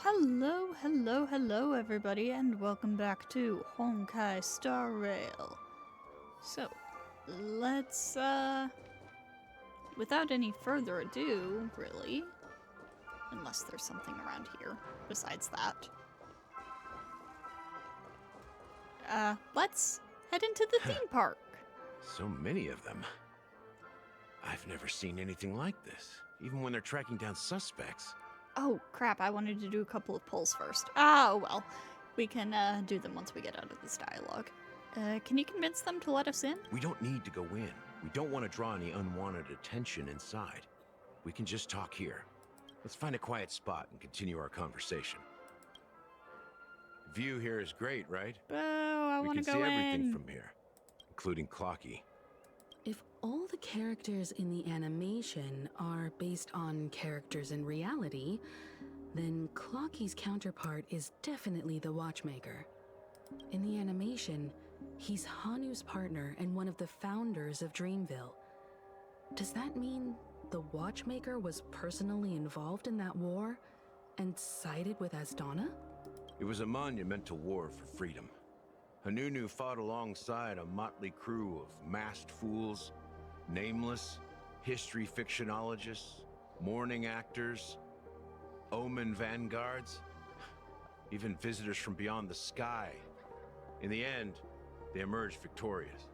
Hello everybody, and welcome back to Honkai Star Rail. So, let's, without any further ado, really, unless there's something around here besides that, let's head into the theme park. So many of them. I've never seen anything like this, even when they're tracking down suspects. Oh, crap, I wanted to do a couple of polls first. Oh, well. We can, do them once we get out of this dialogue. Can you convince them to let us in? We don't need to go in. We don't want to draw any unwanted attention inside. We can just talk here. Let's find a quiet spot and continue our conversation. View here is great, right? Oh, I want to go in. We can see everything from here, including Clocky. If all the characters in the animation are based on characters in reality, then Clocky's counterpart is definitely the Watchmaker. In the animation, he's Hanu's partner and one of the founders of Dreamville. Does that mean the Watchmaker was personally involved in that war and sided with Asdana? It was a monumental war for freedom. Hanunu fought alongside a motley crew of masked fools, nameless, history fictionologists, mourning actors, omen vanguards, even visitors from beyond the sky. In the end, they emerged victorious.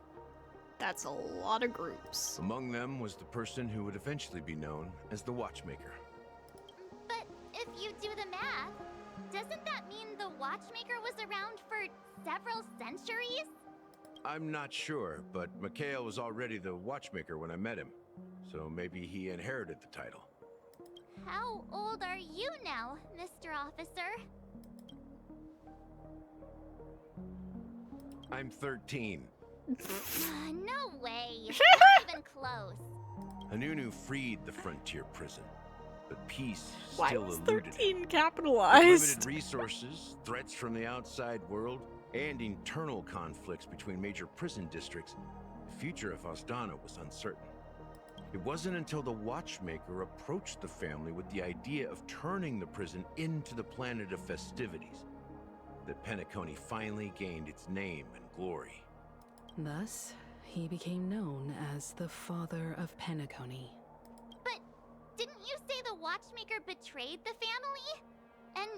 That's a lot of groups. Among them was the person who would eventually be known as the Watchmaker. But if you do the math, doesn't that mean the Watchmaker was around for several centuries? I'm not sure, but Mikhail was already the Watchmaker when I met him, so maybe he inherited the title. How old are you now, Mr. Officer? I'm 13. No way. Not even close. Hanunu freed the frontier prison, but peace Why still was eluded 13 him. With capitalized? limited resources, threats from the outside world, and internal conflicts between major prison districts, the future of Asdana was uncertain. It wasn't until the Watchmaker approached the family with the idea of turning the prison into the planet of festivities that Penacony finally gained its name and glory. Thus, he became known as the father of Penacony. But didn't you say the Watchmaker betrayed the family? And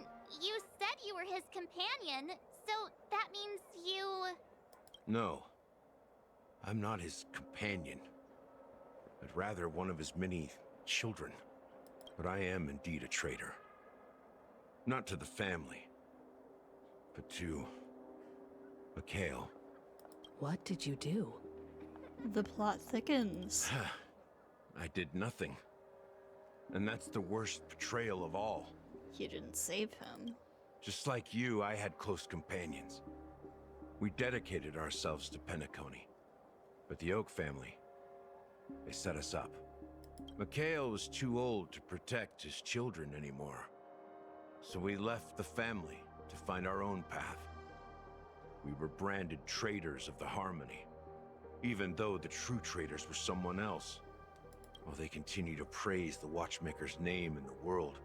you said you were his companion, so that means you... No, I'm not his companion, but rather one of his many children. But I am indeed a traitor. Not to the family, but to Mikhail. What did you do? The plot thickens. I did nothing. And that's the worst betrayal of all. You didn't save him. Just like you, I had close companions. We dedicated ourselves to Penacony. But the Oak family, they set us up. Mikhail was too old to protect his children anymore. So we left the family to find our own path. We were branded traitors of the Harmony, even though the true traitors were someone else. While they continue to praise the Watchmaker's name in the world,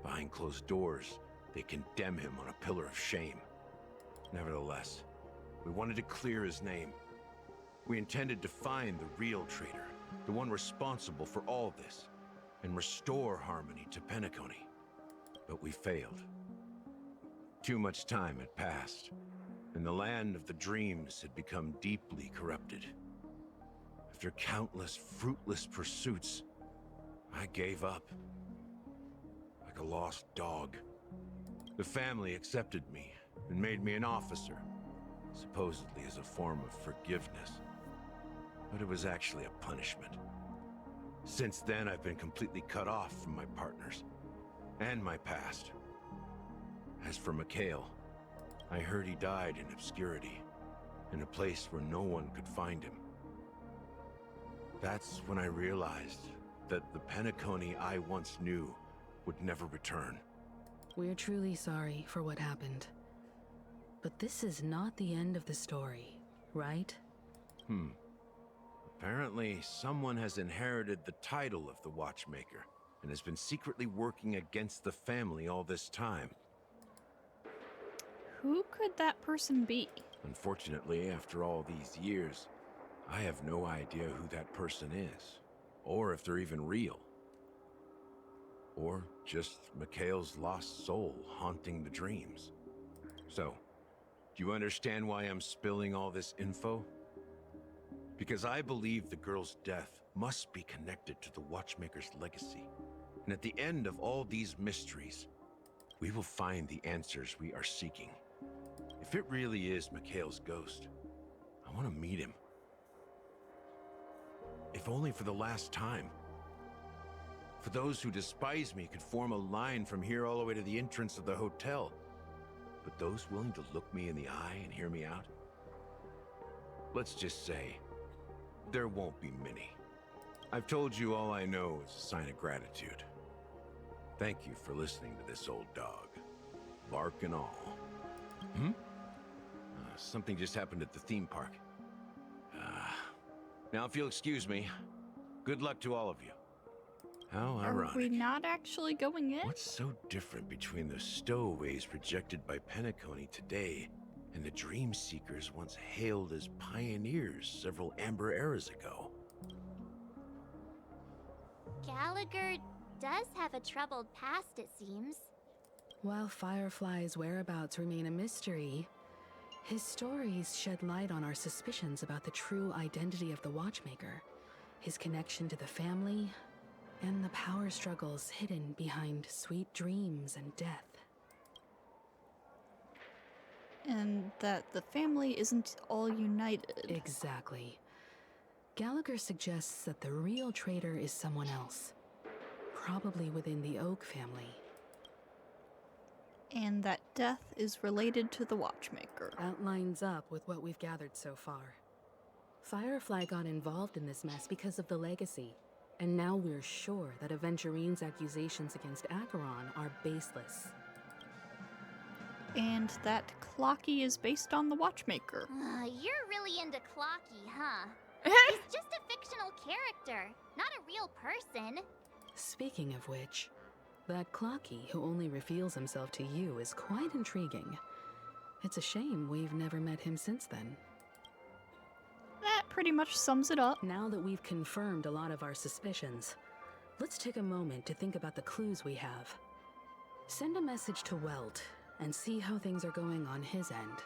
behind closed doors, they condemn him on a pillar of shame. Nevertheless, we wanted to clear his name. We intended to find the real traitor, the one responsible for all this, and restore harmony to Penacony. But we failed. Too much time had passed, and the land of the dreams had become deeply corrupted. After countless fruitless pursuits, I gave up. Like a lost dog. The family accepted me and made me an officer, supposedly as a form of forgiveness. But it was actually a punishment. Since then, I've been completely cut off from my partners and my past. As for Mikhail, I heard he died in obscurity, in a place where no one could find him. That's when I realized that the Penacony I once knew would never return. We're truly sorry for what happened. But this is not the end of the story, right? Apparently, someone has inherited the title of the Watchmaker. and has been secretly working against the family all this time. Who could that person be? Unfortunately, after all these years, I have no idea who that person is, or if they're even real. Or just Mikhail's lost soul haunting the dreams. So, do you understand why I'm spilling all this info? Because I believe the girl's death must be connected to the Watchmaker's legacy. And at the end of all these mysteries, we will find the answers we are seeking. If it really is Mikhail's ghost, I want to meet him. If only for the last time. For those who despise me could form a line from here all the way to the entrance of the hotel. But those willing to look me in the eye and hear me out? Let's just say, there won't be many. I've told you all I know is a sign of gratitude. Thank you for listening to this old dog. Bark and all. Something just happened at the theme park. Now if you'll excuse me, good luck to all of you. How ironic. Are we not actually going in? What's so different between the stowaways projected by Penacony today and the dream seekers once hailed as pioneers several amber eras ago? Gallagher does have a troubled past, it seems. While Firefly's whereabouts remain a mystery, his stories shed light on our suspicions about the true identity of the Watchmaker, his connection to the family, and the power struggles hidden behind sweet dreams and death. And that the family isn't all united. Exactly. Gallagher suggests that the real traitor is someone else, probably within the Oak family. And that death is related to the Watchmaker. That lines up with what we've gathered so far. Firefly got involved in this mess because of the legacy, and now we're sure that Aventurine's accusations against Acheron are baseless. And that Clocky is based on the Watchmaker. You're really into Clocky, huh? He's just a fictional character, not a real person. Speaking of which, that Clocky who only reveals himself to you is quite intriguing. It's a shame we've never met him since then. That pretty much sums it up. Now that we've confirmed a lot of our suspicions, let's take a moment to think about the clues we have. Send a message to Welt and see how things are going on his end.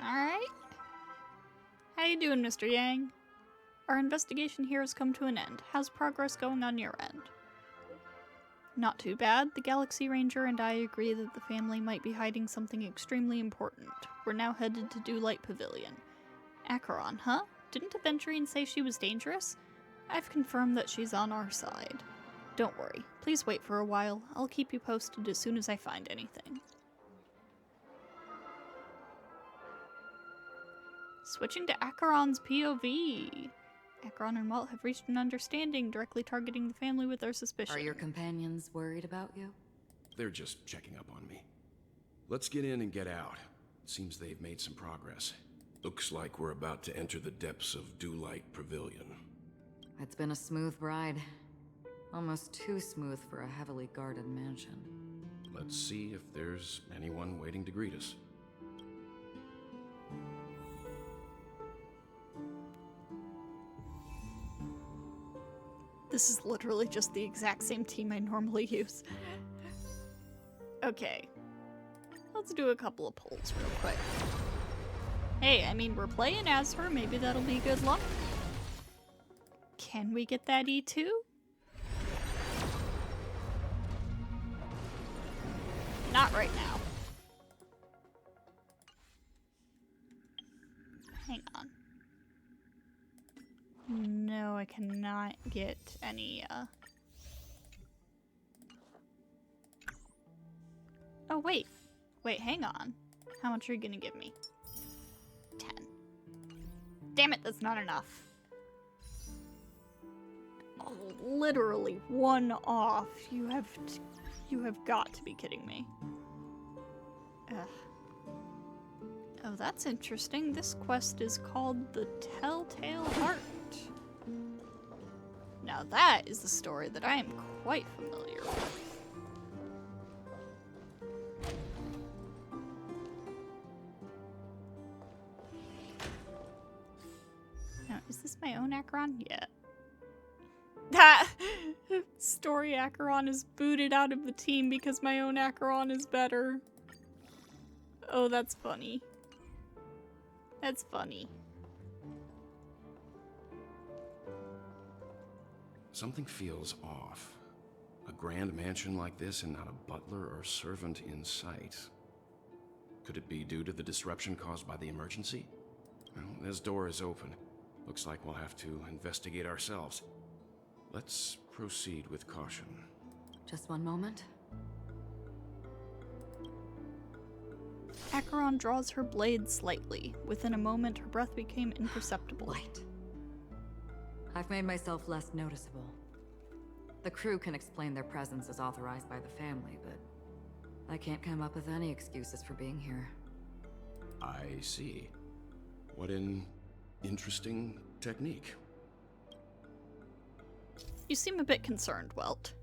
Alright. How you doing, Mr. Yang? Our investigation here has come to an end. How's progress going on your end? Not too bad. The Galaxy Ranger and I agree that the family might be hiding something extremely important. We're now headed to Dewlight Pavilion. Acheron, huh? Didn't Aventurine say she was dangerous? I've confirmed that she's on our side. Don't worry. Please wait for a while. I'll keep you posted as soon as I find anything. Switching to Acheron's POV. Acheron and Welt have reached an understanding, directly targeting the family with their suspicions. Are your companions worried about you? They're just checking up on me. Let's get in and get out. Seems they've made some progress. Looks like we're about to enter the depths of Dewlight Pavilion. It's been a smooth ride. Almost too smooth for a heavily guarded mansion. Let's see if there's anyone waiting to greet us. This is literally just the exact same team I normally use. Okay. Let's do a couple of polls real quick. Hey, I mean, we're playing as her. Maybe that'll be good luck. Can we get that E2? Not right now. Hang on. No, I cannot get any, Oh, wait. Wait, hang on. How much are you gonna give me? 10. Damn it, that's not enough. Oh, literally 1 off. You have got to be kidding me. Ugh. Oh, that's interesting. This quest is called the Telltale Heart. Now that is the story that I am quite familiar with. Now, is this my own Acheron? Yeah. That story Acheron is booted out of the team because my own Acheron is better. Oh, that's funny. That's funny. Something feels off. A grand mansion like this and not a butler or servant in sight. Could it be due to the disruption caused by the emergency? Well, this door is open. Looks like we'll have to investigate ourselves. Let's proceed with caution. Just one moment. Acheron draws her blade slightly. Within a moment, her breath became imperceptible. Light. I've made myself less noticeable. The crew can explain their presence as authorized by the family, but I can't come up with any excuses for being here. I see. What an interesting technique. You seem a bit concerned, Welt.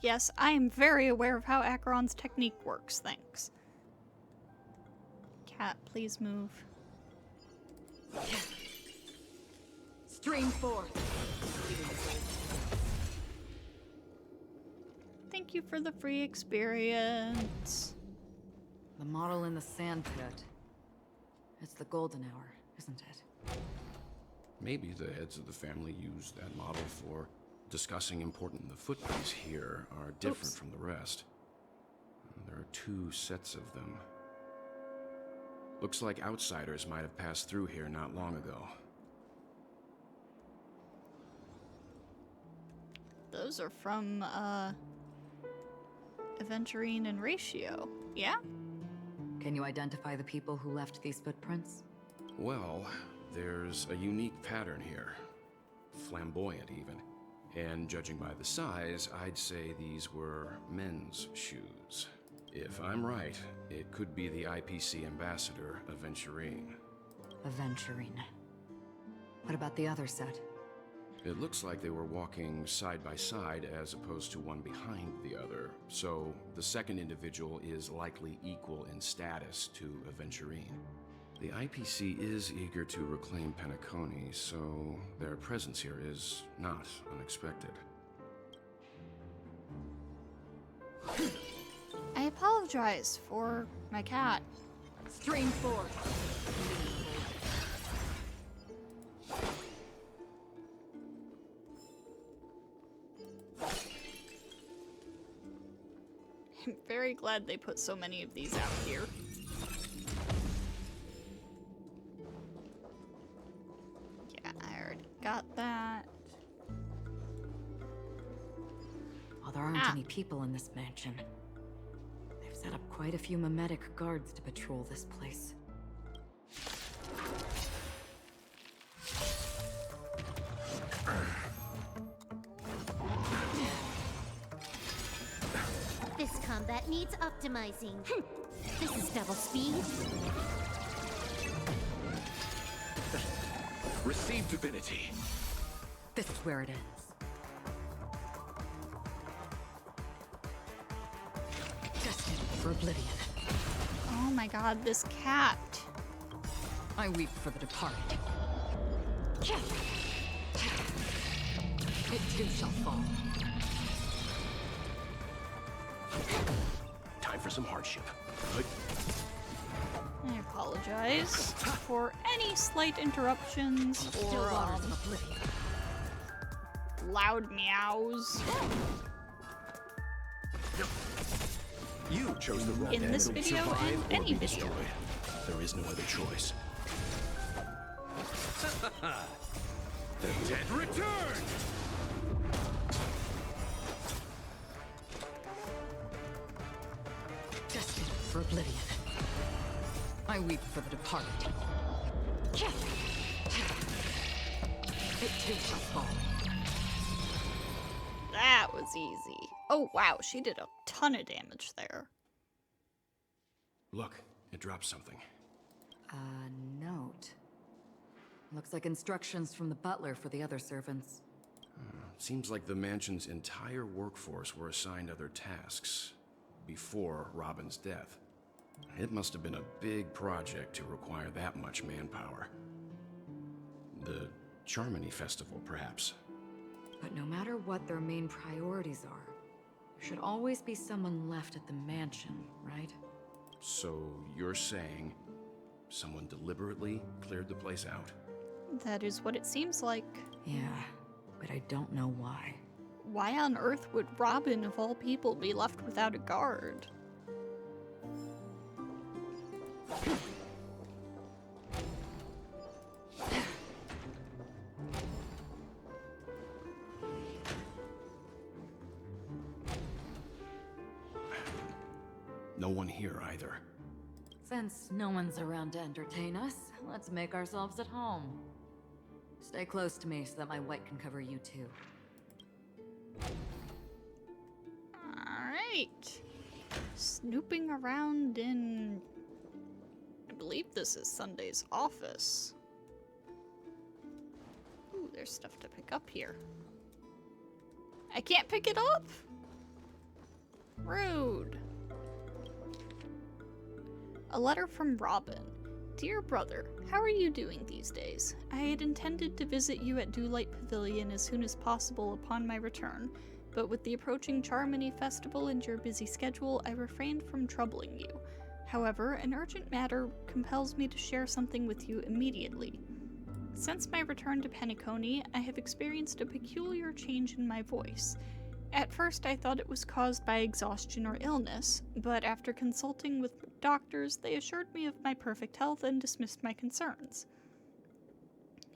Yes, I am very aware of how Acheron's technique works, thanks. Cat, please move. Stream forth! Thank you for the free experience. The model in the sand pit. It's the golden hour, isn't it? Maybe the heads of the family used that model for discussing important. The footprints here are different from the rest. There are 2 sets of them. Looks like outsiders might have passed through here not long ago. Those are from, Aventurine and Ratio. Yeah? Can you identify the people who left these footprints? Well, there's a unique pattern here. Flamboyant, even. And judging by the size, I'd say these were men's shoes. If I'm right, it could be the IPC ambassador, Aventurine. Aventurine. What about the other set? It looks like they were walking side by side as opposed to one behind the other, so the second individual is likely equal in status to Aventurine. The IPC is eager to reclaim Penacony, so their presence here is not unexpected. I apologize for my cat. Stream forth! I'm very glad they put so many of these out here. Yeah, I already got that. While there aren't any people in this mansion, they've set up quite a few mimetic guards to patrol this place. This combat needs optimizing. This is double speed. Receive divinity. This is where it ends. Destined for oblivion. Oh my god, this cat. I weep for the departed. It too shall fall. Time for some hardship. I apologize for any slight interruptions Still or waters of oblivion. loud meows. You chose the wrong In this end. video Survive and or any be video. destroyed. There is no other choice. The dead return! Destined for oblivion. I weep for the departed. It too shall fall. That was easy. Oh wow, she did a ton of damage there. Look, it dropped something. A note. Looks like instructions from the butler for the other servants. Seems like the mansion's entire workforce were assigned other tasks before Robin's death. It must have been a big project to require that much manpower. The Charmony Festival, perhaps. But no matter what their main priorities are, there should always be someone left at the mansion, right? So you're saying someone deliberately cleared the place out? That is what it seems like. Yeah, but I don't know why. Why on earth would Robin, of all people, be left without a guard? No one here either. Since no one's around to entertain us, let's make ourselves at home. Stay close to me so that my white can cover you too. Alright. Snooping around in... I believe this is Sunday's office. Ooh, there's stuff to pick up here. I can't pick it up? Rude. A letter from Robin. Dear brother, how are you doing these days? I had intended to visit you at Dewlight Pavilion as soon as possible upon my return, but with the approaching Charmony Festival and your busy schedule, I refrained from troubling you. However, an urgent matter compels me to share something with you immediately. Since my return to Penacony, I have experienced a peculiar change in my voice. At first, I thought it was caused by exhaustion or illness, but after consulting with doctors, they assured me of my perfect health and dismissed my concerns.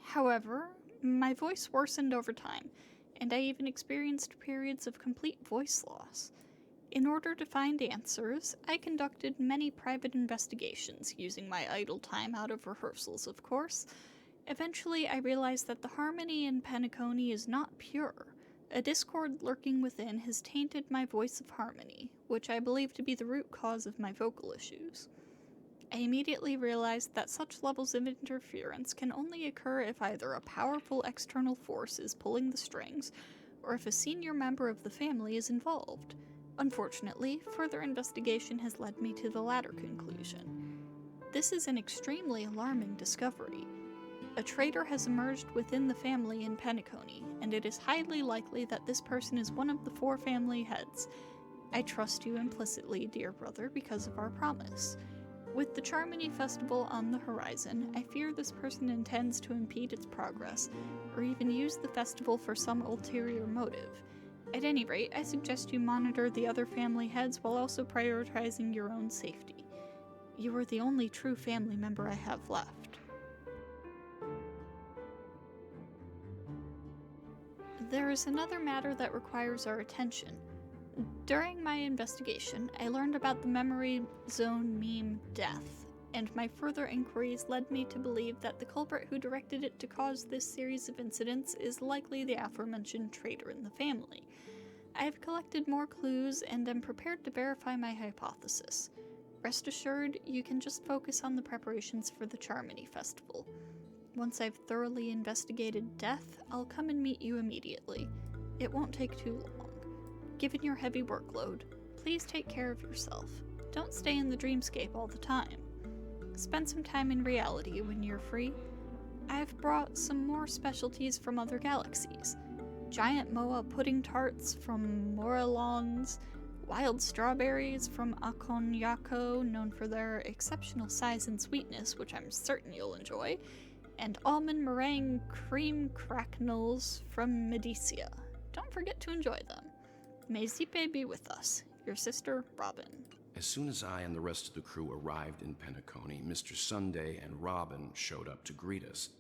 However, my voice worsened over time, and I even experienced periods of complete voice loss. In order to find answers, I conducted many private investigations, using my idle time out of rehearsals, of course. Eventually, I realized that the harmony in Penacony is not pure. A discord lurking within has tainted my voice of harmony, which I believe to be the root cause of my vocal issues. I immediately realized that such levels of interference can only occur if either a powerful external force is pulling the strings, or if a senior member of the family is involved. Unfortunately, further investigation has led me to the latter conclusion. This is an extremely alarming discovery. A traitor has emerged within the family in Penacony, and it is highly likely that this person is one of the 4 family heads. I trust you implicitly, dear brother, because of our promise. With the Charmony Festival on the horizon, I fear this person intends to impede its progress, or even use the festival for some ulterior motive. At any rate, I suggest you monitor the other family heads while also prioritizing your own safety. You are the only true family member I have left. There is another matter that requires our attention. During my investigation, I learned about the memory zone meme Death, and my further inquiries led me to believe that the culprit who directed it to cause this series of incidents is likely the aforementioned traitor in the family. I have collected more clues and am prepared to verify my hypothesis. Rest assured, you can just focus on the preparations for the Charmony Festival. Once I've thoroughly investigated Death, I'll come and meet you immediately. It won't take too long. Given your heavy workload, please take care of yourself. Don't stay in the dreamscape all the time. Spend some time in reality when you're free. I've brought some more specialties from other galaxies. Giant moa pudding tarts from Moralons, wild strawberries from Akonyako, known for their exceptional size and sweetness, which I'm certain you'll enjoy, and almond meringue cream cracknels from Medicia. Don't forget to enjoy them. May Zipe be with us. Your sister, Robin. As soon as I and the rest of the crew arrived in Penacony, Mr. Sunday and Robin showed up to greet us.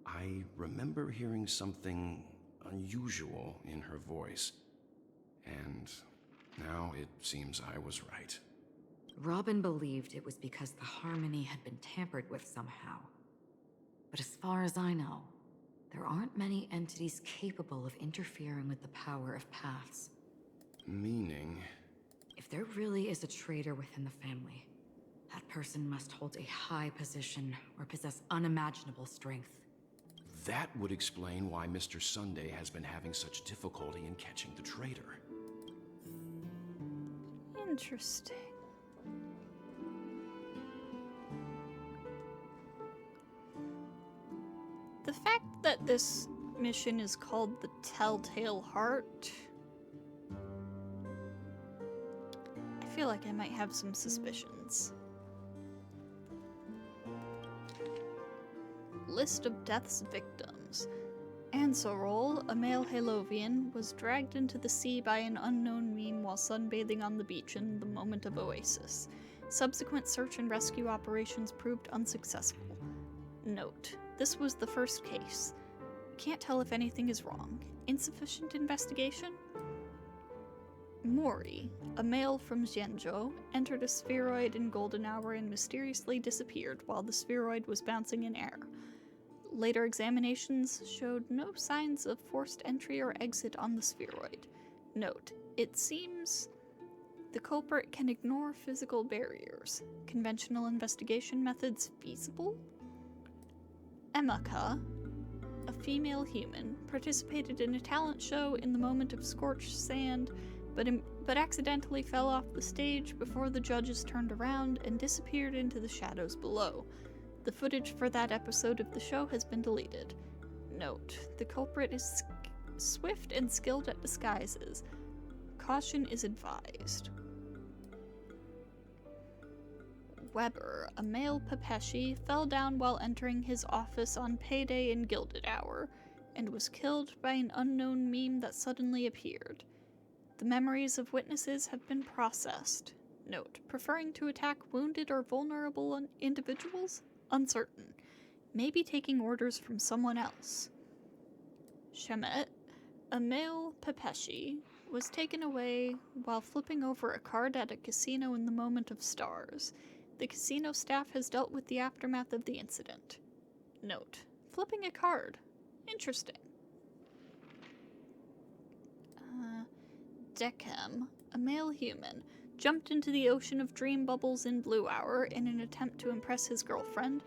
I remember hearing something unusual in her voice, and now it seems I was right. Robin believed it was because the harmony had been tampered with somehow. But as far as I know, there aren't many entities capable of interfering with the power of paths. Meaning? If there really is a traitor within the family, that person must hold a high position or possess unimaginable strength. That would explain why Mr. Sunday has been having such difficulty in catching the traitor. Interesting. The fact that this mission is called the Telltale Heart, I feel like I might have some suspicions. List of death's victims. Ansorol, a male Halovian, was dragged into the sea by an unknown meme while sunbathing on the beach in the moment of oasis. Subsequent search and rescue operations proved unsuccessful. Note: this was the first case. Can't tell if anything is wrong. Insufficient investigation? Mori, a male from Zhenzhou, entered a spheroid in golden hour and mysteriously disappeared while the spheroid was bouncing in air. Later examinations showed no signs of forced entry or exit on the spheroid. Note: it seems the culprit can ignore physical barriers. Conventional investigation methods feasible? Emaka, a female human, participated in a talent show in the moment of scorched sand, but accidentally fell off the stage before the judges turned around and disappeared into the shadows below. The footage for that episode of the show has been deleted. Note: the culprit is swift and skilled at disguises. Caution is advised. Weber, a male Pepeshi, fell down while entering his office on payday in Gilded Hour, and was killed by an unknown meme that suddenly appeared. The memories of witnesses have been processed. Note: preferring to attack wounded or vulnerable individuals? Uncertain. Maybe taking orders from someone else. Shemet, a male Pepeshi, was taken away while flipping over a card at a casino in the moment of stars. The casino staff has dealt with the aftermath of the incident. Note: flipping a card. Interesting. Dechem, a male human, jumped into the ocean of dream bubbles in Blue Hour in an attempt to impress his girlfriend,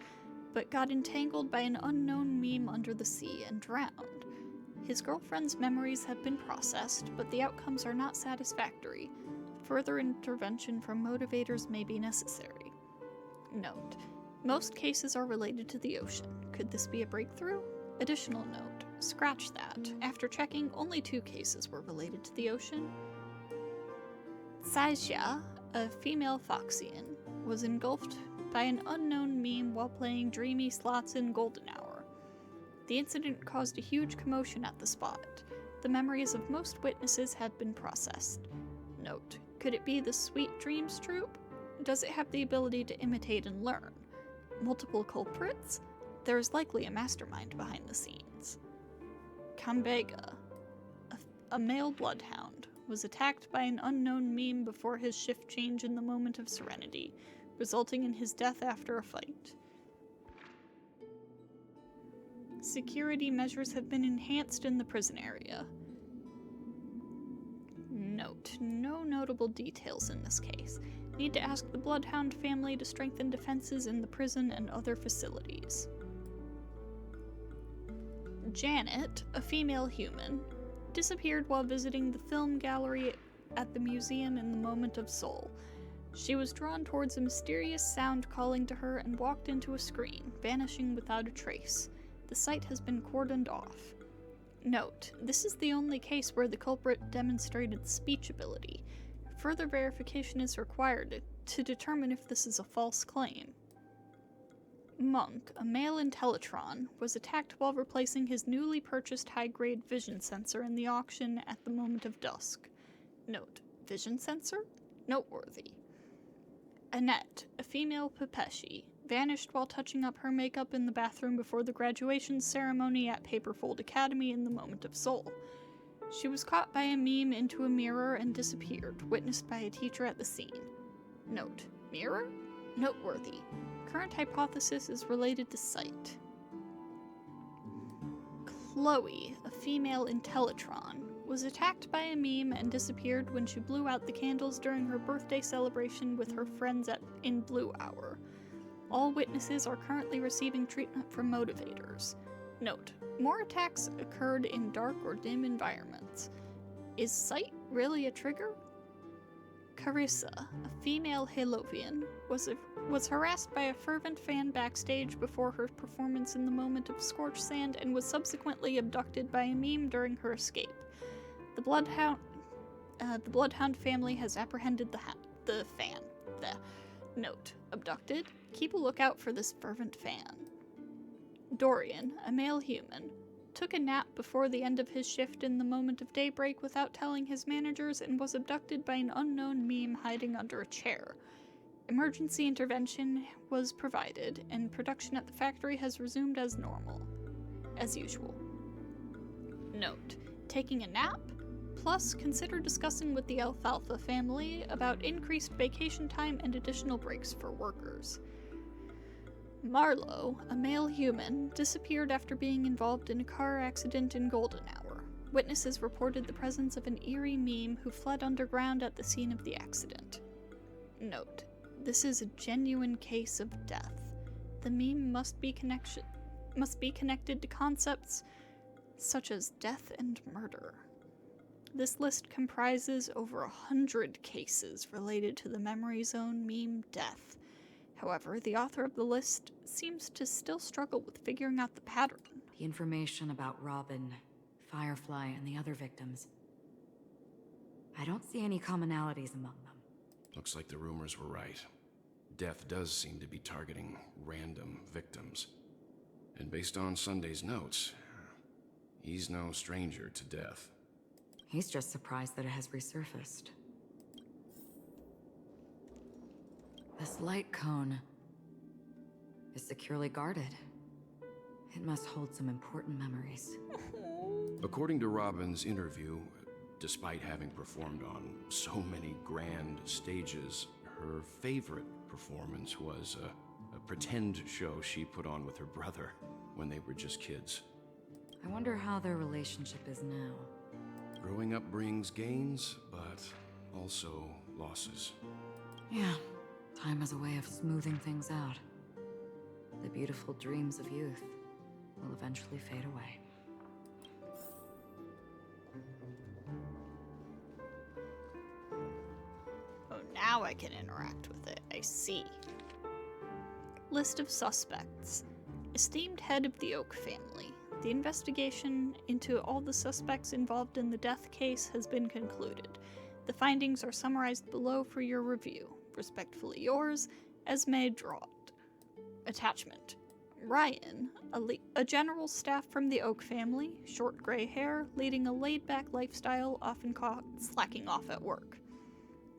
but got entangled by an unknown meme under the sea and drowned. His girlfriend's memories have been processed, but the outcomes are not satisfactory. Further intervention from motivators may be necessary. Note: most cases are related to the ocean. Could this be a breakthrough? Additional note: scratch that. After checking, only 2 cases were related to the ocean. Saixia, a female Foxian, was engulfed by an unknown meme while playing dreamy slots in Golden Hour. The incident caused a huge commotion at the spot. The memories of most witnesses had been processed. Note: could it be the Sweet Dreams troupe? Does it have the ability to imitate and learn? Multiple culprits? There is likely a mastermind behind the scenes. Kambega, a male bloodhound, was attacked by an unknown meme before his shift change in the moment of serenity, resulting in his death after a fight. Security measures have been enhanced in the prison area. Note: no notable details in this case. Need to ask the Bloodhound family to strengthen defenses in the prison and other facilities. Janet, a female human, disappeared while visiting the film gallery at the museum in the moment of Soul. She was drawn towards a mysterious sound calling to her and walked into a screen, vanishing without a trace. The site has been cordoned off. Note: this is the only case where the culprit demonstrated speech ability. Further verification is required to determine if this is a false claim. Monk, a male Intellitron, was attacked while replacing his newly purchased high-grade vision sensor in the auction at the moment of dusk. Note: vision sensor? Noteworthy. Annette, a female Pepeshi, vanished while touching up her makeup in the bathroom before the graduation ceremony at Paperfold Academy in the moment of Soul. She was caught by a meme into a mirror and disappeared, witnessed by a teacher at the scene. Note: mirror? Noteworthy. Current hypothesis is related to sight. Chloe, a female Intellitron, was attacked by a meme and disappeared when she blew out the candles during her birthday celebration with her friends in Blue Hour. All witnesses are currently receiving treatment from motivators. Note: More attacks occurred in dark or dim environments. Is sight really a trigger? Carissa, a female Halovian, was harassed by a fervent fan backstage before her performance in the Moment of Scorched Sand and was subsequently abducted by a meme during her escape. The Bloodhound family has apprehended the fan. The note: abducted. Keep a lookout for this fervent fan. Dorian, a male human, took a nap before the end of his shift in the Moment of Daybreak without telling his managers and was abducted by an unknown meme hiding under a chair. Emergency intervention was provided, and production at the factory has resumed as usual. Note: taking a nap? Plus, consider discussing with the Alfalfa family about increased vacation time and additional breaks for workers. Marlowe, a male human, disappeared after being involved in a car accident in Golden Hour. Witnesses reported the presence of an eerie meme who fled underground at the scene of the accident. Note: this is a genuine case of death. The meme must be connected to concepts such as death and murder. This list comprises over 100 cases related to the Memory Zone meme death. However, the author of the list seems to still struggle with figuring out the pattern. The information about Robin, Firefly, and the other victims. I don't see any commonalities among them. Looks like the rumors were right. Death does seem to be targeting random victims. And based on Sunday's notes, he's no stranger to death. He's just surprised that it has resurfaced. This light cone is securely guarded. It must hold some important memories. According to Robin's interview, despite having performed on so many grand stages, her favorite performance was a pretend show she put on with her brother when they were just kids. I wonder how their relationship is now. Growing up brings gains, but also losses. Yeah, time has a way of smoothing things out. The beautiful dreams of youth will eventually fade away. Oh, now I can interact with it. I see. List of suspects. Esteemed head of the Oak family. The investigation into all the suspects involved in the death case has been concluded. The findings are summarized below for your review. Respectfully yours, Esme Draught. Attachment. Ryan, a general staff from the Oak family, short gray hair, leading a laid-back lifestyle, often caught slacking off at work.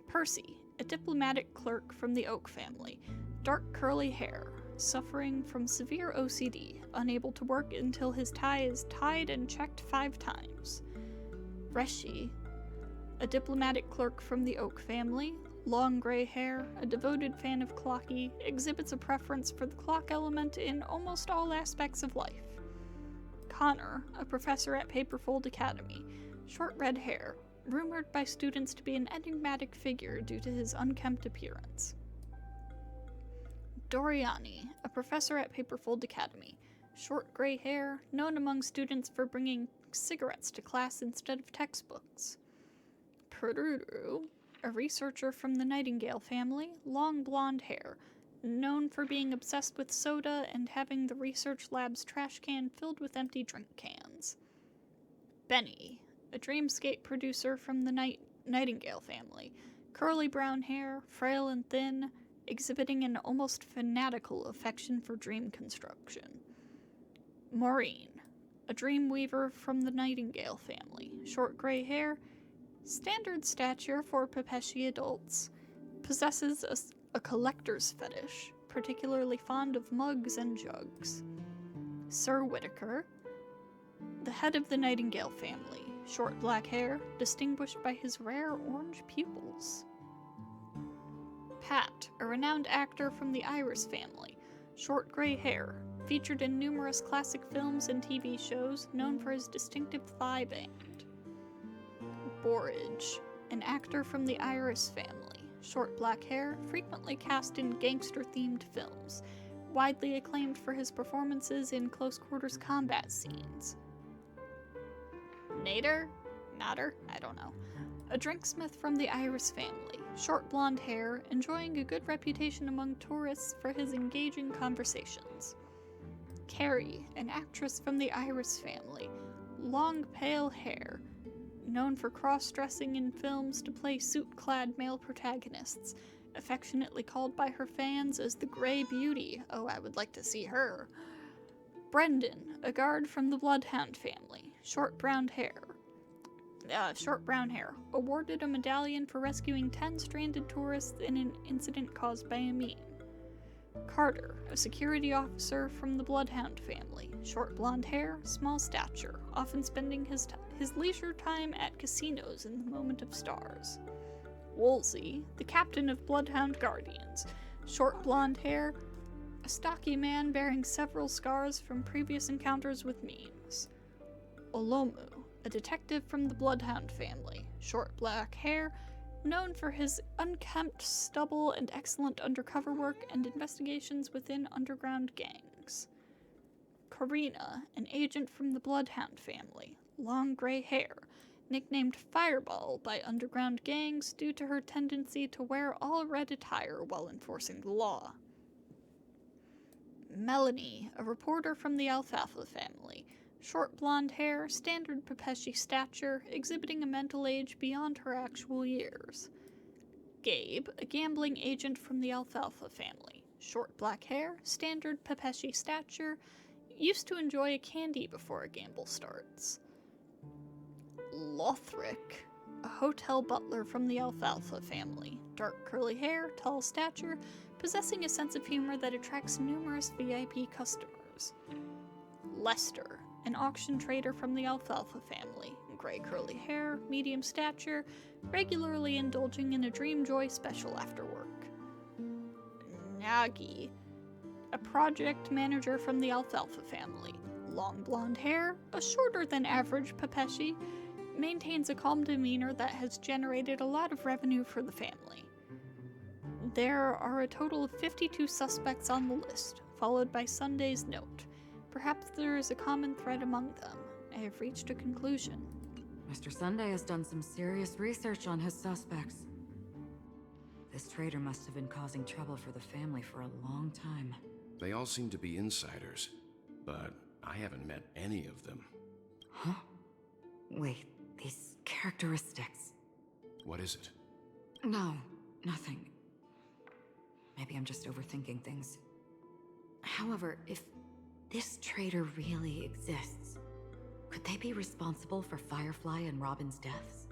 Percy, a diplomatic clerk from the Oak family, dark curly hair, suffering from severe OCD, unable to work until his tie is tied and checked 5 times. Reshi, a diplomatic clerk from the Oak family, long gray hair, a devoted fan of clocky, exhibits a preference for the clock element in almost all aspects of life. Connor, a professor at Paperfold Academy, short red hair, rumored by students to be an enigmatic figure due to his unkempt appearance. Doriani, a professor at Paperfold Academy, short gray hair, known among students for bringing cigarettes to class instead of textbooks. Peruru, a researcher from the Nightingale family, long blonde hair, known for being obsessed with soda and having the research lab's trash can filled with empty drink cans. Benny, a Dreamscape producer from the Nightingale family, curly brown hair, frail and thin, exhibiting an almost fanatical affection for dream construction. Maureen, a dream weaver from the Nightingale family, short gray hair, standard stature for Pepeshi adults, possesses a collector's fetish, particularly fond of mugs and jugs. Sir Whitaker, the head of the Nightingale family, short black hair, distinguished by his rare orange pupils. Pat, a renowned actor from the Iris family, short gray hair, featured in numerous classic films and TV shows, known for his distinctive thigh band. Borage, an actor from the Iris family, short black hair, frequently cast in gangster-themed films, widely acclaimed for his performances in close-quarters combat scenes. Nader? Nader? I don't know. A drinksmith from the Iris family, short blonde hair, enjoying a good reputation among tourists for his engaging conversations. Carrie, an actress from the Iris family, long pale hair, known for cross-dressing in films to play suit-clad male protagonists, affectionately called by her fans as the Grey Beauty. Oh, I would like to see her. Brendan, a guard from the Bloodhound family, short brown hair, awarded a medallion for rescuing 10 stranded tourists in an incident caused by a meme. Carter, a security officer from the Bloodhound family, short blonde hair, small stature, often spending his leisure time at casinos in the moment of stars. Woolsey, the captain of Bloodhound Guardians, short blonde hair, a stocky man bearing several scars from previous encounters with memes. Olomu, a detective from the Bloodhound family, short black hair, known for his unkempt stubble and excellent undercover work and investigations within underground gangs. Karina, an agent from the Bloodhound family, long gray hair, nicknamed Fireball by underground gangs due to her tendency to wear all red attire while enforcing the law. Melanie, a reporter from the Alfalfa family, short blonde hair, standard Pepeshi stature, exhibiting a mental age beyond her actual years. Gabe, a gambling agent from the Alfalfa family, short black hair, standard Pepeshi stature, used to enjoy a candy before a gamble starts. Lothric, a hotel butler from the Alfalfa family, dark curly hair, tall stature, possessing a sense of humor that attracts numerous VIP customers. Lester, an auction trader from the Alfalfa family, gray curly hair, medium stature, regularly indulging in a Dreamjoy special after work. Nagi, a project manager from the Alfalfa family, long blonde hair, a shorter than average Pepeshi, maintains a calm demeanor that has generated a lot of revenue for the family. There are a total of 52 suspects on the list, followed by Sunday's note. Perhaps there is a common thread among them. I have reached a conclusion. Mr. Sunday has done some serious research on his suspects. This traitor must have been causing trouble for the family for a long time. They all seem to be insiders, but I haven't met any of them. Huh? Wait, these characteristics. What is it? No, nothing. Maybe I'm just overthinking things. However, if this traitor really exists, could they be responsible for Firefly and Robin's deaths?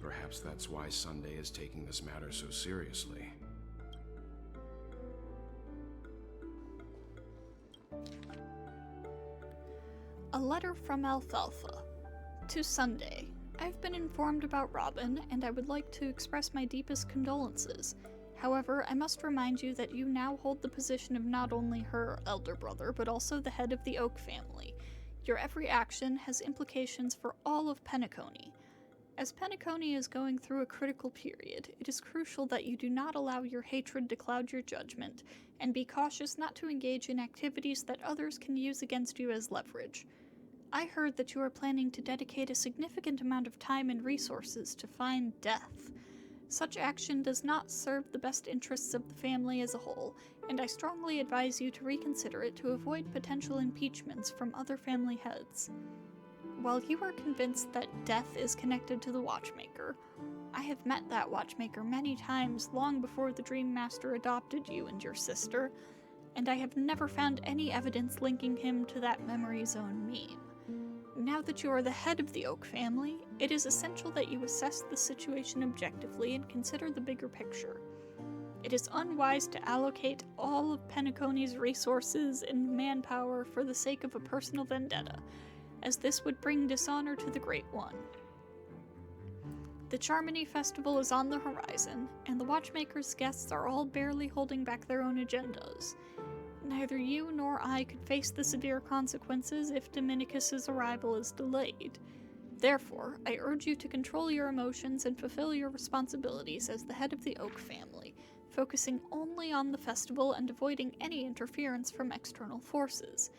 Perhaps that's why Sunday is taking this matter so seriously. A letter from Alfalfa. To Sunday. I've been informed about Robin, and I would like to express my deepest condolences. However, I must remind you that you now hold the position of not only her elder brother, but also the head of the Oak family. Your every action has implications for all of Penacony. As Penacony is going through a critical period, it is crucial that you do not allow your hatred to cloud your judgment, and be cautious not to engage in activities that others can use against you as leverage. I heard that you are planning to dedicate a significant amount of time and resources to find Death. Such action does not serve the best interests of the family as a whole, and I strongly advise you to reconsider it to avoid potential impeachments from other family heads. While you are convinced that Death is connected to the Watchmaker, I have met that Watchmaker many times long before the Dream Master adopted you and your sister, and I have never found any evidence linking him to that Memory Zone meme. Now that you are the head of the Oak family, it is essential that you assess the situation objectively and consider the bigger picture. It is unwise to allocate all of Penacony's resources and manpower for the sake of a personal vendetta, as this would bring dishonor to the Great One. The Charmony Festival is on the horizon, and the Watchmaker's guests are all barely holding back their own agendas. Neither you nor I could face the severe consequences if Dominicus's arrival is delayed. Therefore, I urge you to control your emotions and fulfill your responsibilities as the head of the Oak family, focusing only on the festival and avoiding any interference from external forces.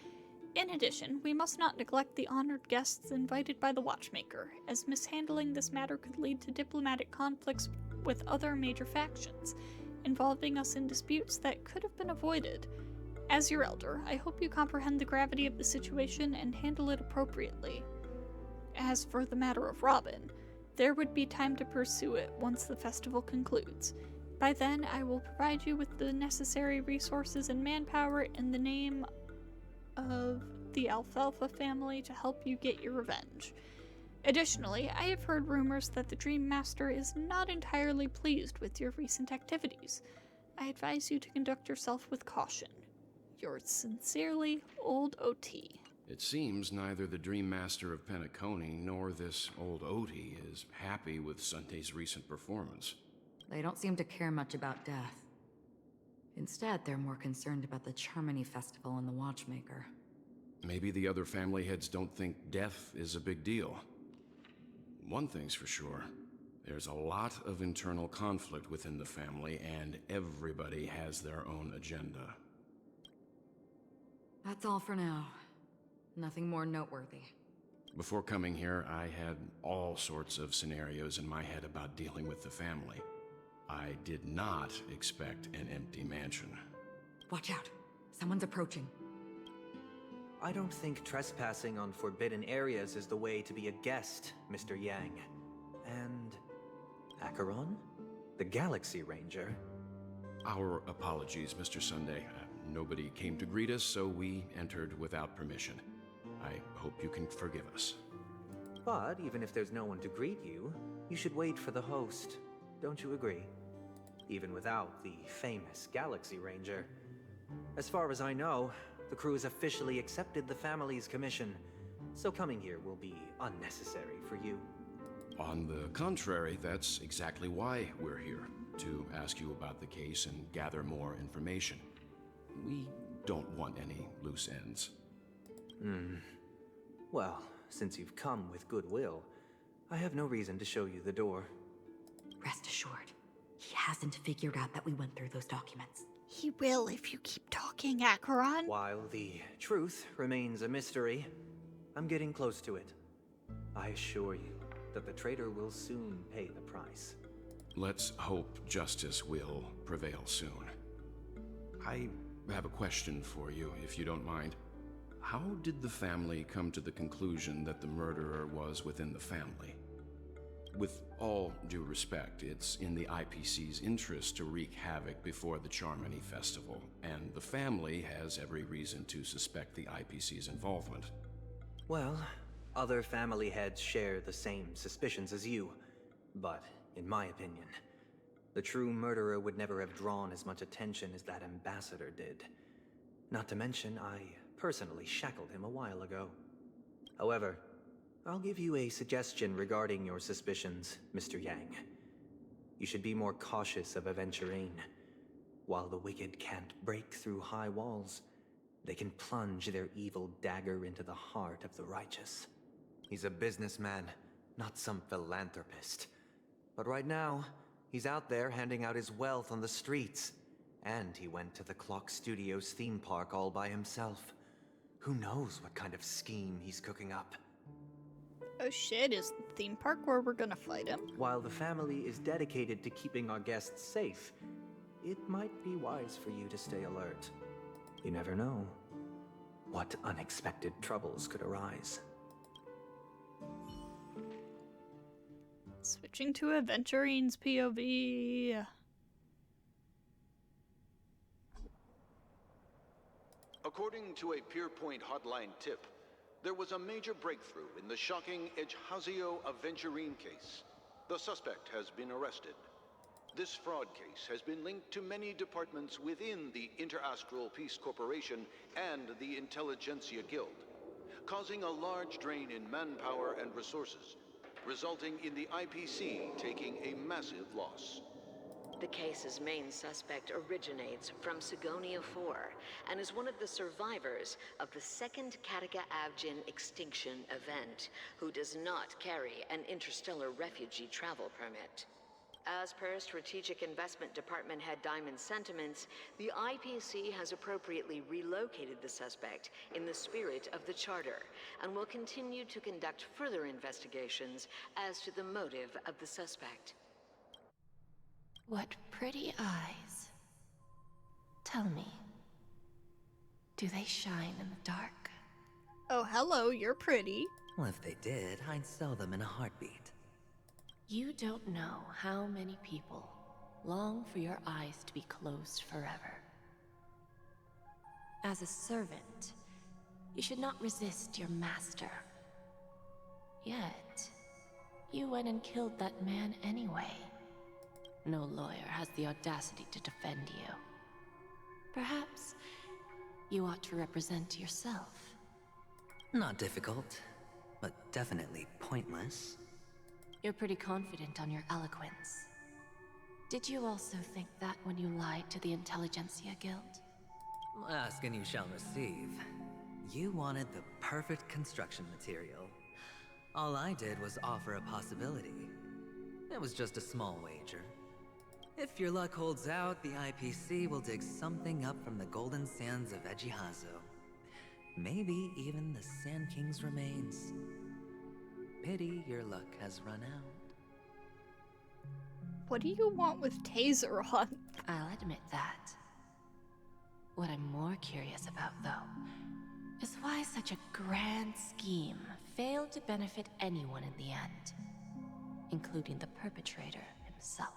In addition, we must not neglect the honored guests invited by the Watchmaker, as mishandling this matter could lead to diplomatic conflicts with other major factions, involving us in disputes that could have been avoided. As your elder, I hope you comprehend the gravity of the situation and handle it appropriately. As for the matter of Robin, there would be time to pursue it once the festival concludes. By then, I will provide you with the necessary resources and manpower in the name of the Alfalfa family to help you get your revenge. Additionally, I have heard rumors that the Dream Master is not entirely pleased with your recent activities. I advise you to conduct yourself with caution. Yours sincerely, Old OT. It seems neither the Dream Master of Penacony nor this old Oti is happy with Sunday's recent performance. They don't seem to care much about death. Instead, they're more concerned about the Charmony Festival and the Watchmaker. Maybe the other family heads don't think death is a big deal. One thing's for sure. There's a lot of internal conflict within the family, and everybody has their own agenda. That's all for now. Nothing more noteworthy. Before coming here, I had all sorts of scenarios in my head about dealing with the family. I did not expect an empty mansion. Watch out. Someone's approaching. I don't think trespassing on forbidden areas is the way to be a guest, Mr. Yang. And... Acheron? The Galaxy Ranger? Our apologies, Mr. Sunday. Nobody came to greet us, so we entered without permission. I hope you can forgive us. But even if there's no one to greet you, you should wait for the host. Don't you agree? Even without the famous Galaxy Ranger. As far as I know, the crew has officially accepted the family's commission, so coming here will be unnecessary for you. On the contrary, that's exactly why we're here, to ask you about the case and gather more information. We don't want any loose ends. Well, since you've come with goodwill, I have no reason to show you the door. Rest assured, he hasn't figured out that we went through those documents. He will if you keep talking, Acheron. While the truth remains a mystery, I'm getting close to it. I assure you that the traitor will soon pay the price. Let's hope justice will prevail soon. I have a question for you, if you don't mind. How did the family come to the conclusion that the murderer was within the family? With all due respect, it's in the IPC's interest to wreak havoc before the Charmony Festival, and the family has every reason to suspect the IPC's involvement. Well, other family heads share the same suspicions as you, but in my opinion, the true murderer would never have drawn as much attention as that ambassador did. Not to mention, I personally shackled him a while ago. However, I'll give you a suggestion regarding your suspicions, Mr. Yang. You should be more cautious of Aventurine. While the wicked can't break through high walls, they can plunge their evil dagger into the heart of the righteous. He's a businessman, not some philanthropist. But right now, he's out there handing out his wealth on the streets. And he went to the Clock Studios theme park all by himself. Who knows what kind of scheme he's cooking up? Oh shit, is the theme park where we're gonna fight him? While the family is dedicated to keeping our guests safe, it might be wise for you to stay alert. You never know what unexpected troubles could arise. Switching to Aventurine's POV. According to a Pierpoint hotline tip, there was a major breakthrough in the shocking Ejhazio Aventurine case. The suspect has been arrested. This fraud case has been linked to many departments within the Interastral Peace Corporation and the Intelligentsia Guild, causing a large drain in manpower and resources, resulting in the IPC taking a massive loss. The case's main suspect originates from Sigonia 4 and is one of the survivors of the second Kataka Avgin extinction event, who does not carry an interstellar refugee travel permit. As per Strategic Investment Department Head Diamond's sentiments, the IPC has appropriately relocated the suspect in the spirit of the Charter and will continue to conduct further investigations as to the motive of the suspect. What pretty eyes. Tell me, do they shine in the dark? Oh, hello, you're pretty. Well, if they did, I'd sell them in a heartbeat. You don't know how many people long for your eyes to be closed forever. As a servant, you should not resist your master. Yet, you went and killed that man anyway. No lawyer has the audacity to defend you. Perhaps you ought to represent yourself. Not difficult, but definitely pointless. You're pretty confident on your eloquence. Did you also think that when you lied to the Intelligentsia Guild? Ask and you shall receive. You wanted the perfect construction material. All I did was offer a possibility. It was just a small wager. If your luck holds out, the IPC will dig something up from the golden sands of Ejihazo. Maybe even the Sand King's remains. Pity your luck has run out. What do you want with Taser on? I'll admit that. What I'm more curious about, though, is why such a grand scheme failed to benefit anyone in the end, including the perpetrator himself.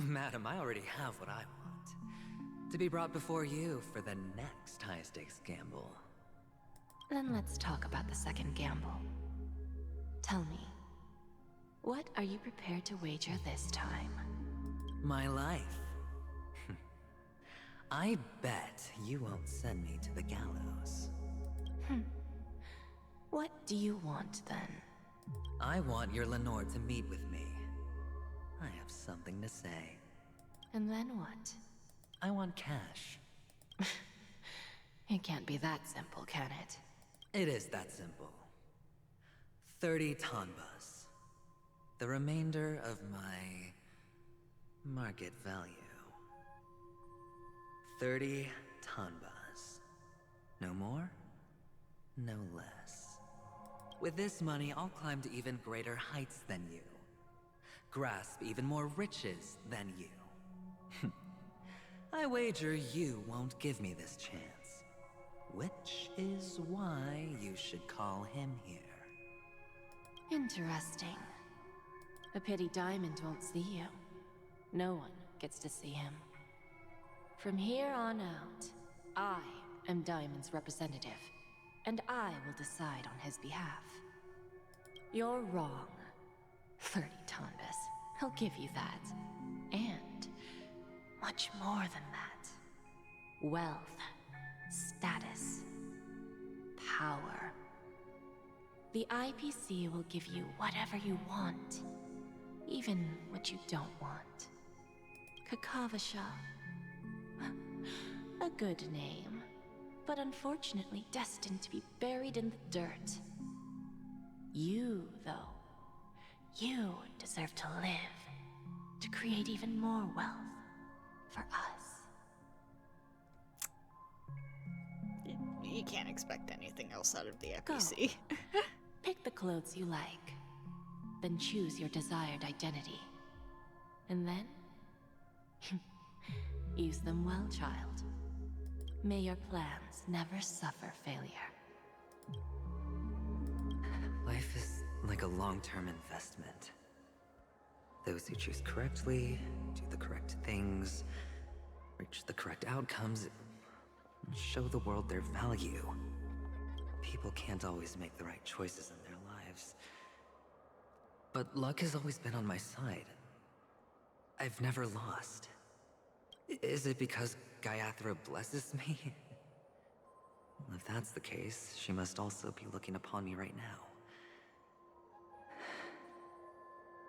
Madam, I already have what I want. To be brought before you for the next high-stakes gamble. Then let's talk about the second gamble. Tell me, what are you prepared to wager this time? My life. I bet you won't send me to the gallows. What do you want, then? I want your Lenore to meet with me. I have something to say. And then what? I want cash. It can't be that simple, can it? It is that simple. 30 tanbas. The remainder of my market value. 30 tanbas. No more, no less. With this money, I'll climb to even greater heights than you. Grasp even more riches than you. I wager you won't give me this chance. Which is why you should call him here. Interesting. A pity Diamond won't see you. No one gets to see him. From here on out, I am Diamond's representative, and I will decide on his behalf. You're wrong. 30 tanbas. I'll give you that. And much more than that. Wealth, status, power. The IPC will give you whatever you want, even what you don't want. Kakavasha. A good name, but unfortunately destined to be buried in the dirt. You, though, you deserve to live, to create even more wealth for us. You can't expect anything else out of the FEC. Pick the clothes you like, then choose your desired identity. And then, use them well, child. May your plans never suffer failure. Life is like a long-term investment. Those who choose correctly, do the correct things, reach the correct outcomes, and show the world their value. People can't always make the right choices in their lives. But luck has always been on my side. I've never lost. Is it because Gayathra blesses me? Well, if that's the case, she must also be looking upon me right now.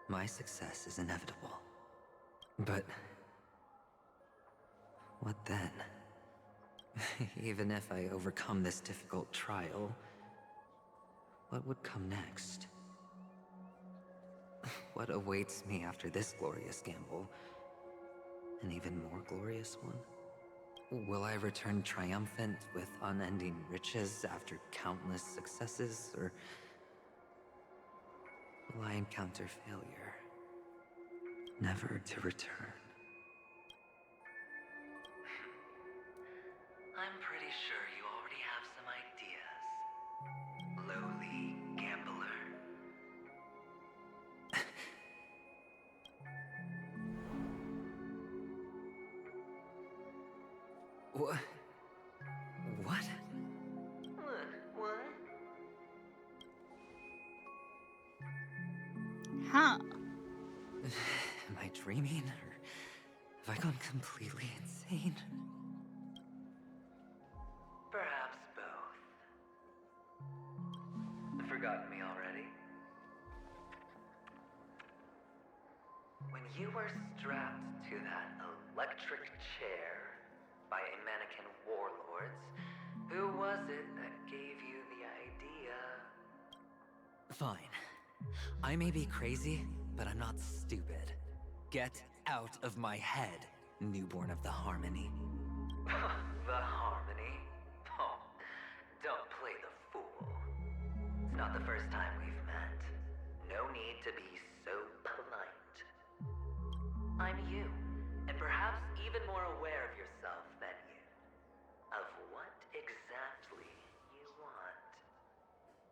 My success is inevitable. But what then? Even if I overcome this difficult trial, what would come next? What awaits me after this glorious gamble? An even more glorious one? Will I return triumphant with unending riches after countless successes, or will I encounter failure, never to return? I'm pretty sure you already have some ideas, lowly gambler. What? What? What? Huh. Am I dreaming, or have I gone completely insane? Perhaps both. Forgotten me already? When you were strapped to that electric chair by a mannequin warlords, who was it that gave you the idea? Fine. I may be crazy, but I'm not stupid. Get out of my head, newborn of the Harmony. The Harmony? Oh, don't play the fool. It's not the first time we've met. No need to be so polite. I'm you, and perhaps even more aware of yourself than you. Of what exactly you want.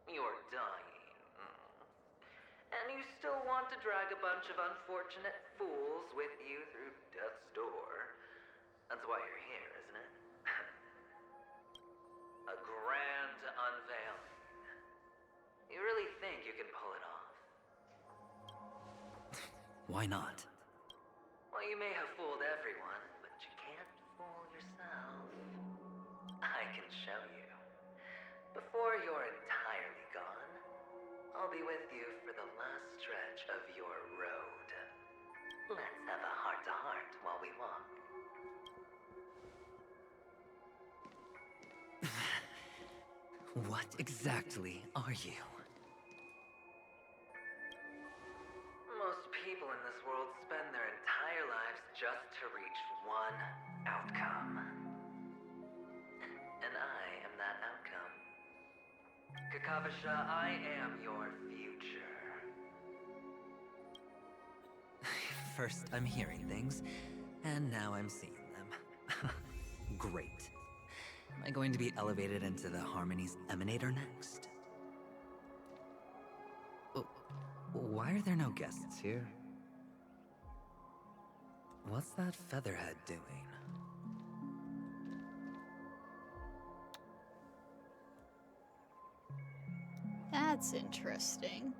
You're dying. And you still want to drag a bunch of unfortunate fools with you through death's door. That's why you're here, isn't it? A grand unveiling. You really think you can pull it off? Why not? Well, you may have fooled everyone, but you can't fool yourself. I can show you. Before you're entirely gone, I'll be with you for the last stretch of your road. Let's have a heart-to-heart while we walk. What exactly are you? Most people in this world spend their entire lives just to reach one outcome. And I am that outcome. Kakavasha, I am your future. First, I'm hearing things, and now I'm seeing them. Great. Am I going to be elevated into the Harmony's Emanator next? Why are there no guests here? What's that featherhead doing? That's interesting.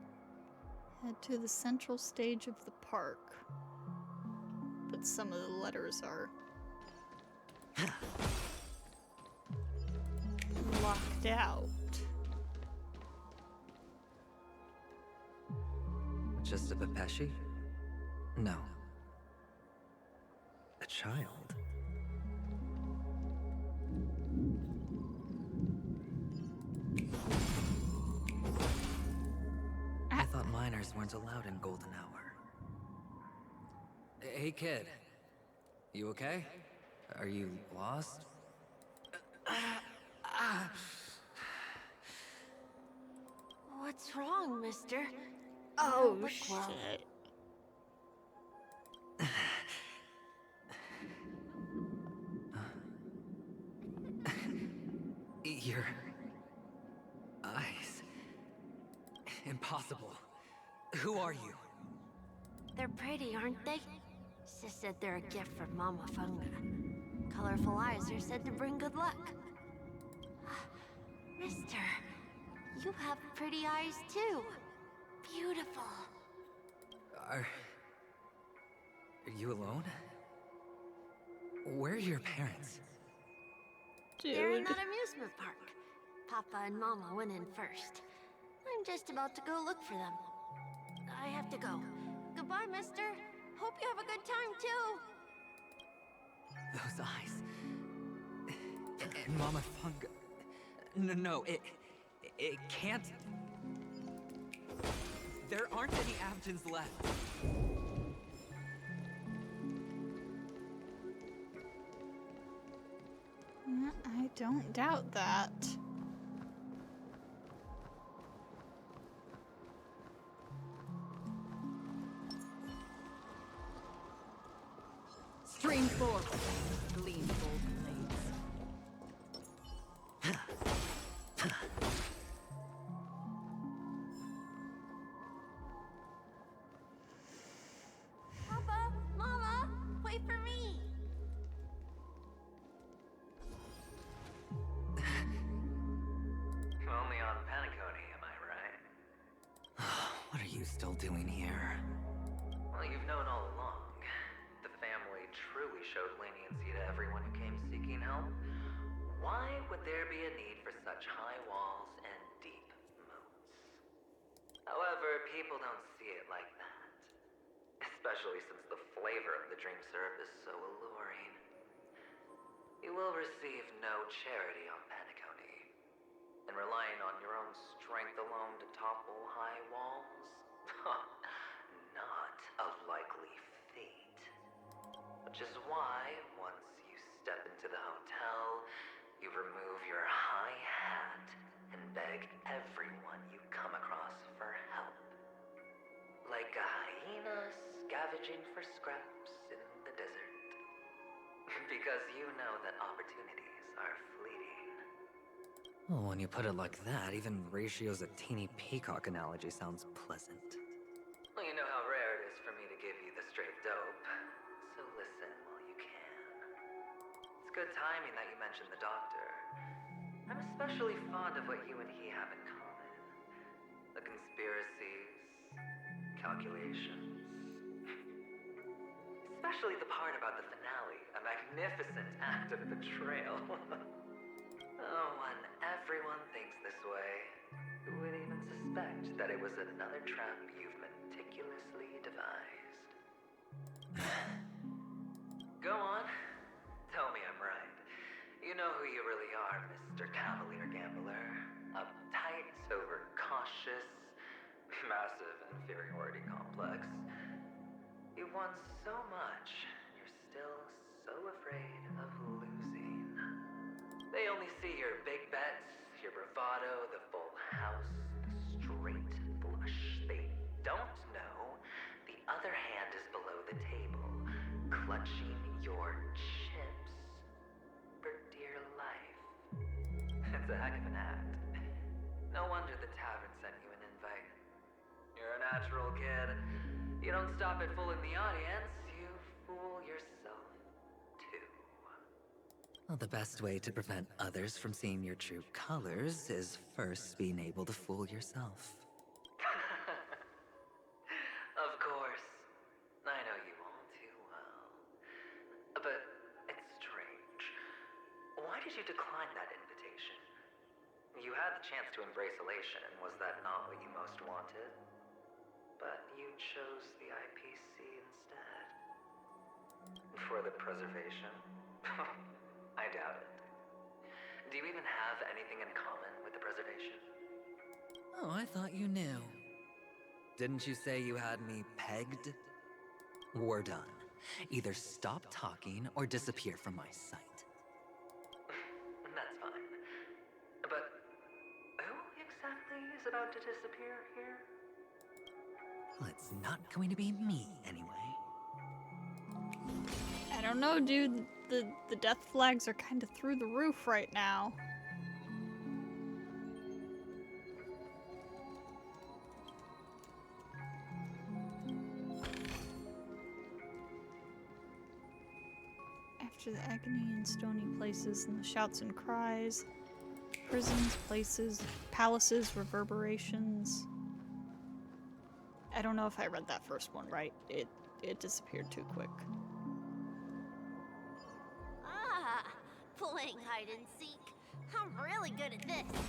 Head to the central stage of the park. But some of the letters are locked out. Just a Pepeshi? No. A child? I thought minors weren't allowed in Golden Hour. Hey, kid. You okay? Are you lost? What's wrong, mister? Oh, Look shit. well. Your eyes. Impossible. Who are you? They're pretty, aren't they? Sis said they're a gift from Mama Funga. Colorful eyes are said to bring good luck. Mister, you have pretty eyes too. Beautiful. Are you alone? Where are your parents? They're in Dude. that amusement park. Papa and Mama went in first. I'm just about to go look for them. I have to go. Goodbye, mister. Hope you have a good time, too. Those eyes. And Mama Funga. No, it can't There aren't any Avgens left. I don't doubt that. Stream forward. Gleam gold blades. Papa, Mama, wait for me. Only on Penacony, am I right? What are you still doing here? Well, you've known all along. The family truly showed leniency to everyone who came seeking help. Why would there be a need for such high walls and deep moats? However, people don't see it like that. Especially since the flavor of the dream syrup is so alluring. You will receive no charity on Penacony. And relying on your own strength alone to topple high walls? Not a likely fate. Which is why, once you step into the hotel, you remove your high hat and beg everyone you come across for help. Like a hyena scavenging for scraps in the desert. Because you know that opportunities are fleeting. Well, when you put it like that, even Ratio's a teeny peacock analogy sounds pleasant. Well, you know how rare it is for me to give you the straight dope, so listen while you can. It's good timing that you mentioned the doctor. I'm especially fond of what you and he have in common. The conspiracies, calculations. Especially the part about the finale, a magnificent act of betrayal. Oh, when everyone thinks this way, who would even suspect that it was another trap you've meticulously devised? Go on. Tell me I'm right. You know who you really are, Mr. Cavalier Gambler. Uptight, overcautious, massive inferiority complex. You want so much, you're still so afraid of losing. They only see your big bets, your bravado, the full house, the straight flush. They don't know the other hand is below the table, clutching your chips for dear life. It's a heck of an act. No wonder the tavern sent you an invite. You're a natural kid. You don't stop at fooling the audience, you fool yourself too. Well, the best way to prevent others from seeing your true colors is first being able to fool yourself. Of course. I know you all too well. But it's strange. Why did you decline that invitation? You had the chance to embrace elation. Was that not what you most wanted? But you chose the IPC instead. For the preservation? I doubt it. Do you even have anything in common with the preservation? Oh, I thought you knew. Didn't you say you had me pegged? We're done. Either stop talking or disappear from my sight. That's fine. But who exactly is about to disappear here? Well, it's not going to be me, anyway. I don't know, dude. The death flags are kind of through the roof right now. After the agony and stony places and the shouts and cries, prisons, places, palaces, reverberations. I don't know if I read that first one right. It disappeared too quick. Ah, playing hide and seek. I'm really good at this.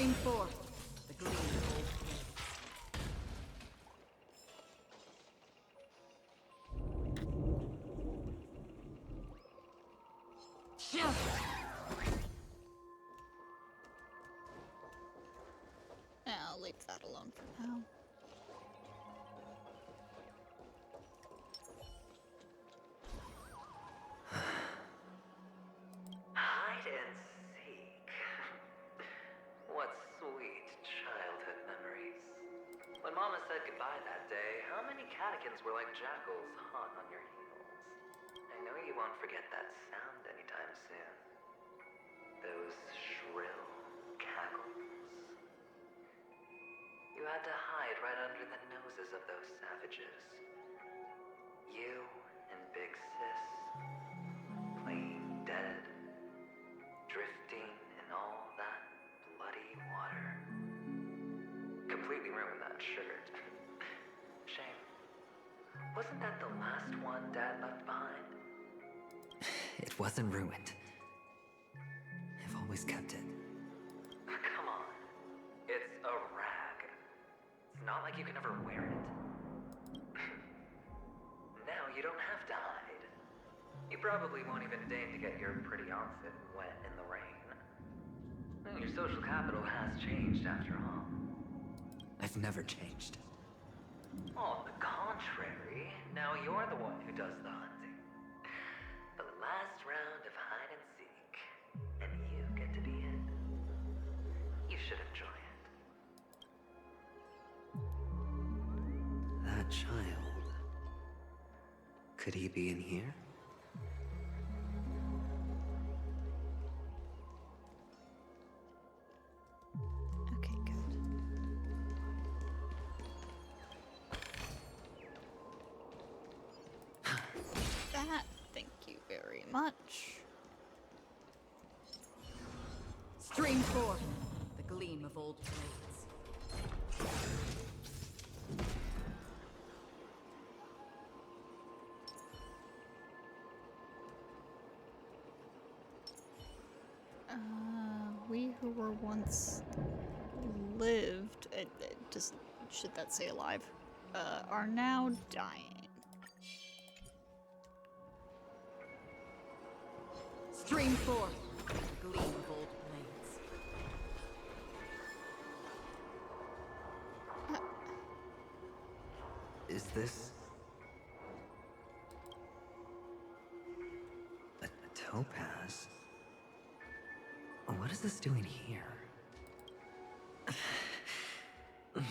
Stream forth the gleam of old blades. I'll leave that alone for now. Hide and seek. What sweet childhood memories. When Mama said goodbye that day, how many catechins were like jackals hot on your heels? I know you won't forget that sound anytime soon. Those shrill cackles. You had to hide right under the noses of those savages. You and Big Sis, playing dead, drifting in all that bloody water. Completely ruined that shirt. Shame. Wasn't that the last one Dad left behind? It wasn't ruined. I've always kept it. Come on. It's a rag. It's not like you can ever wear it. Now you don't have to hide. You probably won't even deign to get your pretty outfit wet in the rain. Your social capital has changed after all. I've never changed. On the contrary, now you're the one who does the hunting. The last round of hide and seek, and you get to be it. You should enjoy it. That child. Could he be in here? Okay, good. That, thank you very much. Stream forth the gleam of old blades. We who were once lived, just should that say alive, are now dying. Stream forth the gleam of old blades. Is this... a topaz? What is this doing here? What?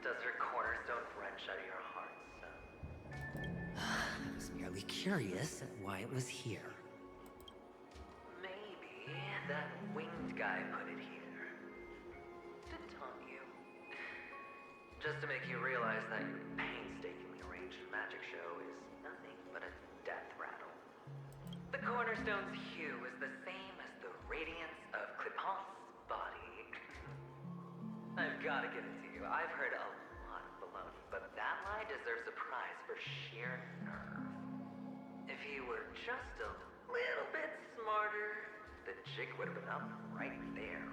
Does your cornerstone wrench out of your heart, son? I was merely curious at why it was here. Maybe that winged guy put it here. To taunt you. Just to make you realize that your painstakingly arranged magic show is nothing but a death rattle. The cornerstone's hue is the same as the radiance of Clipant's body. I've gotta give it to you. I've heard a lot of baloney, but that lie deserves a prize for sheer nerve. If you were just a little bit smarter, the jig would have been up right there.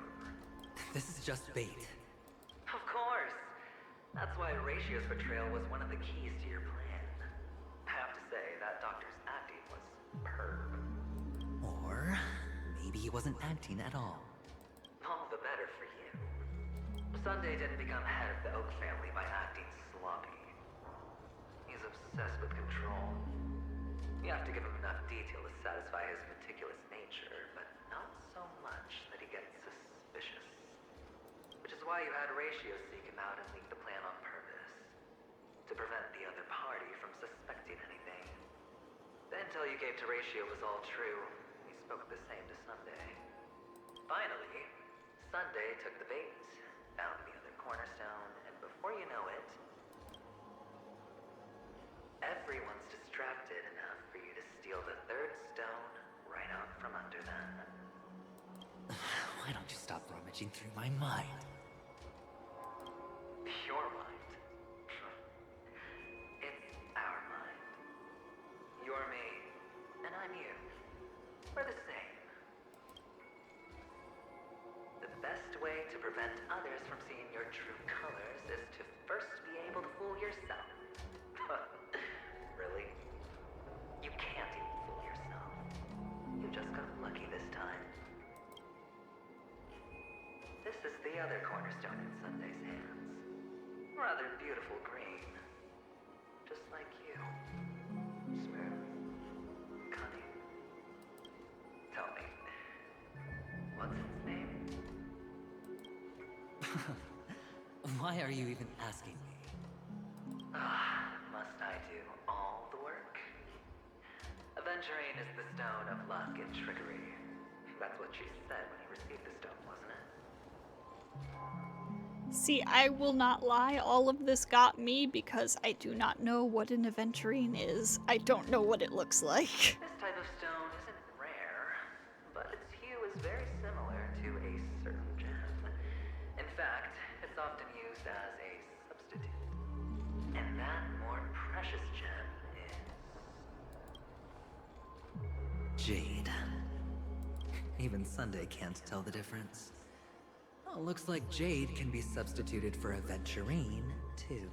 This is just bait. Of course. That's why Ratio's betrayal was one of the keys to your plan. I have to say, that doctor's acting was superb. Or maybe he wasn't acting at all. All the better for you. Sunday didn't become head of the Oak family by acting sloppy. He's obsessed with control. You have to give him enough detail to satisfy his meticulous nature, but not so much that he gets suspicious. Which is why you had Ratio seek him out and leak the plan on purpose. To prevent the other party from suspecting anything. The intel you gave to Ratio was all true. He spoke the same to Sunday. Finally, Sunday took the bait, found the other cornerstone, and before you know it, everyone's distracted enough for you to steal the third stone right out from under them. Why don't you stop rummaging through my mind? Your mind. It's our mind. You're me, and I'm you. We're the same. to prevent others from seeing your true colors is to first be able to fool yourself. Really? You can't even fool yourself. You just got lucky this time. This is the other cornerstone in Sunday's hands. Rather beautiful green. Just like you. Smooth. Cunning. Tell me, what's its name? Why are you even asking me? Must I do all the work? Aventurine is the stone of luck and trickery. That's what she said when you received the stone, wasn't it? See, I will not lie, all of this got me because I do not know what an Aventurine is. I don't know what it looks like. This type of stone isn't rare, but its hue is very similar to a certain gem. In fact, it's often used as a substitute. And that more precious gem is... Jade. Even Sunday can't tell the difference. Oh, looks like Jade can be substituted for Aventurine, too.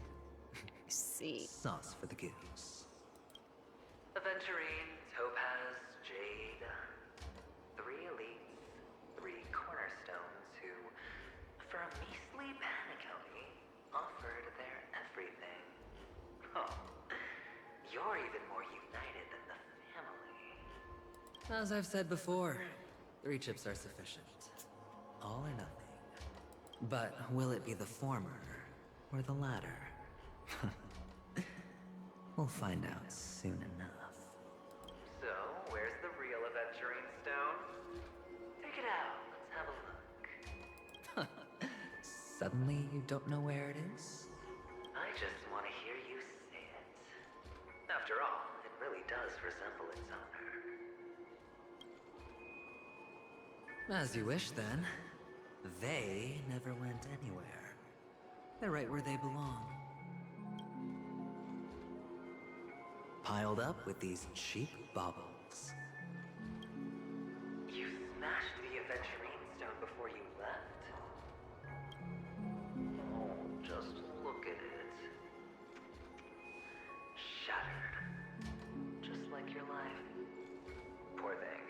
See. Sauce for the goose. Aventurine, topaz, jade. 3 elites, 3 cornerstones who, for a measly Penacony, offered their everything. Oh, you're even more united than the family. As I've said before, 3 chips are sufficient. All or nothing. But will it be the former or the latter? We'll find out soon enough. So, where's the real Aventurine stone? Take it out, let's have a look. Suddenly you don't know where it is? I just want to hear you say it. After all, it really does resemble its owner. As you wish, then. They never went anywhere. They're right where they belong. Piled up with these cheap baubles. You smashed the Aventurine stone before you left? Oh, just look at it. Shattered. Just like your life. Poor thing.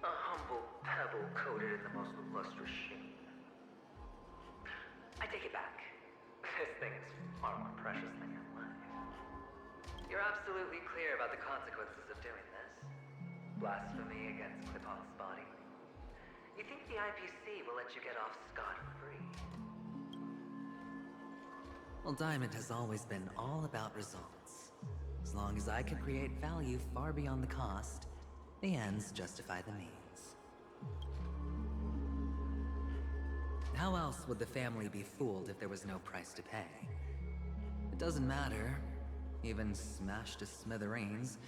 A humble pebble coated in the most lustrous sheen. I take it back. This thing is far more precious than your life. You're absolutely clear about the consequences of doing this. Blasphemy against Clipon's body. You think the IPC will let you get off scot-free? Well, Diamond has always been all about results. As long as I can create value far beyond the cost, the ends justify the means. How else would the family be fooled if there was no price to pay? It doesn't matter. Even smashed to smithereens,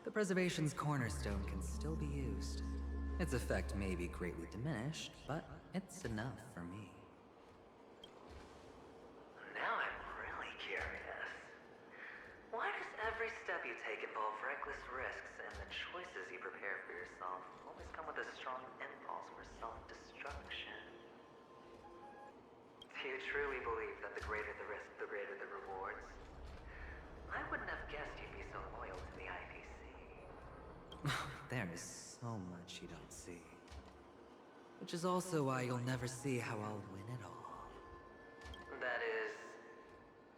the preservation's cornerstone can still be used. Its effect may be greatly diminished, but it's enough for me. Now I'm really curious. Why does every step you take involve reckless risks, and the choices you prepare for yourself always come with a strong impulse for self-destruction? Do you truly believe that the greater the risk, the greater the rewards? I wouldn't have guessed you'd be so loyal to the IPC. There is so much you don't see. Which is also why you'll never see how I'll win it all. That is,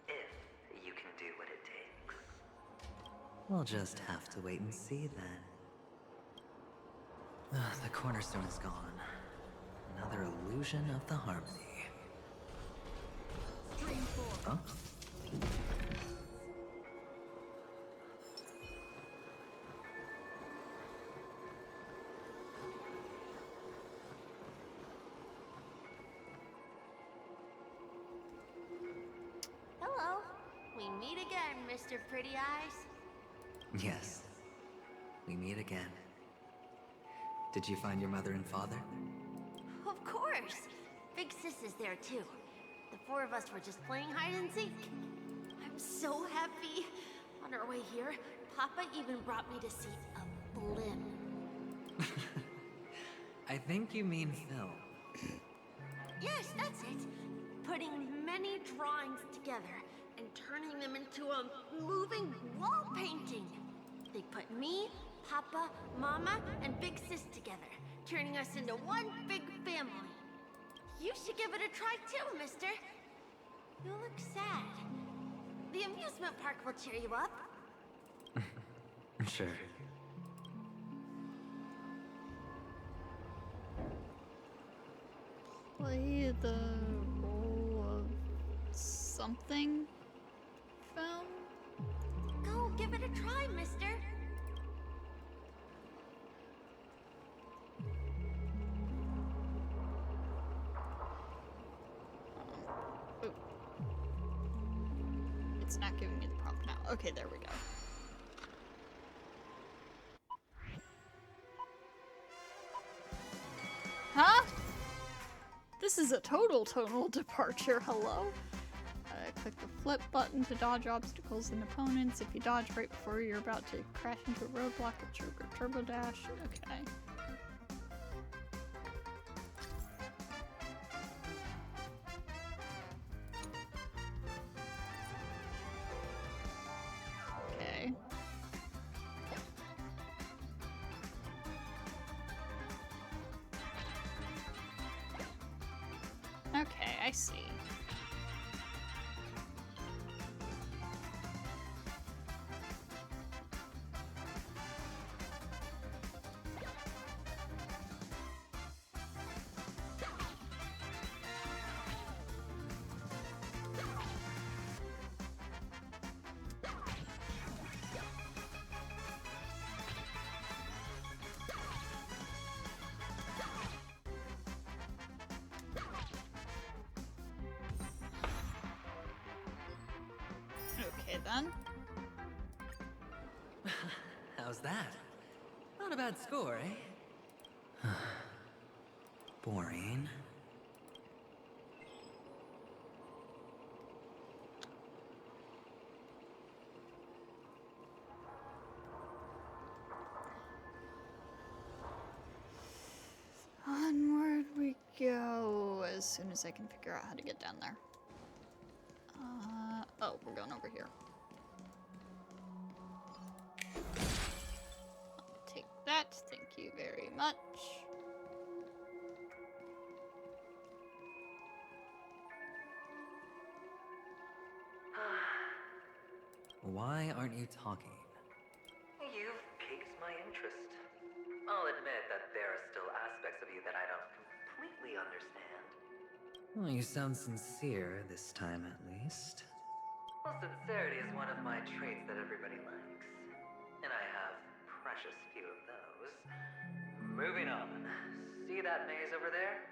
if you can do what it takes. We'll just have to wait and see then. The cornerstone is gone. Another illusion of the harmony. Huh? Hello. We meet again, Mr. Pretty Eyes. Yes. We meet again. Did you find your mother and father? Of course. Big Sis is there too. The 4 of us were just playing hide and seek. I'm so happy. On our way here, Papa even brought me to see a blimp. I think you mean Phil. Yeah, Yes, that's it. Putting many drawings together and turning them into a moving wall painting. They put me, Papa, Mama, and Big Sis together, turning us into one big family. You should give it a try too, mister. You look sad. The amusement park will cheer you up. Sure. Play the role of something film? Go give it a try, mister. Oh. It's not giving me the prompt now. Okay, there we go. Huh? This is a total tonal departure, hello? Click the flip button to dodge obstacles and opponents. If you dodge right before you're about to crash into a roadblock, it trigger turbo dash. Okay. Okay. Okay, I see. Okay then. How's that? Not a bad score, eh? Boring. Onward we go as soon as I can figure out how to get down there. Oh, we're going over here. I'll take that, thank you very much. Why aren't you talking? You've piqued my interest. I'll admit that there are still aspects of you that I don't completely understand. Well, you sound sincere this time, at least. Well, sincerity is one of my traits that everybody likes. And I have precious few of those. Moving on. See that maze over there?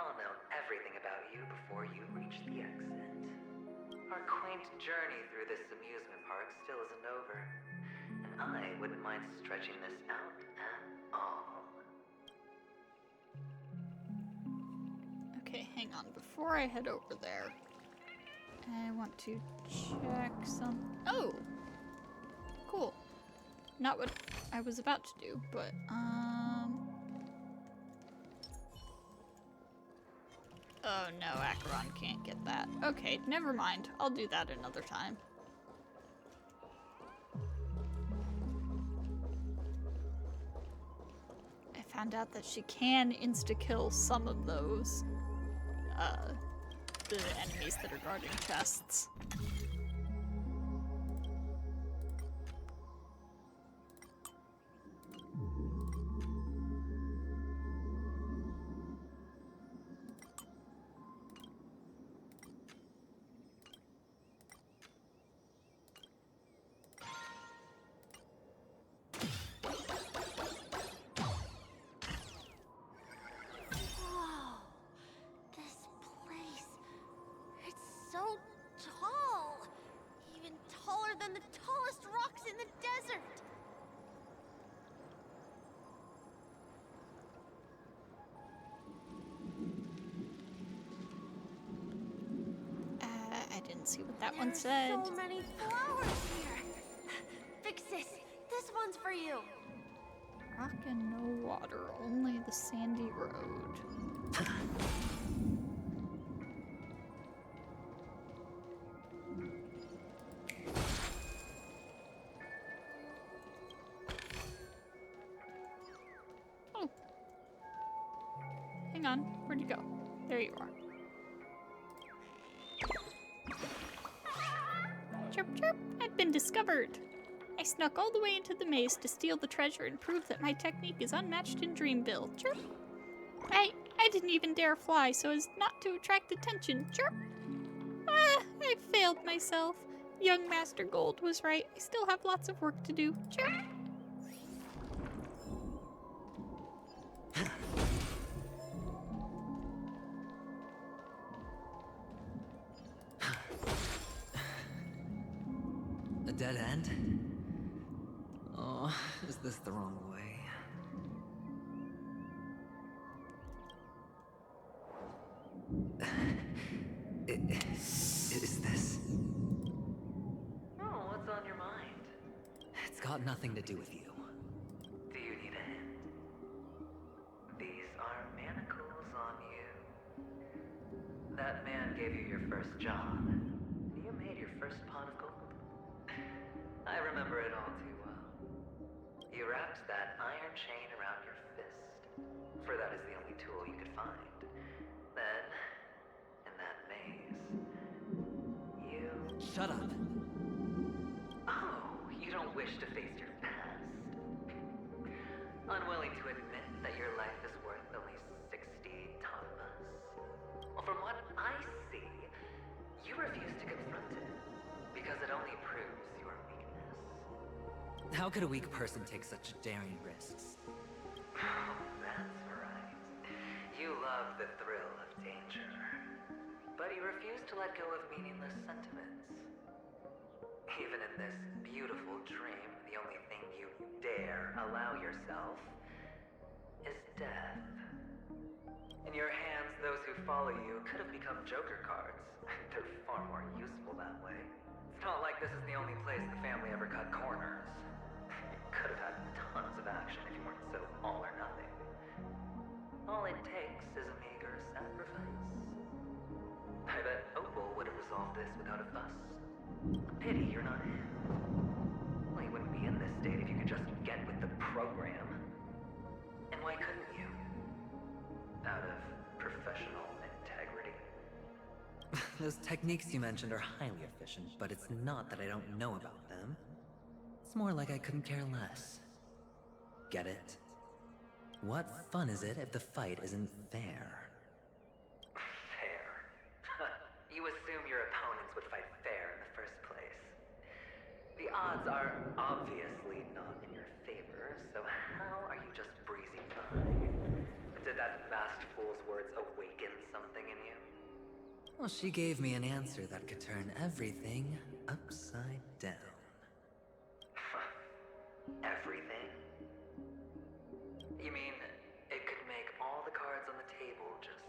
I'll know everything about you before you reach the exit. Our quaint journey through this amusement park still isn't over. And I wouldn't mind stretching this out at all. Okay, hang on. Before I head over there, I want to check some... Oh! Cool. Not what I was about to do, but, Oh no, Acheron can't get that. Okay, never mind. I'll do that another time. I found out that she can insta-kill some of those, the enemies that are guarding chests. See what that one said. So many flowers here. Big Sis, this one's for you. Rock and no water, only the sandy road. hang on. Where'd you go? There you are. Chirp chirp, I've been discovered. I snuck all the way into the maze to steal the treasure and prove that my technique is unmatched in Dreamville. Chirp. I didn't even dare fly so as not to attract attention. Chirp. Ah, I failed myself. Young Master Gold was right. I still have lots of work to do. Chirp. A dead end? Oh, is this the wrong way? Is this? Oh, what's on your mind? It's got nothing to do with you. Do you need a hint? These are manacles on you. That man gave you your first job. You made your first pot of gold. I remember it all too well. You wrapped that iron chain around your fist, for that is the only tool you could find. Then, in that maze, you... Shut up! Oh, you don't wish to face your past. Unwilling to admit that your life is worth only 60 tamas. Well, from what I see, you refuse to confront it, because it only proves your weakness. How could a weak person take such daring risks? Oh, that's right. You love the thrill of danger. But you refuse to let go of meaningless sentiments. Even in this beautiful dream, the only thing you dare allow yourself is death. In your hands, those who follow you could have become Joker cards. They're far more useful that way. It's not like this is the only place the family ever cut corners. You could have had tons of action if you weren't so all or nothing. All it takes is a meager sacrifice. I bet Opal would have resolved this without a fuss. Pity you're not him. Well, you wouldn't be in this state if you could just get with the program. And why couldn't you? Out of professional integrity. Those techniques you mentioned are highly efficient, but it's not that I don't know about them. It's more like I couldn't care less. Get it? What fun is it if the fight isn't fair? Fair. You assume your opponents would fight fair in the first place. The odds are obviously not in your favor, so how are you just breezing by? Did that vast fool's words awaken something in you? Well, she gave me an answer that could turn everything upside down. Everything? You mean it could make all the cards on the table just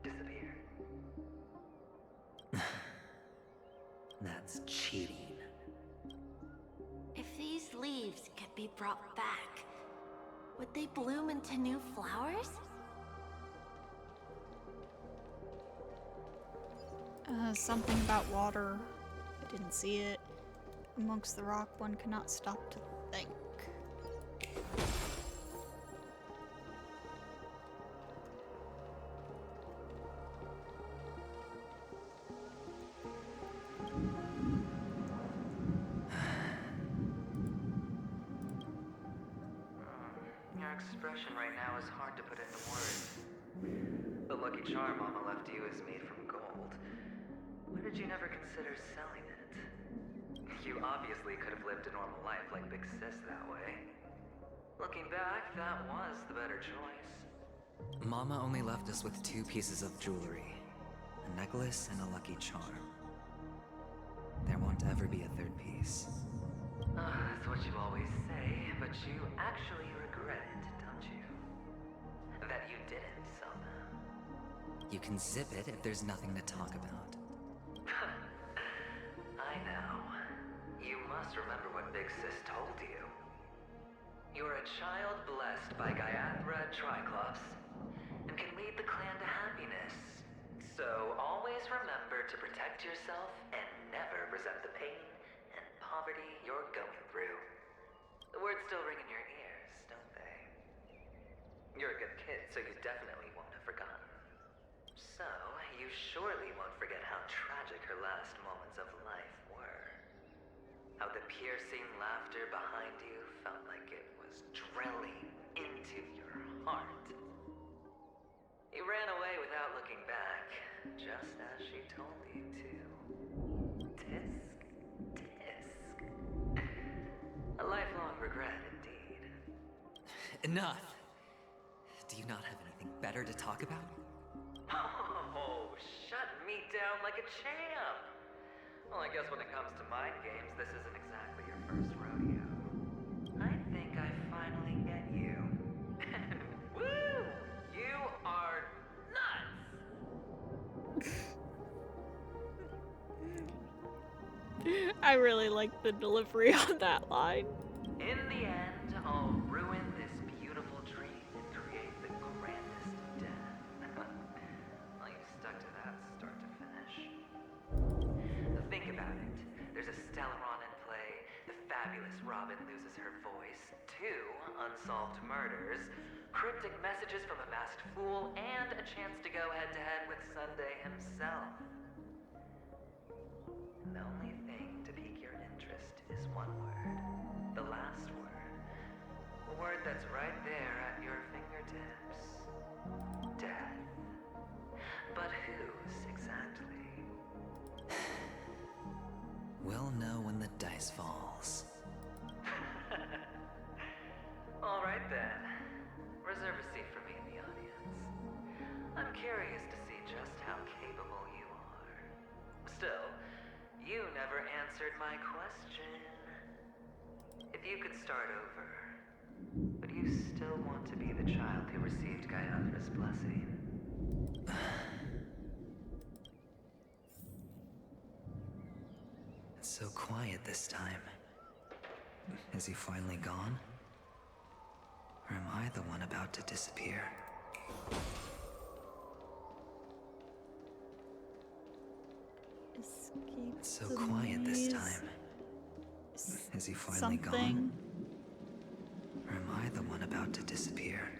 disappear? That's cheating. If these leaves could be brought back, would they bloom into new flowers? Something about water. I didn't see it. Amongst the rock, one cannot stop to think. Your expression right now is hard to put into words. The lucky charm Mama left you is made from gold. Why did you never consider selling it? You obviously could have lived a normal life like Big Sis that way. Looking back, that was the better choice. Mama only left us with 2 pieces of jewelry. A necklace and a lucky charm. There won't ever be a 3rd piece. That's what you always say, but you actually regret it, don't you? That you didn't sell them. You can zip it if there's nothing to talk about. I know. You must remember what Big Sis told you. You're a child blessed by Gaiathra Triclops, and can lead the clan to happiness. So always remember to protect yourself and never resent the pain and poverty you're going through. The words still ring in your ears, don't they? You're a good kid, so you definitely won't have forgotten. So, you surely won't forget how tragic her last moments of life were. How the piercing laughter behind you felt like it was drilling into your heart. You ran away without looking back, just as she told you to. Tisk, tisk. A lifelong regret, indeed. Enough! Do you not have anything better to talk about? Oh, shut me down like a champ! Well, I guess when it comes to mind games, this isn't exactly your first rodeo. I think I finally get you. Woo! You are nuts! I really like the delivery on that line. In the end, I'll ruin this beautiful dream and create the grandest death. Well, you stuck to that start to finish. Think about it. There's a Stellaron in play, the fabulous Robin loses her voice, 2 unsolved murders, cryptic messages from a masked fool, and a chance to go head-to-head with Sunday himself. The only thing to pique your interest is one word. The last word. A word that's right there at your fingertips. Death. But whose exactly? We'll know when the dice falls. All right then. Reserve a seat for me in the audience. I'm curious to see just how capable you are. Still, you never answered my question. If you could start over, would you still want to be the child who received Gayathra's blessing? It's so quiet this time. Is he finally gone? Or am I the one about to disappear? Escape It's so the quiet this maze. time. Is he finally gone? Or am I the one about to disappear?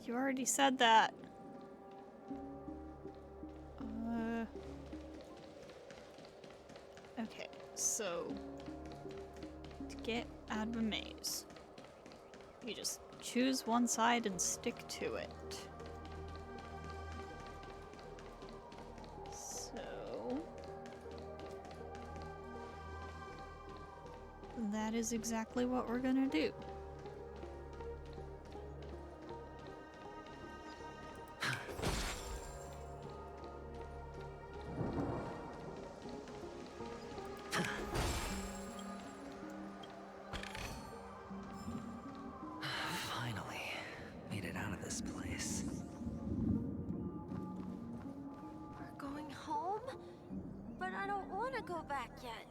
You already said that. Okay, so to get out of a maze, you just choose one side and stick to it. So that is exactly what we're gonna do. Finally, made it out of this place. We're going home? But I don't want to go back yet.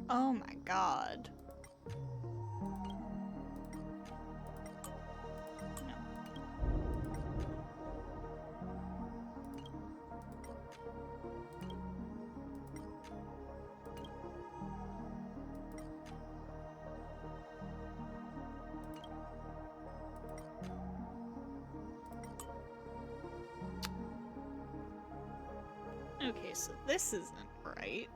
Oh my god. No. Okay, so this isn't right.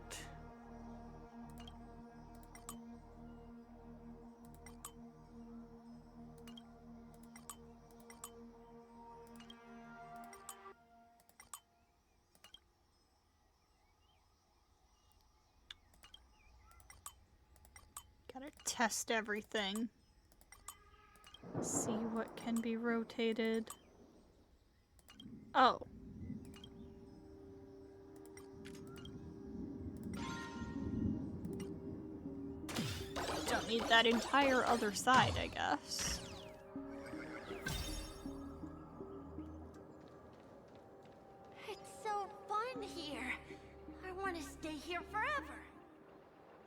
Gotta test everything. See what can be rotated. Oh. Don't need that entire other side, I guess. It's so fun here. I want to stay here forever.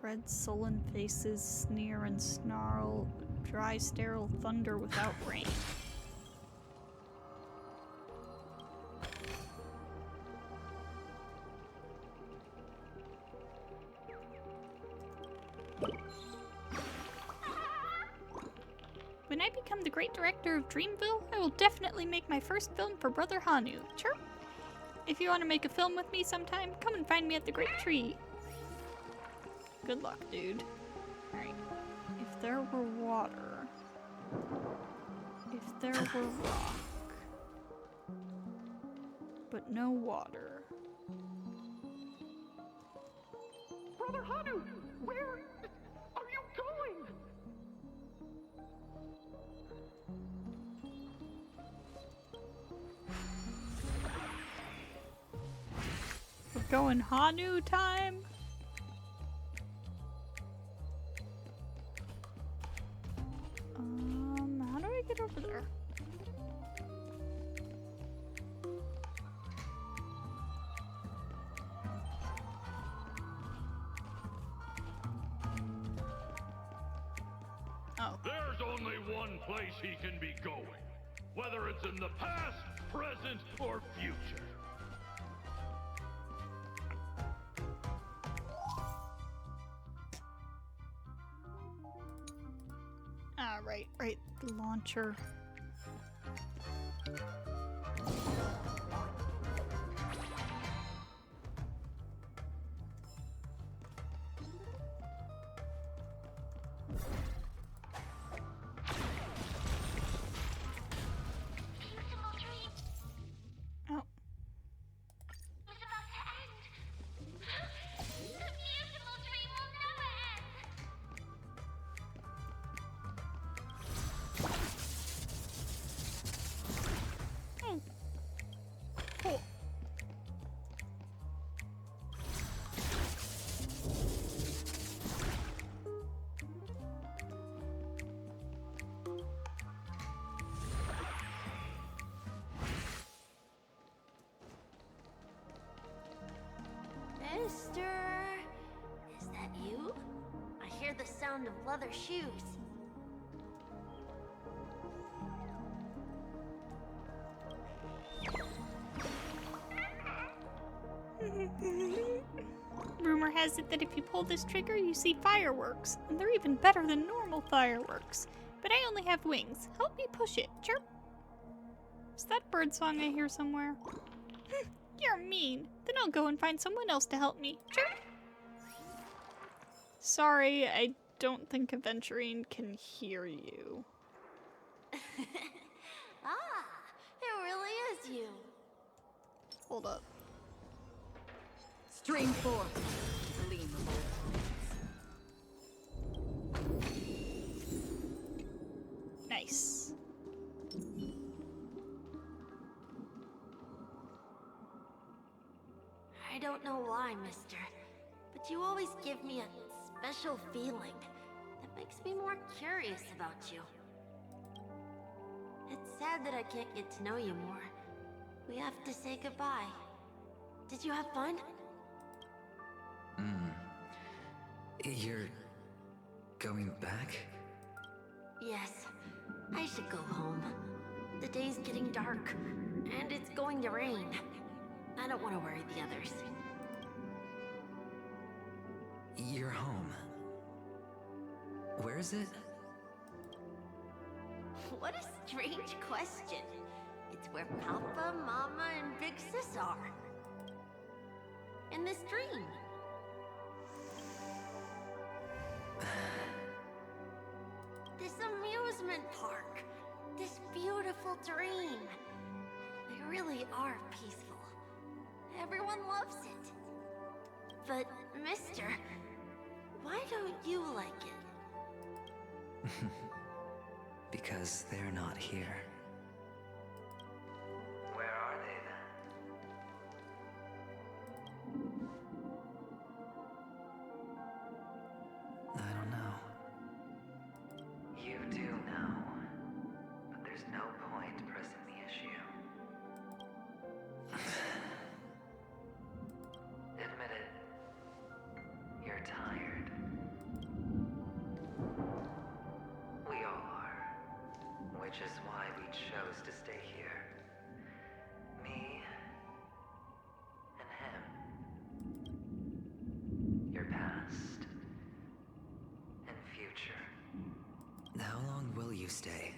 Red sullen faces sneer and snarl, dry sterile thunder without rain. When I become the great director of Dreamville, I will definitely make my first film for Brother Hanu. Chirp! If you want to make a film with me sometime, come and find me at the Great Tree. Good luck, dude. Alright. If there were water... If there were rock... But no water... Brother Hanu, where are you going? We're going Hanu time? How do I get over there? Oh. There's only one place he can be going, whether it's in the past, present, or future. Ah, right, the launcher. Oh. Cool. Mister, is that you? I hear the sound of leather shoes. Rumor has it that if you pull this trigger, you see fireworks, and they're even better than normal fireworks. But I only have wings. Help me push it. Chirp. Is that bird song I hear somewhere? You're mean. Then I'll go and find someone else to help me. Chirp. Sorry, I don't think Aventurine can hear you. Ah, it really is you. Hold up. Stream 4. Gleam of all. Nice. I don't know why, mister, but you always give me a special feeling that makes me more curious about you. It's sad that I can't get to know you more. We have to say goodbye. Did you have fun? You're going back? Yes. I should go home. The day's getting dark, and it's going to rain. I don't want to worry the others. You're home. Where is it? What a strange question. It's where Papa, Mama, and Big Sis are. In this dream. This amusement park. This beautiful dream. They really are peaceful. Everyone loves it. But, mister, why don't you like it? Because they're not here. Where are they then? I don't know. You do know. But there's no point pressing the issue. Admit it. You're tired. We all are. Which is why we chose to stay here. Me and him. Your past and future. How long will you stay?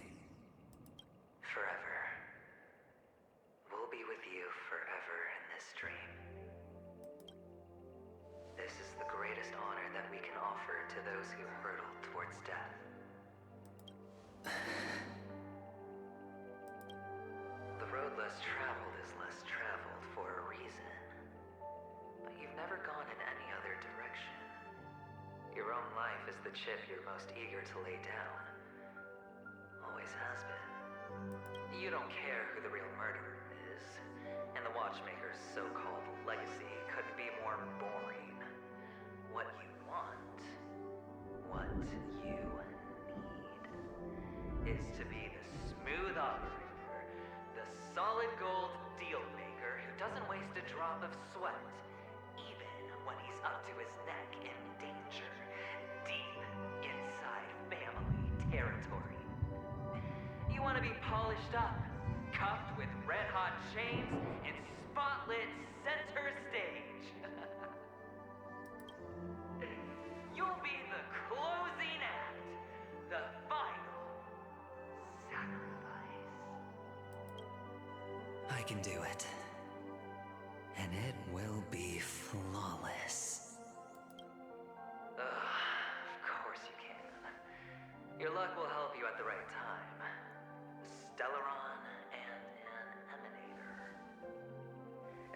Forever. We'll be with you forever in this dream. This is the greatest honor that we can offer to those who hurtle towards death. The road less traveled is less traveled for a reason. But you've never gone in any other direction. Your own life is the chip you're most eager to lay down. Always has been. You don't care who the real murderer is, and the Watchmaker's so-called legacy couldn't be more boring. What you want, what you need, is to be the smooth operator, the solid gold deal maker who doesn't waste a drop of sweat, even when he's up to his neck in danger, deep inside family territory. You want to be polished up, cuffed with red-hot chains, and spotlit center stage. You'll be the closing act, the final sacrifice. I can do it. And it will be flawless. Of course you can. Your luck will help you at the right time. Stellaron and an emanator.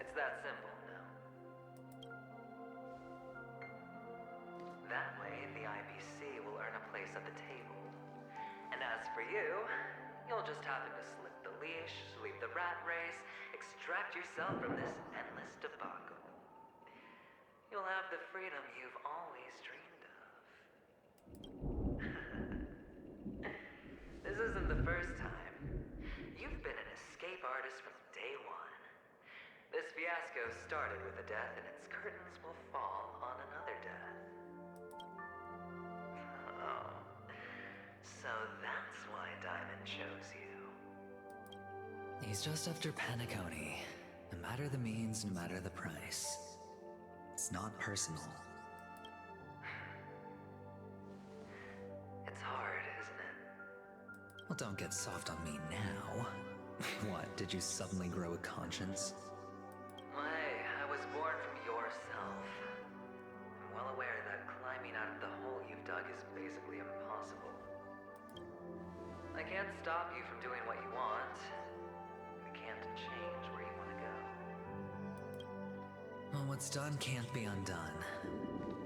It's that simple now. That way, the IPC will earn a place at the table. And as for you, you'll just happen to slip the leash, sweep the rat race, extract yourself from this endless debacle. You'll have the freedom you've always dreamed of. This isn't the first time. You've been an escape artist from day one. This fiasco started with a death, and its curtains will fall on another death. Oh. So that's why Diamond chose you. He's just after Penacony. No matter the means, no matter the price. It's not personal. It's hard, isn't it? Well, don't get soft on me now. What, did you suddenly grow a conscience? Hey, I was born from yourself. I'm well aware that climbing out of the hole you've dug is basically impossible. I can't stop you from doing what you want. We can't change where you want to go. Well, what's done can't be undone.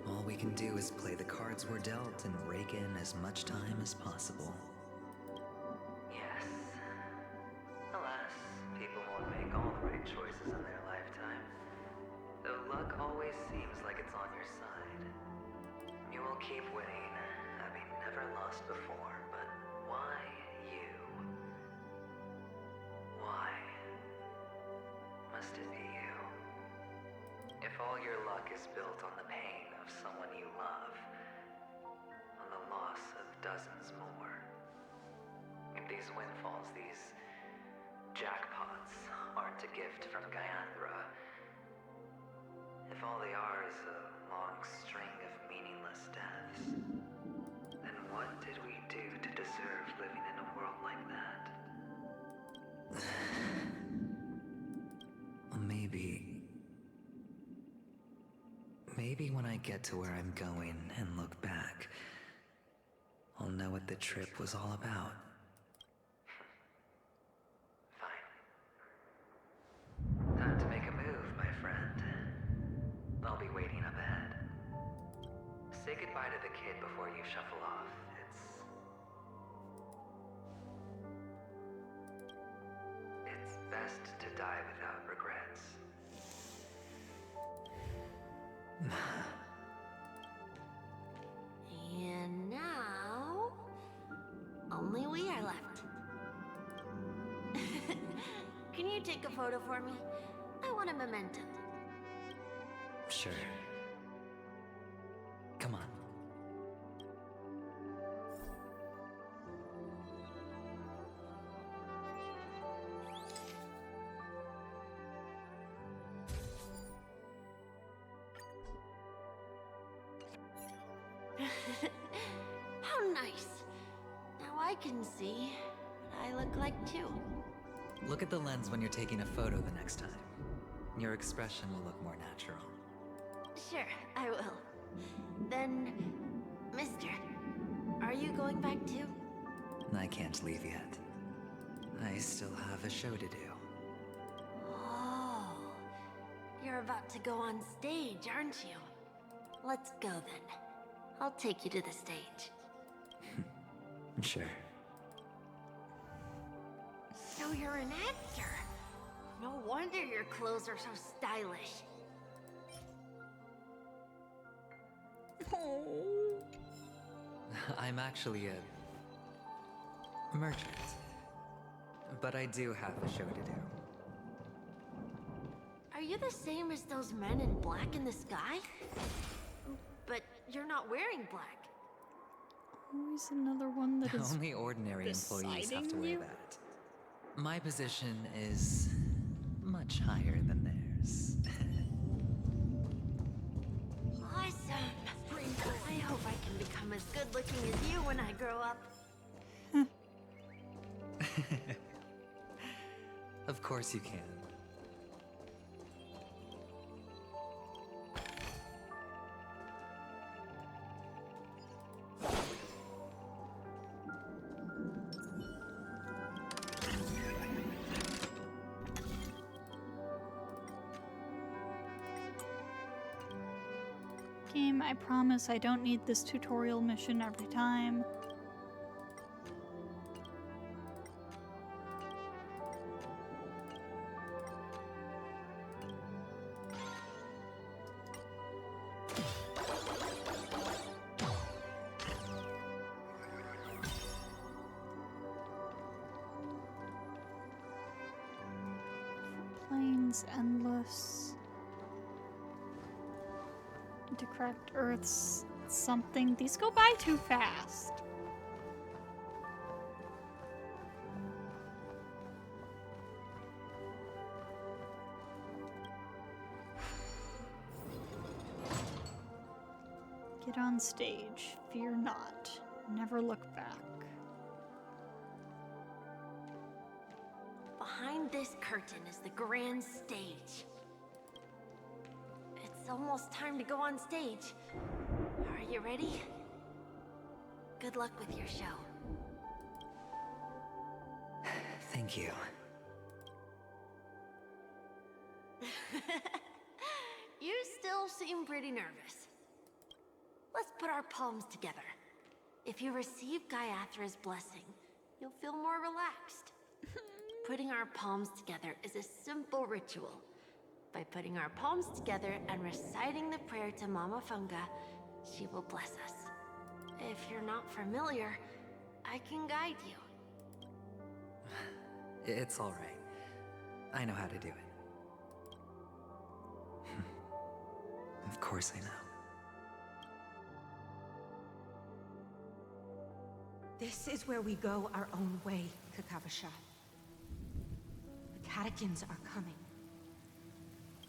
All we can do is play the cards we're dealt and rake in as much time as possible. Yes. Alas, people won't make all the right choices in their lifetime. Though luck always seems like it's on your side. You will keep winning, having never lost before, but why you? Why must it be you? If all your luck is built on the pain of someone you love, on the loss of dozens more, if these windfalls, these jackpots, aren't a gift from Gaiandra, if all they are is a long string of meaningless deaths, then what did we do to deserve living in a world like that? Well, maybe when I get to where I'm going and look back, I'll know what the trip was all about. Fine. Time to make a move, my friend. I'll be waiting up ahead. Say goodbye to the kid before you shuffle off. It's best to die without regrets. And now, only we are left. Can you take a photo for me? I want a memento. Sure. Come on. How nice. can see what I look like too. Look at the lens when you're taking a photo the next time. Your expression will look more natural. Sure, I will. Then, mister, are you going back too? I can't leave yet. I still have a show to do. Oh, you're about to go on stage, aren't you? Let's go then. I'll take you to the stage. Sure. So you're an actor. No wonder your clothes are so stylish. I'm actually a merchant. But I do have a show to do. Are you the same as those men in black in the sky? But you're not wearing black. Always another one that is Only ordinary employees have to wear you? that. My position is much higher than theirs. Awesome! I hope I can become as good looking as you when I grow up. Of course you can. Game, I promise I don't need this tutorial mission every time. Plains endless. To cracked earths something. These go by too fast. Get on stage. Fear not. Never look back. Behind this curtain is the grand stage. It's almost time to go on stage. Are you ready? Good luck with your show. Thank you. You still seem pretty nervous. Let's put our palms together. If you receive Gaiathra's blessing, you'll feel more relaxed. Putting our palms together is a simple ritual. By putting our palms together and reciting the prayer to Mama Funga, she will bless us. If you're not familiar, I can guide you. It's all right. I know how to do it. Of course I know. This is where we go our own way, Kakavasha. The catechins are coming.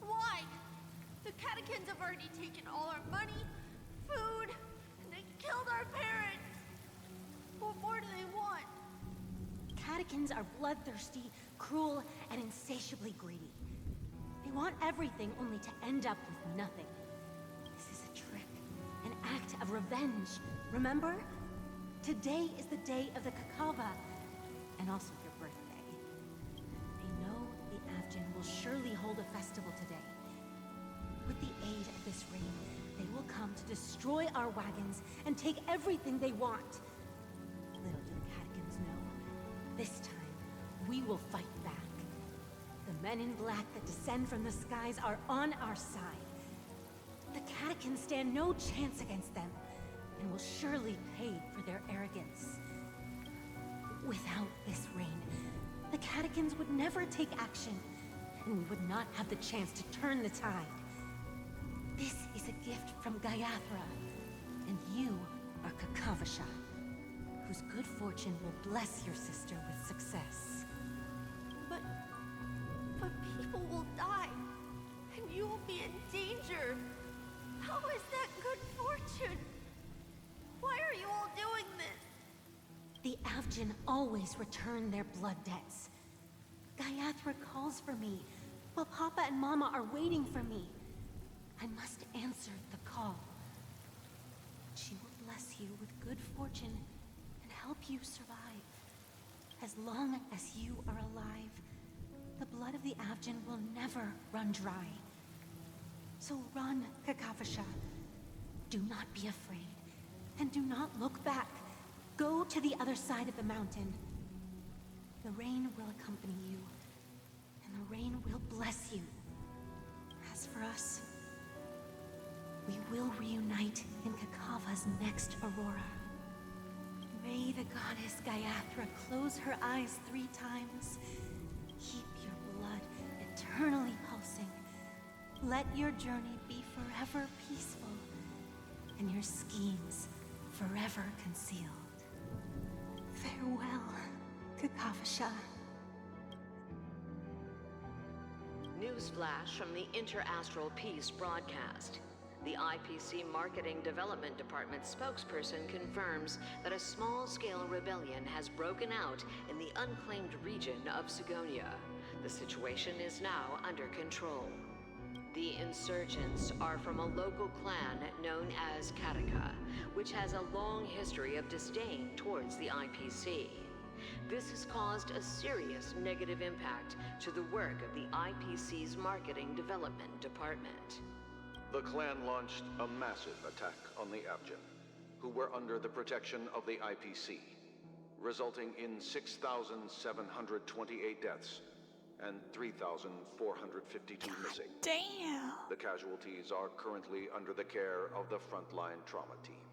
Why? The catechins have already taken all our money, food, and they killed our parents. What more do they want? Catechins are bloodthirsty, cruel, and insatiably greedy. They want everything only to end up with nothing. This is a trick, an act of revenge. Remember? Today is the day of the Kakava, and also your birthday. They know the Avgin will surely hold a festival today. With the aid of this ring, they will come to destroy our wagons and take everything they want. Little do the catechins know, this time, we will fight back. The men in black that descend from the skies are on our side. The catechins stand no chance against them, and will surely pay for their arrogance. Without this reign, the catechins would never take action, and we would not have the chance to turn the tide. This is a gift from Gaiathra, and you are Kakavasha, whose good fortune will bless your sister with success. But people will die, and you will be in danger. How is that good fortune? Why are you all doing this? The Avgin always return their blood debts. Gaiathra calls for me, while Papa and Mama are waiting for me. I must answer the call. She will bless you with good fortune and help you survive. As long as you are alive, the blood of the Avgin will never run dry. So run, Kakavasha. Do not be afraid, and do not look back. Go to the other side of the mountain. The rain will accompany you, and the rain will bless you. As for us, we will reunite in Kakava's next aurora. May the goddess Gaiathra close her eyes 3 times. Keep your blood eternally pulsing. Let your journey be forever peaceful, and your schemes forever concealed. Farewell, Kakavasha. Newsflash from the Inter-Astral Peace broadcast. The IPC Marketing Development Department spokesperson confirms that a small-scale rebellion has broken out in the unclaimed region of Sigonia. The situation is now under control. The insurgents are from a local clan known as Kataka, which has a long history of disdain towards the IPC. This has caused a serious negative impact to the work of the IPC's Marketing Development Department. The clan launched a massive attack on the Avgin, who were under the protection of the IPC, resulting in 6,728 deaths and 3,452 missing. Damn! The casualties are currently under the care of the frontline trauma team.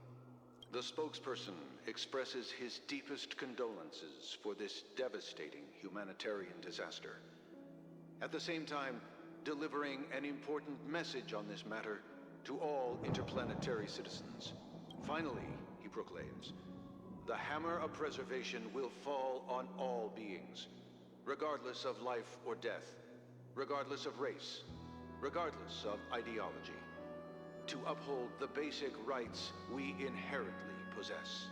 The spokesperson expresses his deepest condolences for this devastating humanitarian disaster. At the same time, delivering an important message on this matter to all interplanetary citizens. Finally, he proclaims, the hammer of preservation will fall on all beings, regardless of life or death, regardless of race, regardless of ideology, to uphold the basic rights we inherently possess.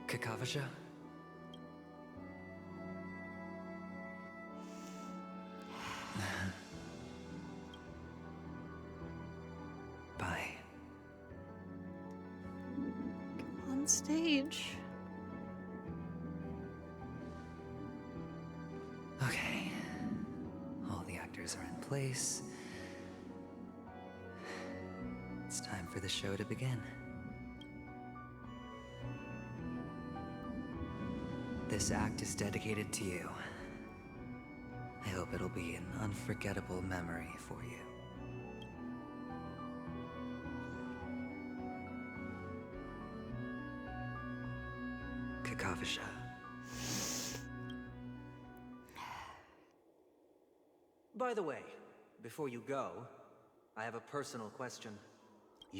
Kakavasha? Bye. On stage. Okay. All the actors are in place. It's time for the show to begin. This act is dedicated to you. I hope it'll be an unforgettable memory for you. Kakavasha. By the way, before you go, I have a personal question. Do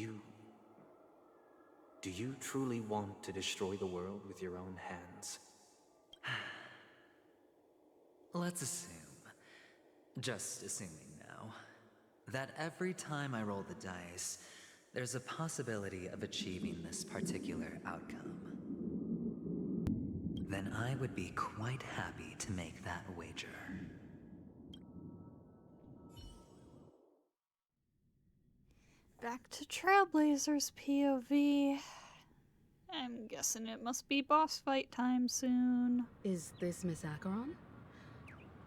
you truly want to destroy the world with your own hands? Let's assume, just assuming now, that every time I roll the dice, there's a possibility of achieving this particular outcome. Then I would be quite happy to make that wager. Back to Trailblazer's POV. I'm guessing it must be boss fight time soon. Is this Miss Acheron?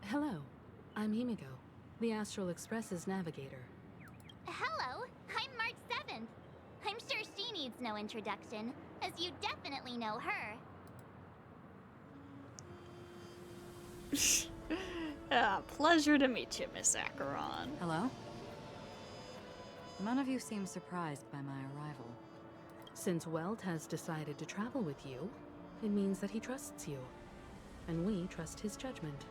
Hello, I'm Himiko, the Astral Express's navigator. Hello, I'm March 7th. I'm sure she needs no introduction, as you definitely know her. Pleasure to meet you, Miss Acheron. Hello? None of you seem surprised by my arrival. Since Welt has decided to travel with you, it means that he trusts you. And we trust his judgment.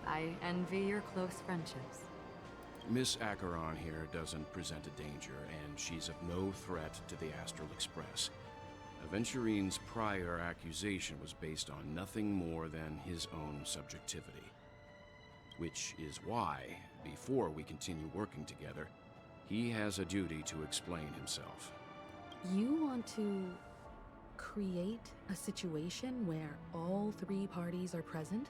I envy your close friendships. Miss Acheron here doesn't present a danger, and she's of no threat to the Astral Express. Aventurine's prior accusation was based on nothing more than his own subjectivity. Which is why, before we continue working together, He has a duty to explain himself. You want to create a situation where all three parties are present?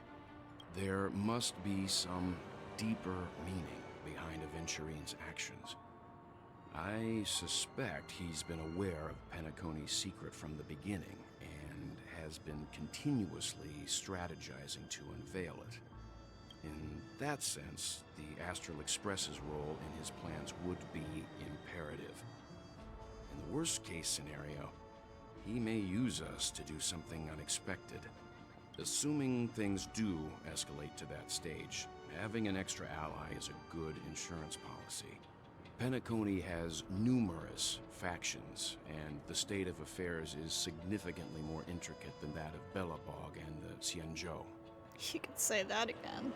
There must be some deeper meaning behind Aventurine's actions. I suspect he's been aware of Penacony's secret from the beginning and has been continuously strategizing to unveil it. In that sense, the Astral Express's role in his plans would be imperative. In the worst-case scenario, he may use us to do something unexpected. Assuming things do escalate to that stage, having an extra ally is a good insurance policy. Penacony has numerous factions, and the state of affairs is significantly more intricate than that of Bellabog and the Xianzhou. You could say that again.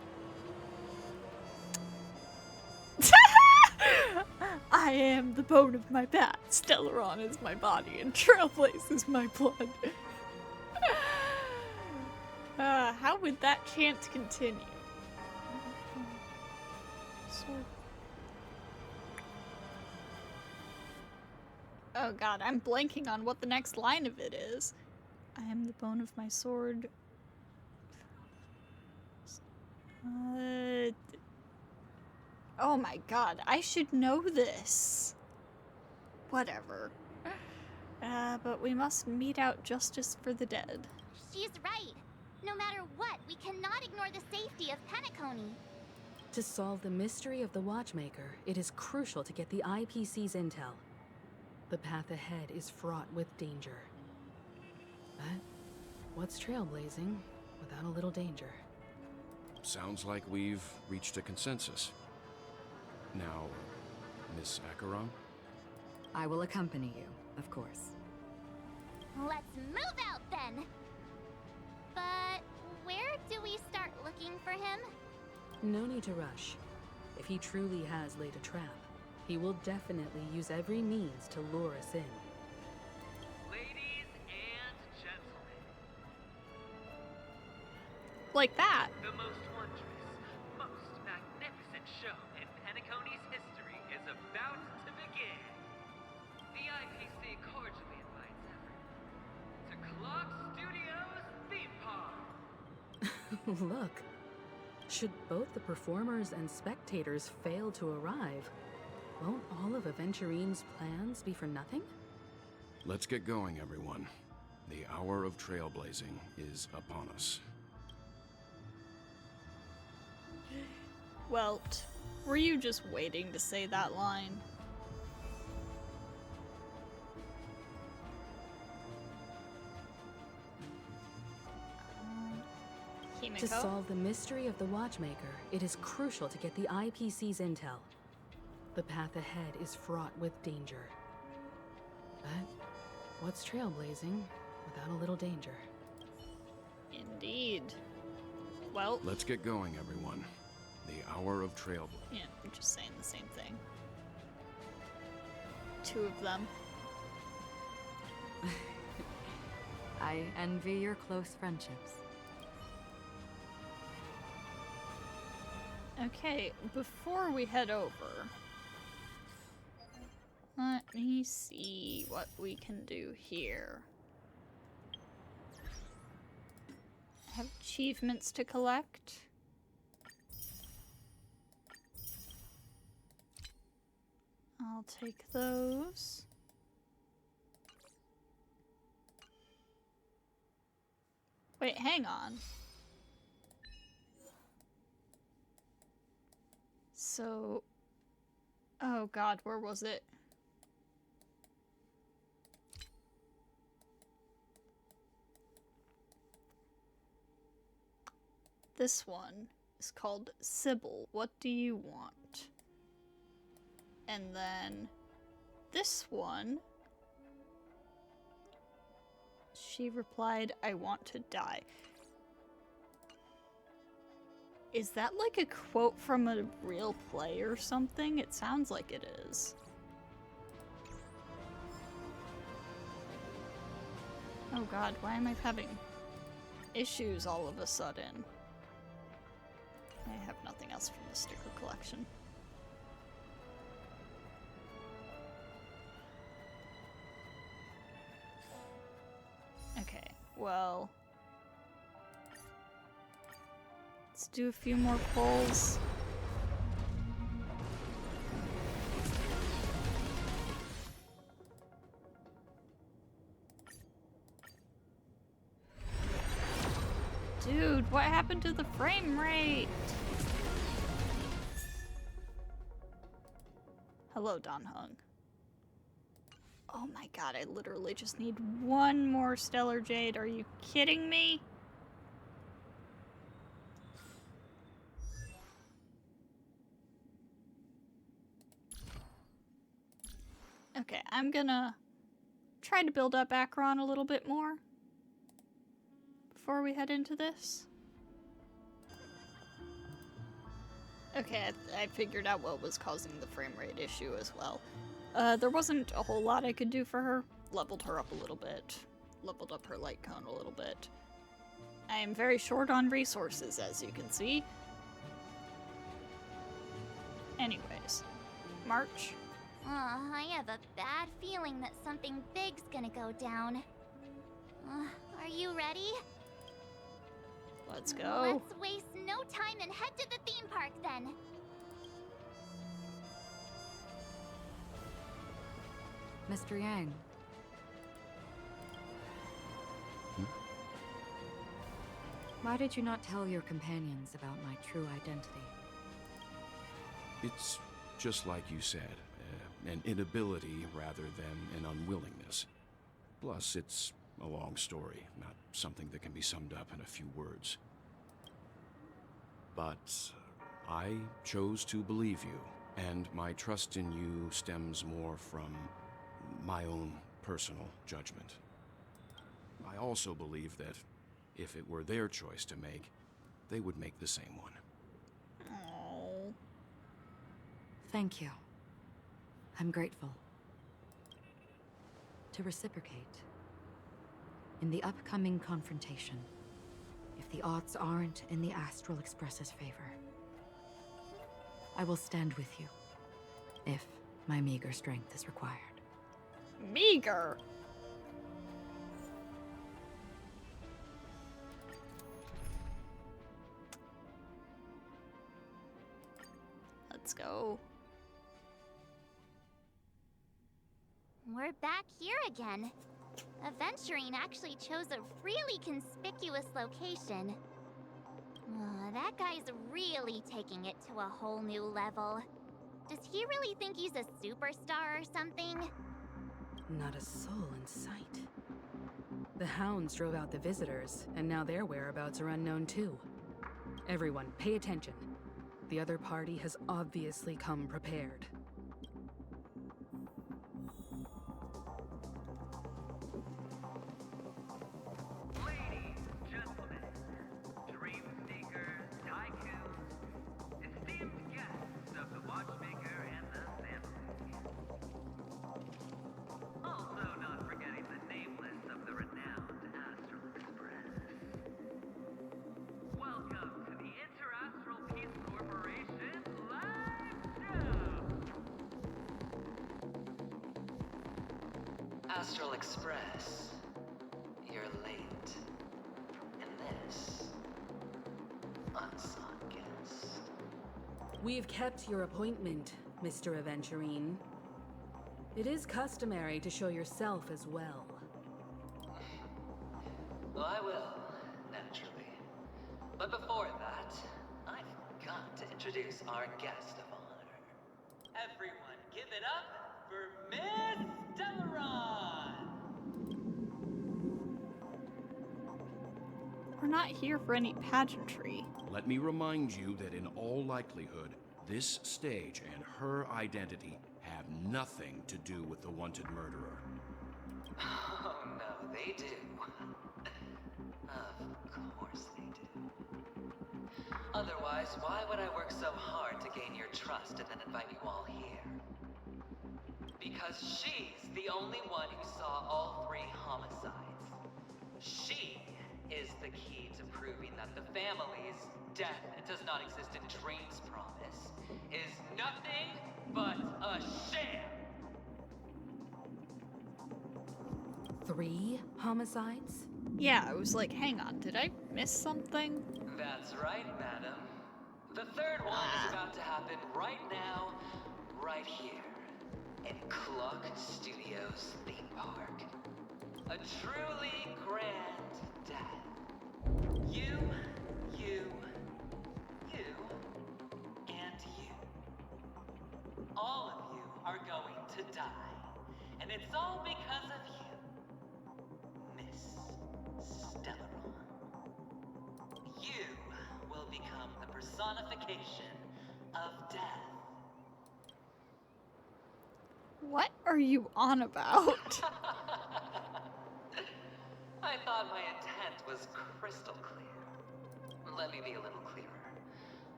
I am the bone of my back, Stellaron is my body, and Trailblaze is my blood. How would that chant continue? Oh god, I'm blanking on what the next line of it is. I am the bone of my sword. Oh my god, I should know this. Whatever. But we must mete out justice for the dead. She's right. No matter what, we cannot ignore the safety of Penacony. To solve the mystery of the Watchmaker, it is crucial to get the IPC's intel. The path ahead is fraught with danger. But what's trailblazing without a little danger? Sounds like we've reached a consensus. Now, Miss Acheron? I will accompany you, of course. Let's move out then! But where do we start looking for him? No need to rush. If he truly has laid a trap, he will definitely use every means to lure us in. Ladies and gentlemen. Like that. The most wondrous, most magnificent show in Penacony's history is about to begin. The IPC cordially invites everyone to Clock Studios Theme Park. Look, should both the performers and spectators fail to arrive, won't all of Aventurine's plans be for nothing? Let's get going, everyone. The hour of trailblazing is upon us. Welt, were you just waiting to say that line? To solve the mystery of the Watchmaker, it is crucial to get the IPC's intel. The path ahead is fraught with danger. But what's trailblazing without a little danger? Indeed. Well, let's get going, everyone. The hour of trailblazing. Yeah, I'm just saying the same thing. Two of them. I envy your close friendships. Okay, before we head over, let me see what we can do here. I have achievements to collect. I'll take those. Wait, hang on. So, oh god, where was it? This one is called Sybil. What do you want? And then this one, she replied, I want to die. Is that like a quote from a real play or something? It sounds like it is. Oh god, why am I having issues all of a sudden? I have nothing else from the sticker collection. well. Let's do a few more pulls. Dude, what happened to the frame rate? Hello, Don Hung. Oh my god, I literally just need one more Stellar Jade. Are you kidding me? Okay, I'm gonna try to build up Acheron a little bit more before we head into this. Okay, I figured out what was causing the frame rate issue as well. There wasn't a whole lot I could do for her. Leveled her up a little bit. Leveled up her light cone a little bit. I am very short on resources, as you can see. Anyways, March. I have a bad feeling that something big's gonna go down. Are you ready? Let's go. Let's waste no time and head to the theme park then. Mr. Yang. Why did you not tell your companions about my true identity? It's just like you said, an inability rather than an unwillingness. Plus, it's a long story, not something that can be summed up in a few words. But I chose to believe you, and my trust in you stems more from my own personal judgment. I also believe that if it were their choice to make, they would make the same one. Oh. Thank you. I'm grateful. To reciprocate, in the upcoming confrontation, if the odds aren't in the Astral Express's favor, I will stand with you, if my meager strength is required. Meager? Let's go. We're back here again. Aventurine actually chose a really conspicuous location. That guy's really taking it to a whole new level. Does he really think he's a superstar or something? Not a soul in sight. The hounds drove out the visitors, and now their whereabouts are unknown too. Everyone, pay attention. The other party has obviously come prepared. Ladies, gentlemen, dream seekers, tycoons, esteemed guests of the Watchmaker and the family. Also not forgetting the nameless of the renowned Astral Express. Welcome to the Interastral Peace Corporation live show! Astral Express. You're late. And this... unsought guest. We've kept your appointment, Mr. Aventurine. It is customary to show yourself as well. Well, I will, naturally. But before that, I forgot to introduce our guest of honor. Everyone, give it up for Miss Delaron! We're not here for any pageantry. Let me remind you that in all likelihood, this stage and her identity have nothing to do with the wanted murderer. Oh, no, they do. Of course they do. Otherwise, why would I work so hard to gain your trust and then invite you all here? Because she's the only one who saw all 3 homicides. She is the key to proving that the family's death does not exist in Dream's promise is nothing but a sham. 3 homicides? Yeah, I was like, hang on, did I miss something? That's right, madam. The third one is about to happen right now, right here, in Clock Studios theme park. A truly grand death. You, and you. All of you are going to die. And it's all because of you, Miss Stellaron. You will become the personification of death. What are you on about? I thought my intent was crystal clear. Let me be a little clearer.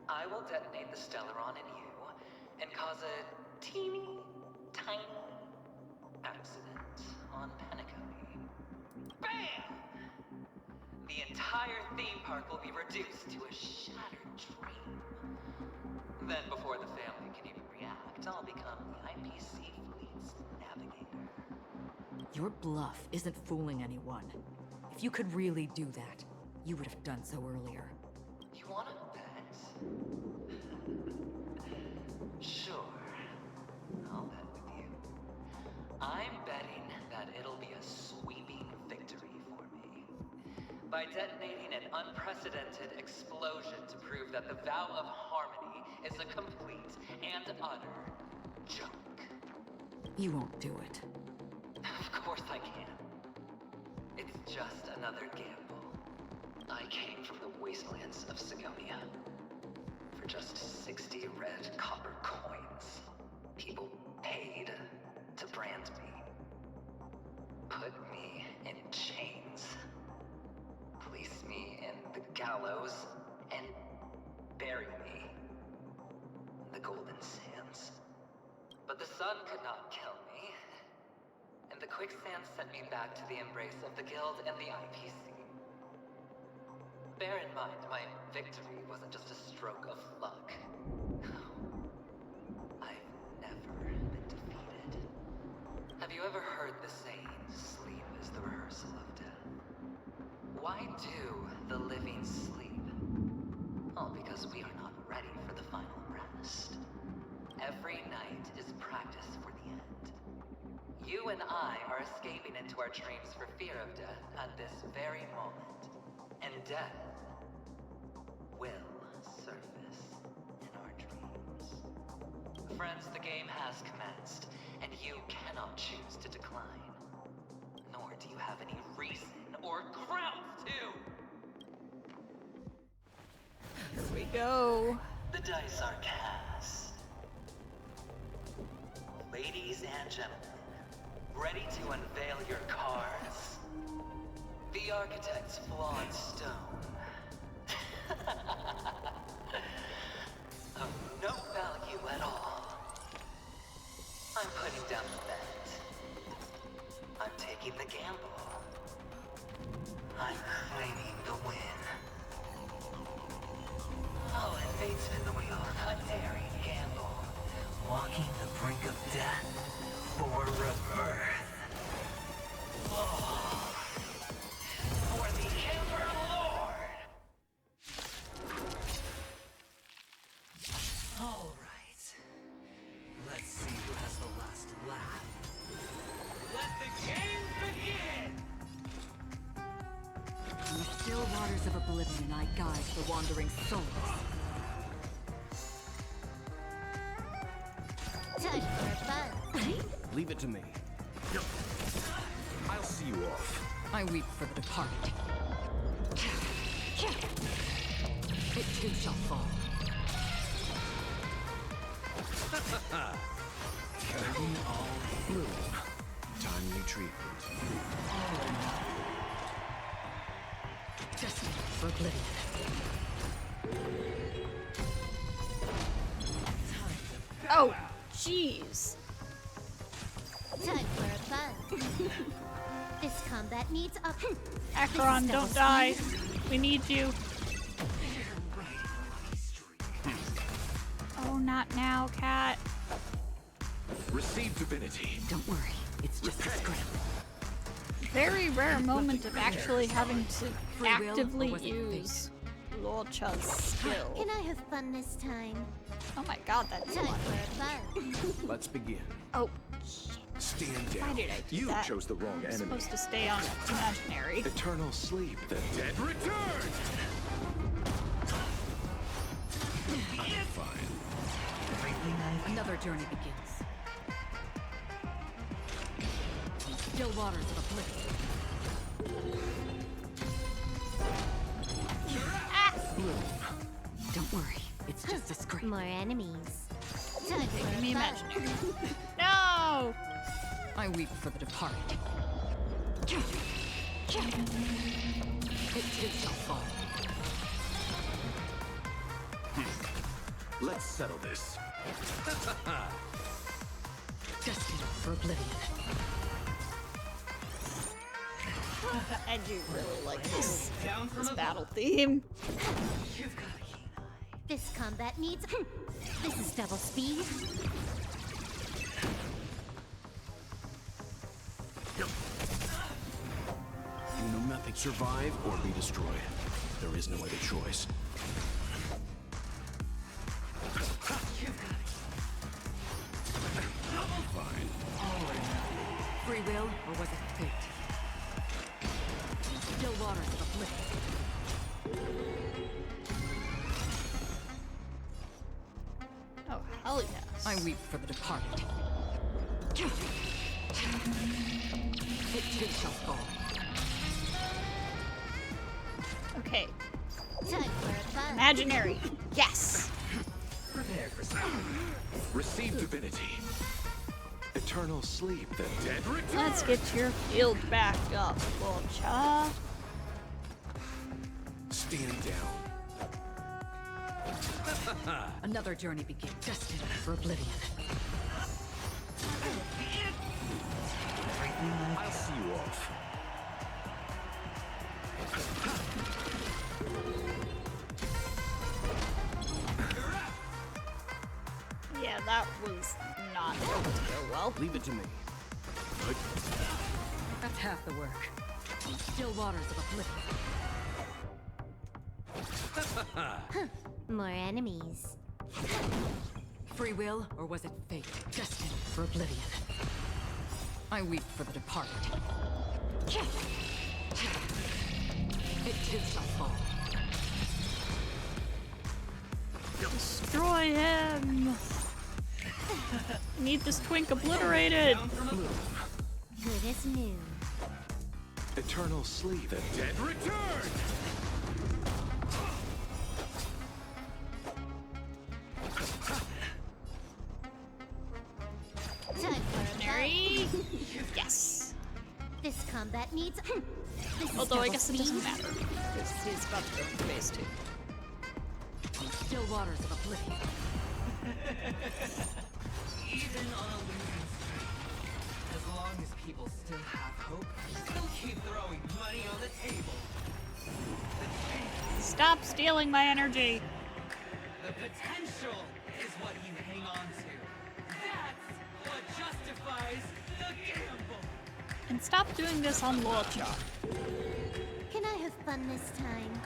I will detonate the Stellaron in you and cause a teeny, tiny accident on Penacony. BAM! The entire theme park will be reduced to a shattered dream. Then before the family can even react, I'll become the IPC fleet's navigator. Your bluff isn't fooling anyone. If you could really do that, you would have done so earlier. You wanna bet? Sure. I'll bet with you. I'm betting that it'll be a sweeping victory for me. By detonating an unprecedented explosion to prove that the vow of harmony is a complete and utter joke. You won't do it. Of course I can. It's just another gamble. I came from the wastelands of Sigonia. For just 60 red copper coins, people paid to brand me. Put me in chains. Place me in the gallows and bury me in the golden sands. But the sun could not kill me. And the quicksand sent me back to the embrace of the Guild and the IPC. Bear in mind, my victory wasn't just a stroke of luck. I've never been defeated. Have you ever heard the saying, sleep is the rehearsal of death? Why do the living sleep? Oh, because we are not ready for the final rest. Every night is practice for the end. You and I are escaping into our dreams for fear of death at this very moment. And death will surface in our dreams. Friends, the game has commenced, and you cannot choose to decline. Nor do you have any reason or grounds to! Here we go. The dice are cast. Ladies and gentlemen, ready to unveil your cards? The architect's flawed stone. Of no value at all. I'm putting down the bet. I'm taking the gamble. I'm claiming the win. Oh, and fate spin the wheel. A daring gamble. Walking the brink of death for rebirth. Oh. For the Ember Lord! All right. Let's see who has the last laugh. Let the game begin! In the still waters of oblivion, I guide the wandering souls. Time for fun. Leave it to me. I'll see you off. I weep for the departed. It too shall fall. Curtain all bloom. Timely treatment. Just for oblivion. Oh, jeez. Time for fun. This combat needs up. Acheron, don't die. We need you. Oh, not now, cat. Receive divinity. Don't worry, it's just a scrap. Very rare moment of actually having to actively use Lorcha's skill. Can I have fun this time? Oh my god, that's Time a lot. for fun. Let's begin. Oh, shit. Stand Why down. did I do You that? chose the wrong I'm enemy. supposed to stay on imaginary. Eternal sleep. The dead return! I'm fine. Another journey begins. Still waters of oblivion. Don't worry, it's just a scrape. More enemies. Time for Making me fun. imaginary. No! I weep for the departed. It too shall fall. Let's settle this. Destined for oblivion. I do really like this battle theme. This combat needs. This is double speed. You know nothing. Survive or be destroyed. There is no other choice. Fine. Free will, or was it fate? Still waters of oblivion. Oh, hell yes. I weep for the departed. It too shall fall. Okay, Time for fun. imaginary. Yes! Prepare for something. Receive divinity. Eternal sleep. The dead return! Let's get your field back up, Lorcha. Stand down. Another journey begins. Destined for oblivion. I'll see you off. Yeah, that was not going to go well. Leave it to me. Good. That's half the work. Still waters of oblivion. More enemies. Free will, or was it fate? Destined for oblivion. I weep for the departed. It too shall fall. Destroy him! Need this twink obliterated! Good as new. Eternal sleep. The dead return! Time for Mary! Yes! This combat needs. This is Although I double guess it speed. doesn't matter. Because he's about to go into phase 2. Still waters of oblivion. Even on a losing streak, as long as people still have hope, they'll keep throwing money on the table. Stop stealing my energy! The potential is what you hang on to. That's what justifies the gamble. And stop doing this on Lorcha. Can I have fun this time?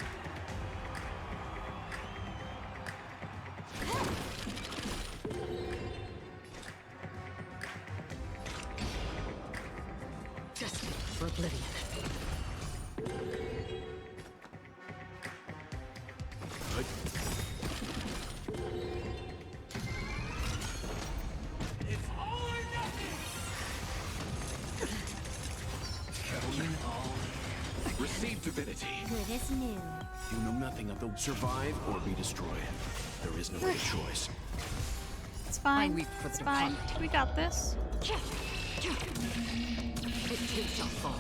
Destined for oblivion. Good. It's all or nothing. Going all in. Receive divinity. Good as new. You know nothing of the survive or be destroyed. There is no other choice. It's fine. weep for It's the fine. departed. We got this. It too shall fall.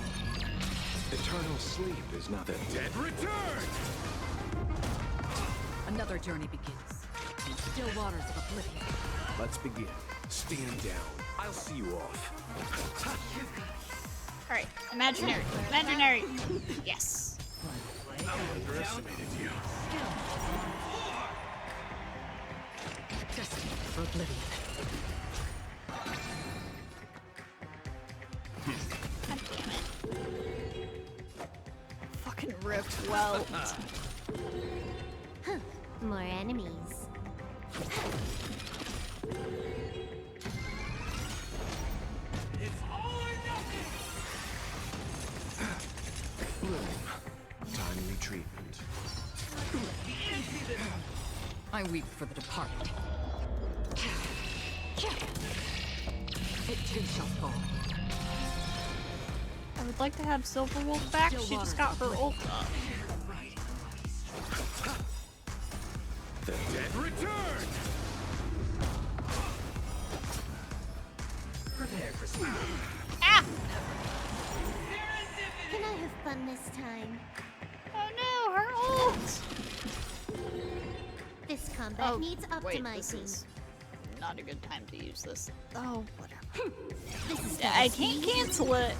Eternal sleep is not the dead return! Another journey begins. Still waters of oblivion. Let's begin. Stand down. I'll see you off. Alright, imaginary. Imaginary! Yes. I underestimated you. Destined for oblivion. God damn it. Drift Welt. Huh. More enemies. It's all or nothing! Bloom. Timely treatment. I weep for the departed. It too shall fall. I would like to have Silverwolf back. She just got her ult up. The dead return! Prepare for speed. Ah! Can I have fun this time? Oh no, her ult! This combat needs wait, optimizing. this is not a good time to use this. Oh, whatever. This is I can't cancel it.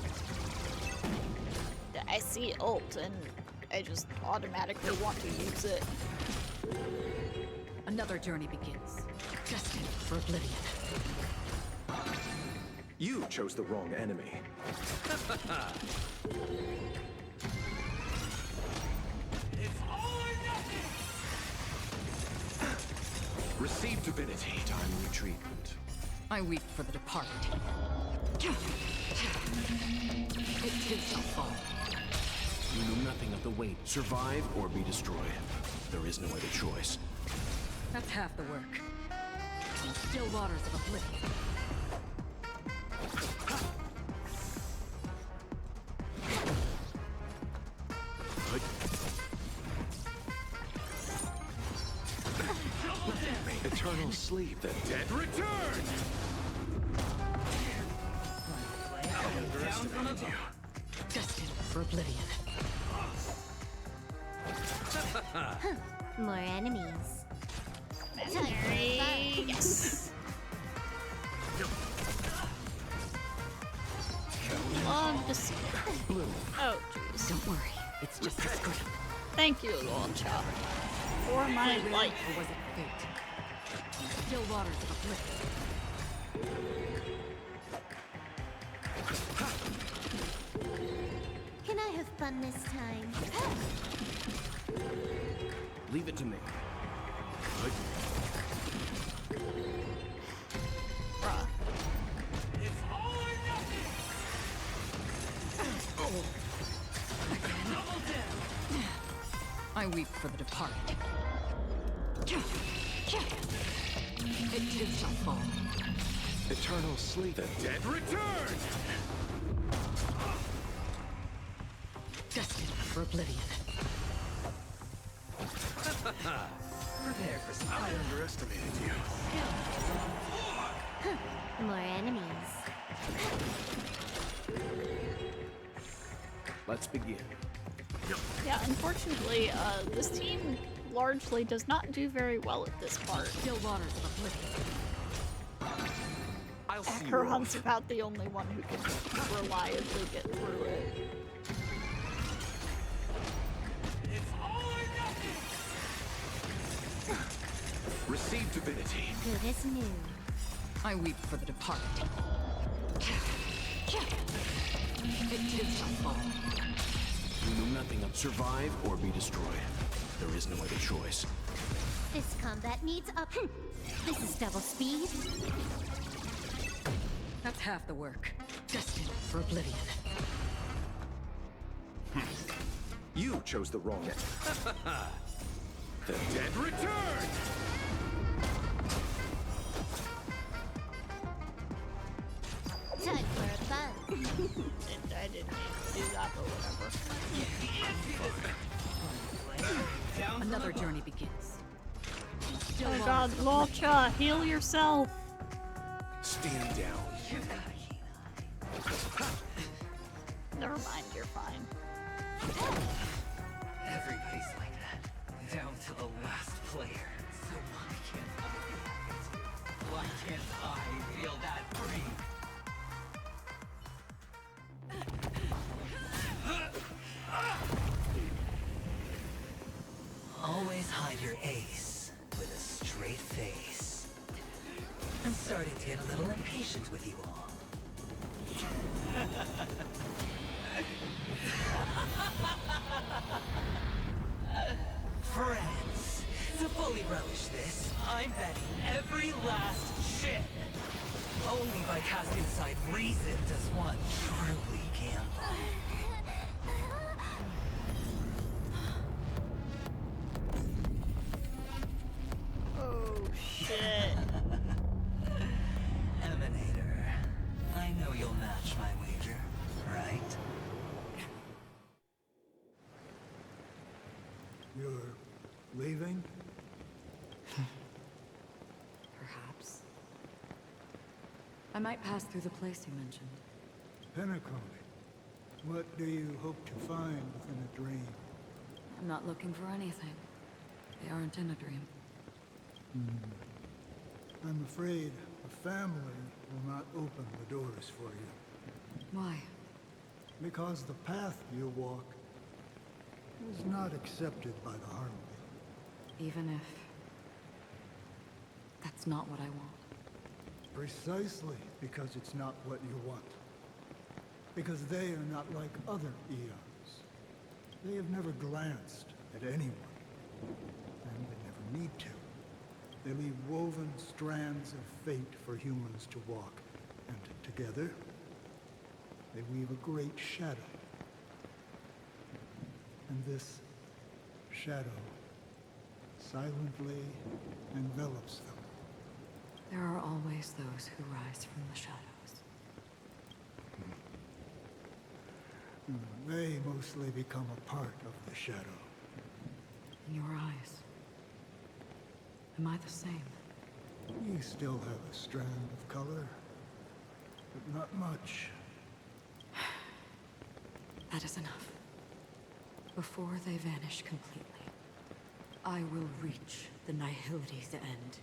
I see ult and I just automatically want to use it. Another journey begins. Destined for oblivion. You chose the wrong enemy. It's all or nothing! Receive divinity. Timely treatment. I weep for the departed. It too shall fall. You know nothing of the weight. Survive or be destroyed. There is no other choice. That's half the work. In still waters of oblivion. Eternal sleep. The dead return! Underestimated you. Destined for oblivion. More enemies. Yes. Love to see it. Oh, jeez. Don't worry, it's just a scrap. Thank you, Lolcha, for my life. Or was it fate? Still waters of oblivion. Can I have fun this time? Leave it to me. Bruh. It's all or nothing! Double down! I weep for the departed. It too shall fall. Eternal sleep. The dead return! Destined for oblivion. Prepare for speed. I underestimated you. More enemies. Let's begin. Yeah, unfortunately, this team largely does not do very well at this part. Still waters of oblivion. I'll see you Hunt's about the only one who can reliably get through it. It's all or nothing! Receive divinity. Good as new. I weep for the departed. It too shall fall. You know nothing of survive or be destroyed. There is no other choice. This combat needs up. This is double speed. That's half the work. Destined for oblivion. You chose the wrong enemy. The dead return! Time for a fun. And I didn't mean to do that, but whatever. Another journey begins. Still Oh waters god, of Lolcha, heal yourself! Stand down. Never mind, you're fine. Everybody's like that, down to the last player. So why can't I be happy too? Why can't I feel that free? Always hide your ace with a straight face. I'm starting to get a little impatient with you all. reason does one truly gamble? Oh, shit. Emanator, I know you'll match my wager, right? You're leaving? Perhaps. I might pass through the place you mentioned. Penacony. What do you hope to find within a dream? I'm not looking for anything. They aren't in a dream. I'm afraid the family will not open the doors for you. Why? Because the path you walk is not accepted by the Harmony. Even if... that's not what I want. Precisely because it's not what you want. Because they are not like other eons. They have never glanced at anyone. And they never need to. They leave woven strands of fate for humans to walk. And together, they weave a great shadow. And this shadow silently envelops them. There are always those who rise from the shadows. They mostly become a part of the shadow. In your eyes, am I the same? You still have a strand of color, but not much. That is enough. Before they vanish completely, I will reach the Nihility's end.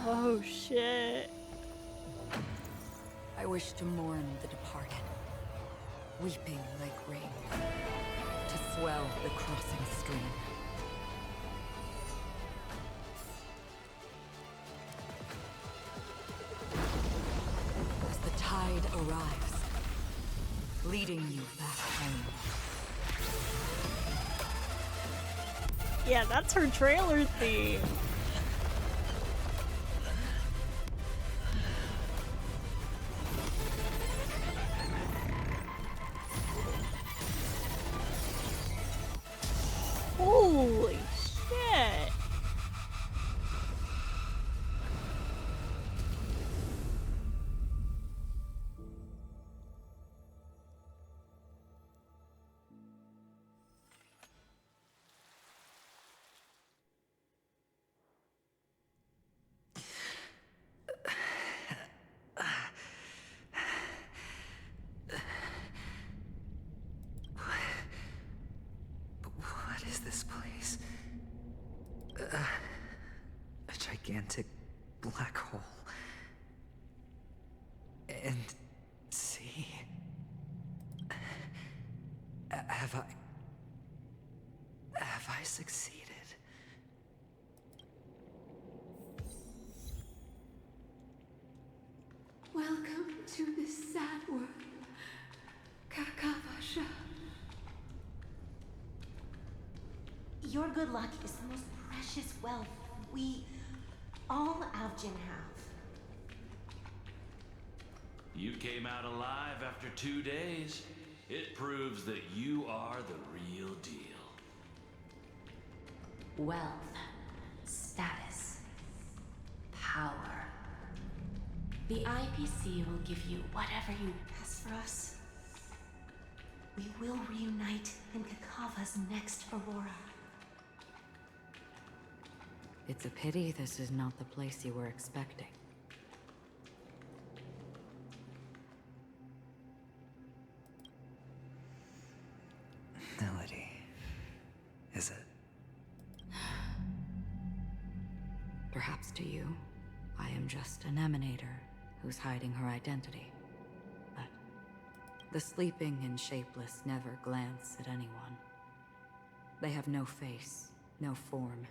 Oh, shit. I wish to mourn the departed, weeping like rain, to swell the crossing stream. As the tide arrives, leading you back home. Yeah, that's her trailer theme. Holy shit. What is this place? A gigantic black hole. And see... Have I succeeded? Welcome to this sad world, Kakavasha. Your good luck is the most precious wealth we, all Avgin have. You came out alive after 2 days. It proves that you are the real deal. Wealth, status, power. The IPC will give you whatever you... As for us, we will reunite in Kakava's next Aurora. It's a pity this is not the place you were expecting. Melody. Is it? Perhaps to you, I am just an emanator who's hiding her identity. But the sleeping and shapeless never glance at anyone. They have no face, no form,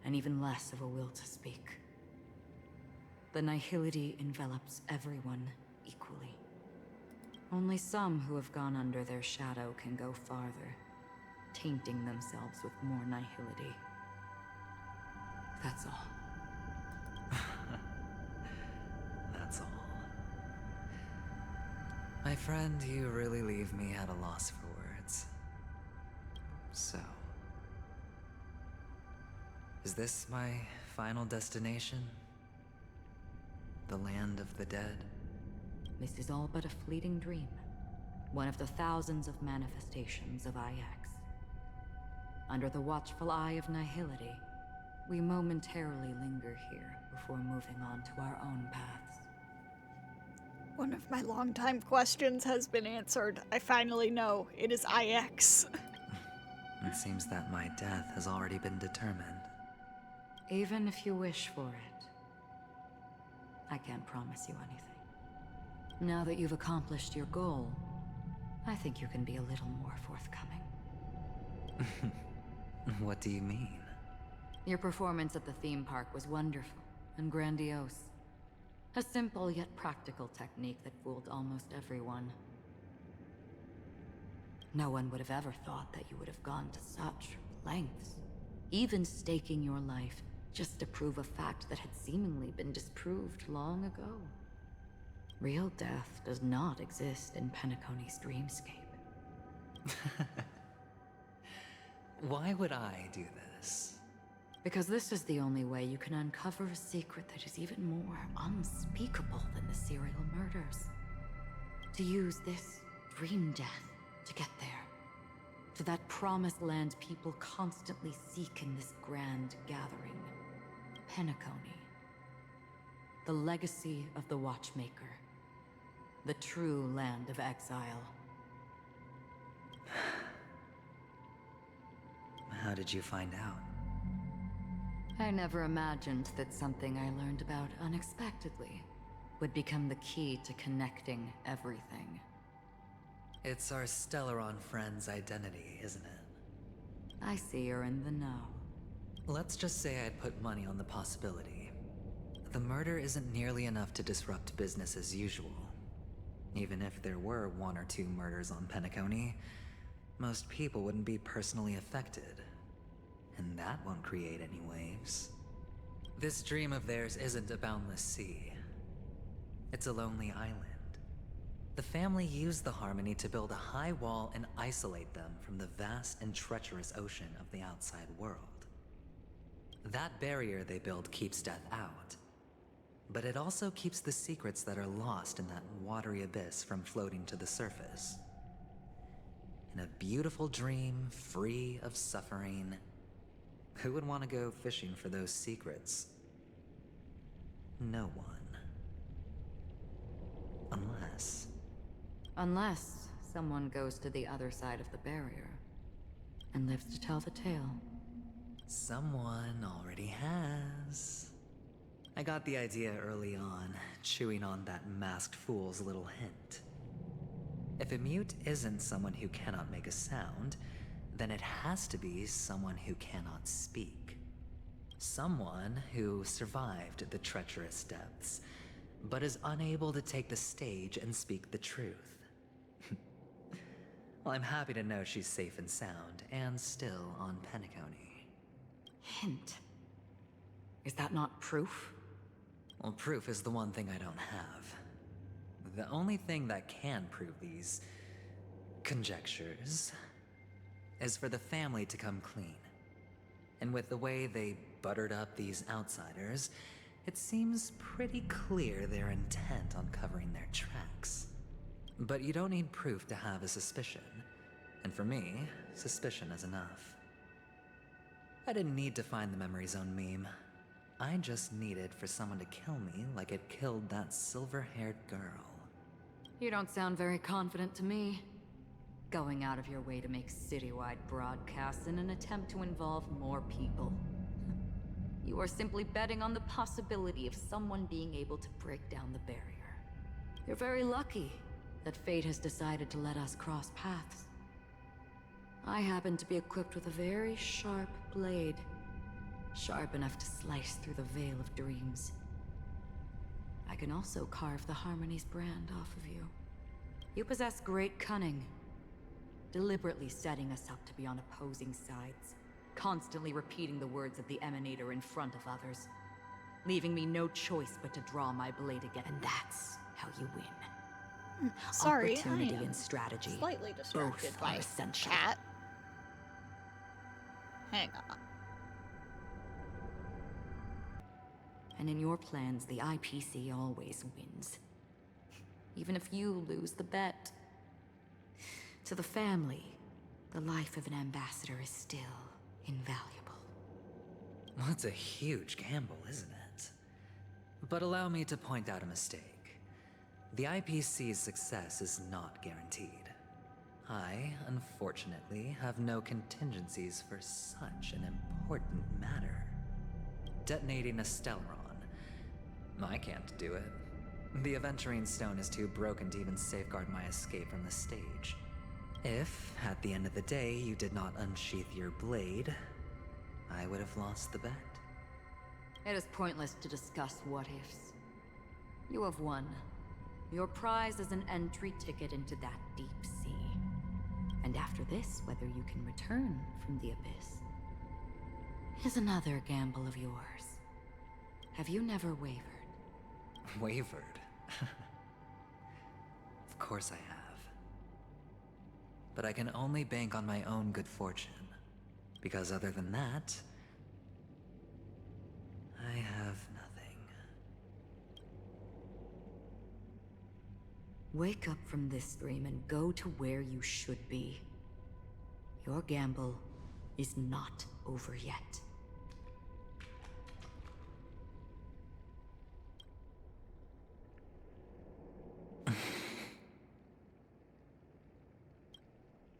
and even less of a will to speak. The nihility envelops everyone equally. Only some who have gone under their shadow can go farther, tainting themselves with more nihility. That's all. That's all. My friend, you really leave me at a loss for words. So, is this my final destination? The land of the dead? This is all but a fleeting dream. One of the thousands of manifestations of IX. Under the watchful eye of nihility, we momentarily linger here before moving on to our own paths. One of my longtime questions has been answered. I finally know. It is IX. It seems that my death has already been determined. Even if you wish for it, I can't promise you anything. Now that you've accomplished your goal, I think you can be a little more forthcoming. What do you mean? Your performance at the theme park was wonderful and grandiose. A simple yet practical technique that fooled almost everyone. No one would have ever thought that you would have gone to such lengths, even staking your life just to prove a fact that had seemingly been disproved long ago. Real death does not exist in Penacony's dreamscape. Why would I do this? Because this is the only way you can uncover a secret that is even more unspeakable than the serial murders. To use this dream death to get there. To that promised land people constantly seek in this grand gathering. Penacony. The legacy of the Watchmaker. The true land of exile. How did you find out? I never imagined that something I learned about unexpectedly would become the key to connecting everything. It's our Stellaron friend's identity, isn't it? I see you're in the know. Let's just say I'd put money on the possibility. The murder isn't nearly enough to disrupt business as usual. Even if there were 1 or 2 murders on Penacony, most people wouldn't be personally affected. And that won't create any waves. This dream of theirs isn't a boundless sea. It's a lonely island. The family used the Harmony to build a high wall and isolate them from the vast and treacherous ocean of the outside world. That barrier they build keeps death out. But it also keeps the secrets that are lost in that watery abyss from floating to the surface. In a beautiful dream, free of suffering, who would want to go fishing for those secrets? No one. Unless someone goes to the other side of the barrier and lives to tell the tale. Someone already has. I got the idea early on, chewing on that masked fool's little hint. If a mute isn't someone who cannot make a sound, then it has to be someone who cannot speak. Someone who survived the treacherous depths, but is unable to take the stage and speak the truth. Well, I'm happy to know she's safe and sound, and still on Penacony. Hint. Is that not proof? Well, proof is the one thing I don't have. The only thing that can prove these conjectures is for the family to come clean. And with the way they buttered up these outsiders, it seems pretty clear their intent on covering their tracks. But you don't need proof to have a suspicion. And for me, suspicion is enough. I didn't need to find the memory zone meme. I just needed for someone to kill me like it killed that silver-haired girl. You don't sound very confident to me. Going out of your way to make citywide broadcasts in an attempt to involve more people. You are simply betting on the possibility of someone being able to break down the barrier. You're very lucky that fate has decided to let us cross paths. I happen to be equipped with a very sharp blade. Sharp enough to slice through the veil of dreams. I can also carve the Harmony's brand off of you. You possess great cunning, deliberately setting us up to be on opposing sides, constantly repeating the words of the Emanator in front of others, leaving me no choice but to draw my blade again. And that's how you win. Sorry, Opportunity I am and strategy. slightly distracted Both by are essential. cat. Hang on. And in your plans, the IPC always wins. Even if you lose the bet. To the family, the life of an ambassador is still invaluable. Well, it's a huge gamble, isn't it? But allow me to point out a mistake. The IPC's success is not guaranteed. I, unfortunately, have no contingencies for such an important matter. Detonating a Stellaron. I can't do it. The Aventurine stone is too broken to even safeguard my escape from the stage. If, at the end of the day, you did not unsheath your blade, I would have lost the bet. It is pointless to discuss what-ifs. You have won. Your prize is an entry ticket into that deep sea. And after this, whether you can return from the abyss is another gamble of yours. Have you never wavered? Wavered? Of course I have. But I can only bank on my own good fortune. Because other than that, I have nothing. Wake up from this dream and go to where you should be. Your gamble is not over yet.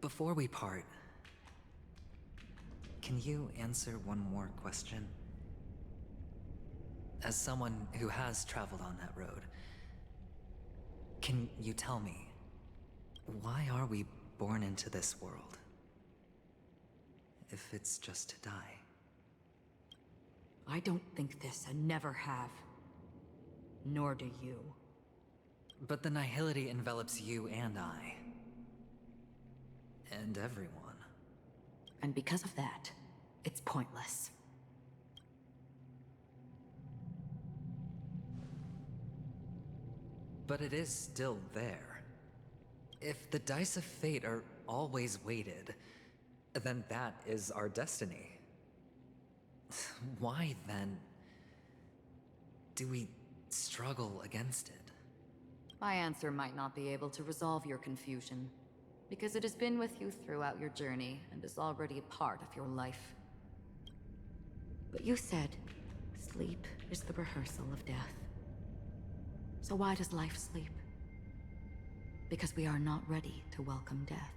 Before we part, can you answer one more question? As someone who has traveled on that road, can you tell me, why are we born into this world? If it's just to die. I don't think this and never have. Nor do you. But the nihility envelops you and I. And everyone. And because of that, it's pointless. But it is still there. If the dice of fate are always weighted, then that is our destiny. Why, then, do we struggle against it? My answer might not be able to resolve your confusion, because it has been with you throughout your journey and is already a part of your life. But you said, sleep is the rehearsal of death. So why does life sleep? Because we are not ready to welcome death.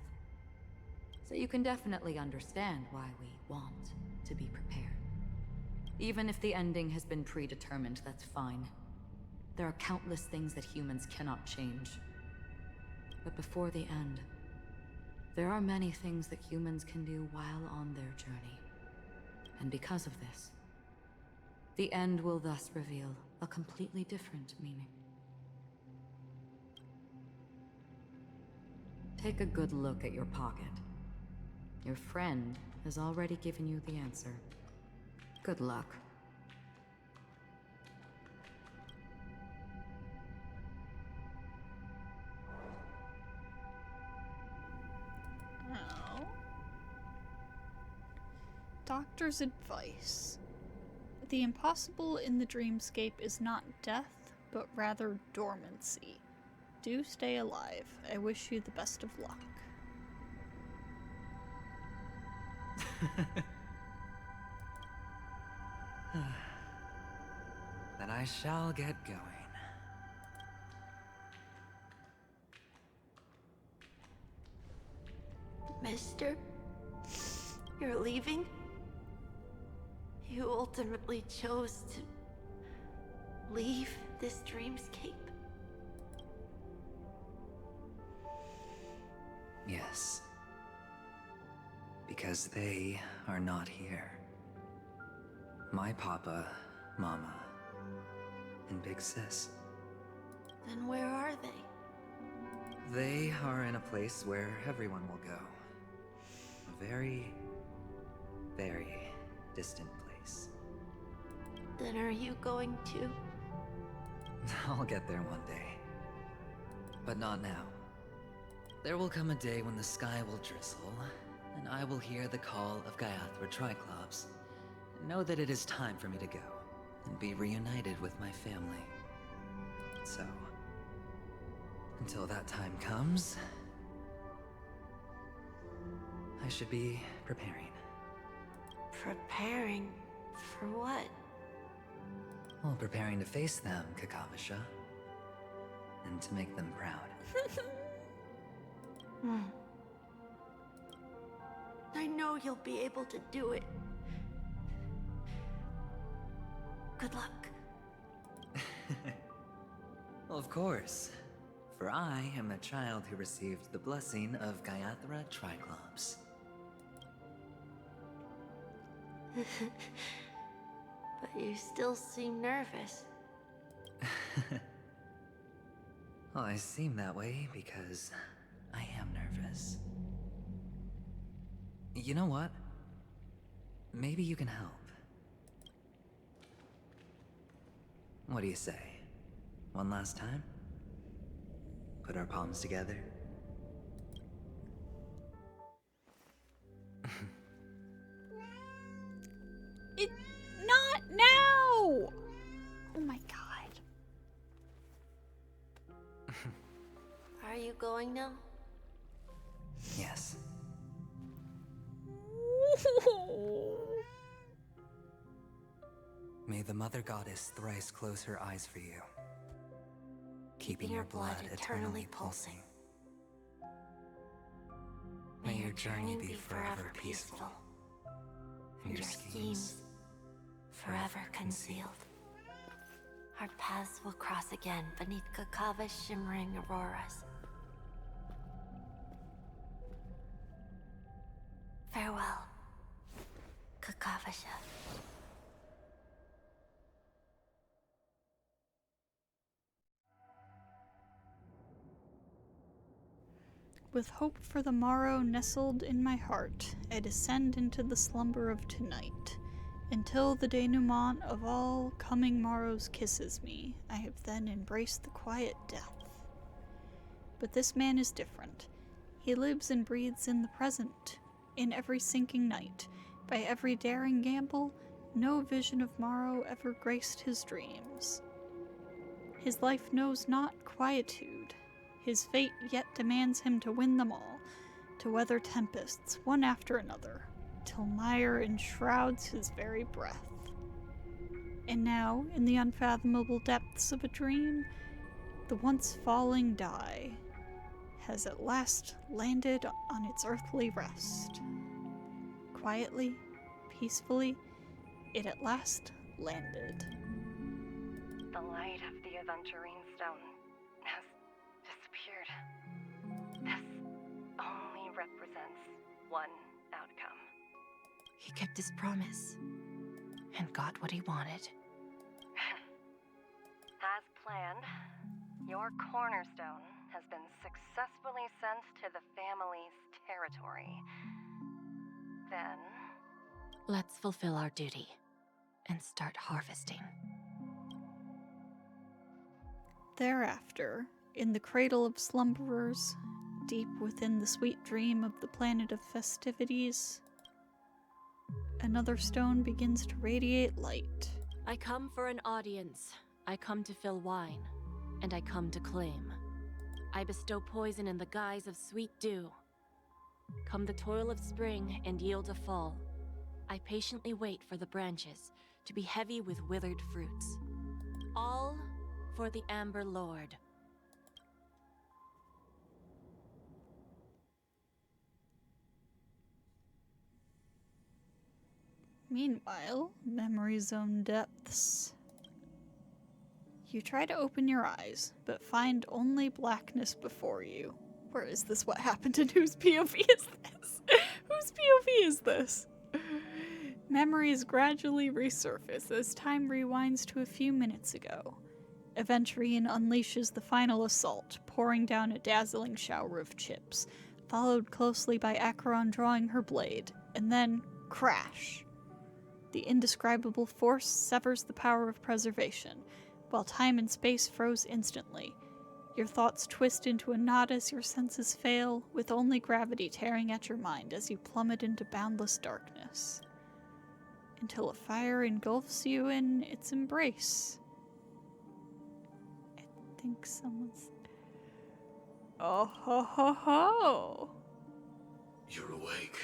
So you can definitely understand why we want to be prepared. Even if the ending has been predetermined, that's fine. There are countless things that humans cannot change. But before the end, there are many things that humans can do while on their journey. And because of this, the end will thus reveal a completely different meaning. Take a good look at your pocket. Your friend has already given you the answer. Good luck. Oh. Doctor's advice. The impossible in the dreamscape is not death, but rather dormancy. Do stay alive. I wish you the best of luck. Then I shall get going. Mister? You're leaving? You ultimately chose to leave this dreamscape? Yes. Because they are not here. My papa, mama, and big sis. Then where are they? They are in a place where everyone will go. A very, very distant place. Then are you going to? I'll get there one day. But not now. There will come a day when the sky will drizzle, and I will hear the call of Gaiathra Triclops, and know that it is time for me to go, and be reunited with my family. So, until that time comes, I should be preparing. Preparing? For what? Well, preparing to face them, Kakavasha. And to make them proud. I know you'll be able to do it. Good luck. Well, of course. For I am a child who received the blessing of Gaiathra Triclops. But you still seem nervous. Well, I seem that way because I am nervous. You know what? Maybe you can help. What do you say? One last time? Put our palms together? Not now! Oh my god. Are you going now? Yes. May the Mother Goddess thrice close her eyes for you, keeping your blood eternally pulsing. May your journey be forever peaceful, and your schemes forever concealed. Our paths will cross again beneath Kakava's shimmering auroras. Farewell, Kakavasha. With hope for the morrow nestled in my heart, I descend into the slumber of tonight. Until the denouement of all coming morrows kisses me, I have then embraced the quiet death. But this man is different. He lives and breathes in the present, in every sinking night. By every daring gamble, no vision of morrow ever graced his dreams. His life knows not quietude. His fate yet demands him to win them all, to weather tempests, one after another, till mire enshrouds his very breath. And now, in the unfathomable depths of a dream, the once falling die has at last landed on its earthly rest. Quietly, peacefully, it at last landed. The light of the Aventurine stone has disappeared. This only represents one outcome. He kept his promise and got what he wanted. As planned, your cornerstone has been successfully sent to the family's territory. Then, let's fulfill our duty and start harvesting. Thereafter, in the cradle of slumberers, deep within the sweet dream of the planet of festivities, another stone begins to radiate light. I come for an audience. I come to fill wine, and I come to claim. I bestow poison in the guise of sweet dew. Come the toil of spring and yield a fall. I patiently wait for the branches to be heavy with withered fruits. All for the Amber Lord. Meanwhile, memory zone depths. You try to open your eyes, but find only blackness before you. Where is this? What happened? And whose POV is this? Whose POV is this? Memories gradually resurface as time rewinds to a few minutes ago. Aventurine unleashes the final assault, pouring down a dazzling shower of chips, followed closely by Acheron drawing her blade, and then crash. The indescribable force severs the power of preservation, while time and space froze instantly. Your thoughts twist into a knot as your senses fail, with only gravity tearing at your mind as you plummet into boundless darkness. Until a fire engulfs you in its embrace. I think someone's... Oh ho ho ho! You're awake.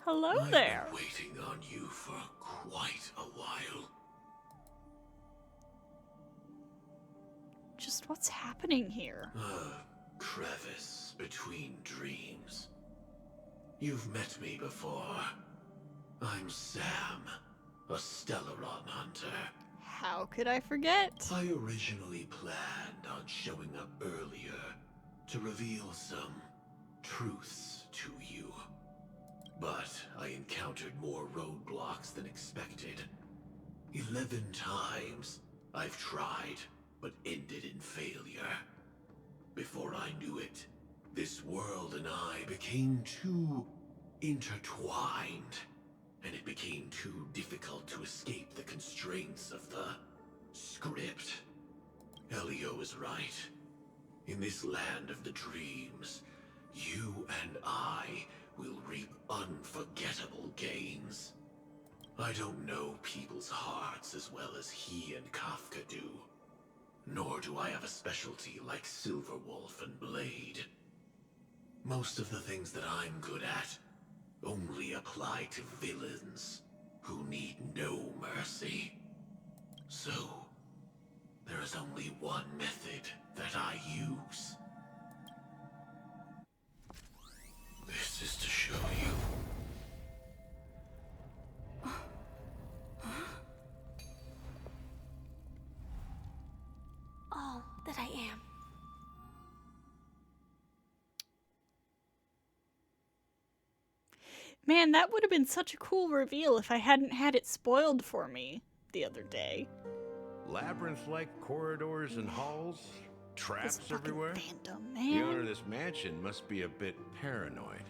Hello I've there. been waiting on you for quite a while. Just what's happening here? A crevice between dreams. You've met me before. I'm Sam, a Stellaron hunter. How could I forget? I originally planned on showing up earlier to reveal some truths to you. But I encountered more roadblocks than expected. 11 times I've tried, but ended in failure. Before I knew it, this world and I became too intertwined, and it became too difficult to escape the constraints of the script. Elio is right. In this land of the dreams, you and I will reap unforgettable gains. I don't know people's hearts as well as he and Kafka do. Nor do I have a specialty like Silverwolf and Blade. Most of the things that I'm good at only apply to villains who need no mercy. So, there is only one method that I use. This is to show you. All that I am. Man, that would have been such a cool reveal if I hadn't had it spoiled for me the other day. Labyrinth-like corridors and halls, traps everywhere. Phantom, The man. owner of this mansion must be a bit paranoid.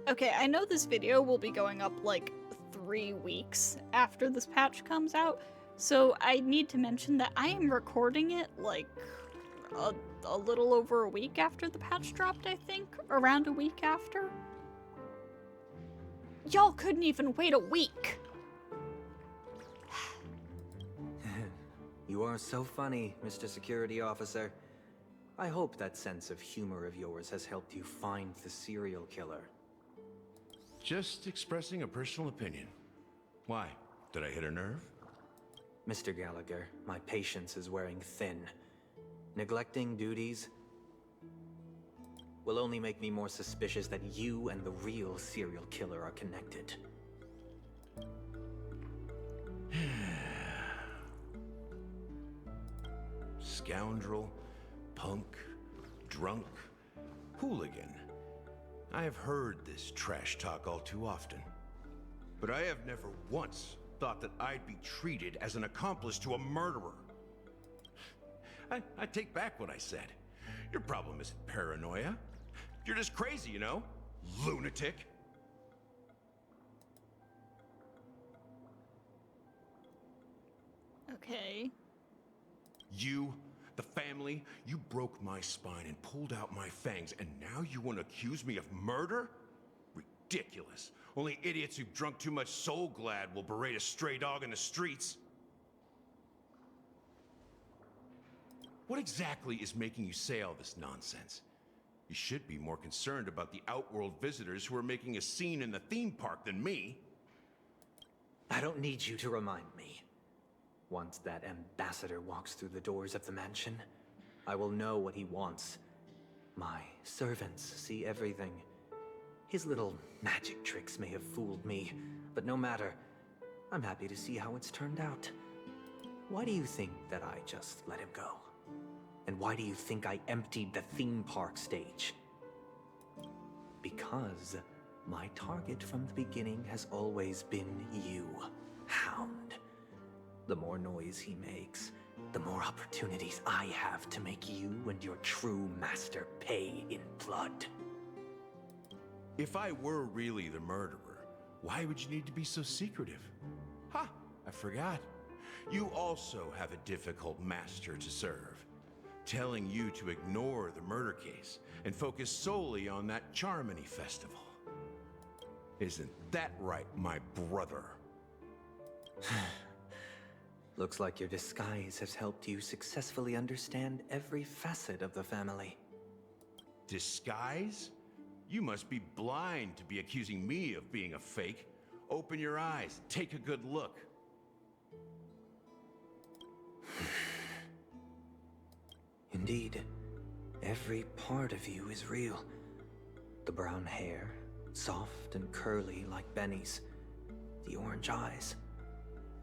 Okay, I know this video will be going up like 3 weeks after this patch comes out, so I need to mention that I am recording it like a little over a week after the patch dropped, I think. Around a week after. Y'all couldn't even wait a week. You are so funny, Mr. Security Officer. I hope that sense of humor of yours has helped you find the serial killer. Just expressing a personal opinion. Why? Did I hit a nerve? Mr. Gallagher, my patience is wearing thin. Neglecting duties will only make me more suspicious that you and the real serial killer are connected. Scoundrel, punk, drunk, hooligan. I have heard this trash talk all too often. But I have never once thought that I'd be treated as an accomplice to a murderer. I take back what I said. Your problem isn't paranoia. You're just crazy, you know? Lunatic. Okay. You, the family, you broke my spine and pulled out my fangs, and now you want to accuse me of murder? Ridiculous. Only idiots who've drunk too much Soul Glad will berate a stray dog in the streets. What exactly is making you say all this nonsense? You should be more concerned about the Outworld visitors who are making a scene in the theme park than me. I don't need you to remind me. Once that ambassador walks through the doors of the mansion, I will know what he wants. My servants see everything. His little magic tricks may have fooled me, but no matter. I'm happy to see how it's turned out. Why do you think that I just let him go? And why do you think I emptied the theme park stage? Because my target from the beginning has always been you, Hound. The more noise he makes, the more opportunities I have to make you and your true master pay in blood. If I were really the murderer, why would you need to be so secretive? Ha! I forgot. You also have a difficult master to serve, telling you to ignore the murder case and focus solely on that Charmony festival. Isn't that right, my brother? Looks like your disguise has helped you successfully understand every facet of the family. Disguise? You must be blind to be accusing me of being a fake. Open your eyes, take a good look. Indeed, every part of you is real. The brown hair, soft and curly like Benny's. The orange eyes,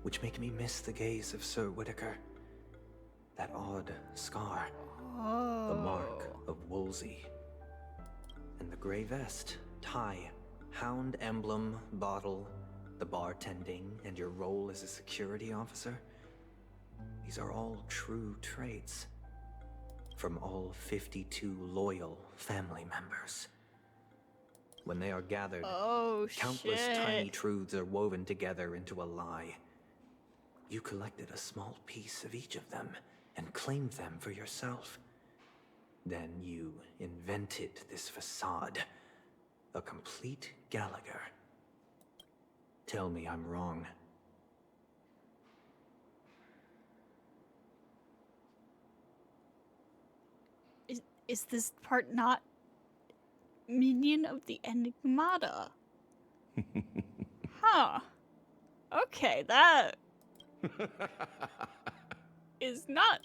which make me miss the gaze of Sir Whitaker. That odd scar, the mark of Woolsey. And the gray vest, tie, hound emblem, bottle, the bartending, and your role as a security officer. These are all true traits from all 52 loyal family members. When they are gathered, countless tiny truths are woven together into a lie. You collected a small piece of each of them and claimed them for yourself. Then you invented this facade, a complete Gallagher. Tell me I'm wrong. Is this part not minion of the Enigmata? Huh. Okay, that is not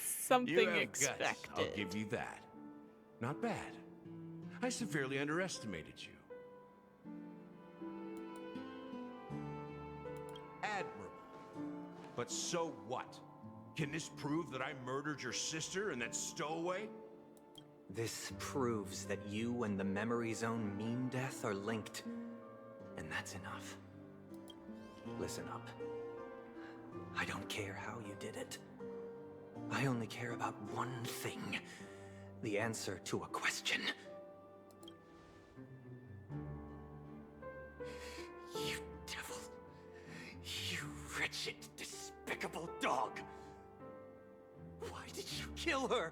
something You have expected. guts, I'll give you that. Not bad. I severely underestimated you. Admirable. But so what? Can this prove that I murdered your sister and that stowaway? This proves that you and the Memory Zone Meme Death are linked. And that's enough. Listen up. I don't care how you did it. I only care about one thing. The answer to a question. You devil. You wretched, despicable dog. Why did you kill her?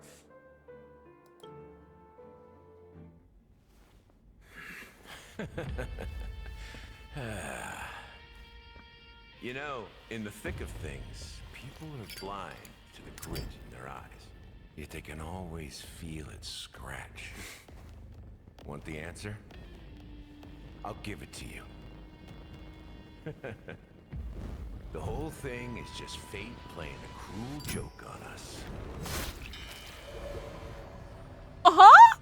You know, in the thick of things, people are blind to the grit in their eyes. Yet they can always feel it scratch. Want the answer? I'll give it to you. The whole thing is just fate playing a cruel joke on us. Uh-huh!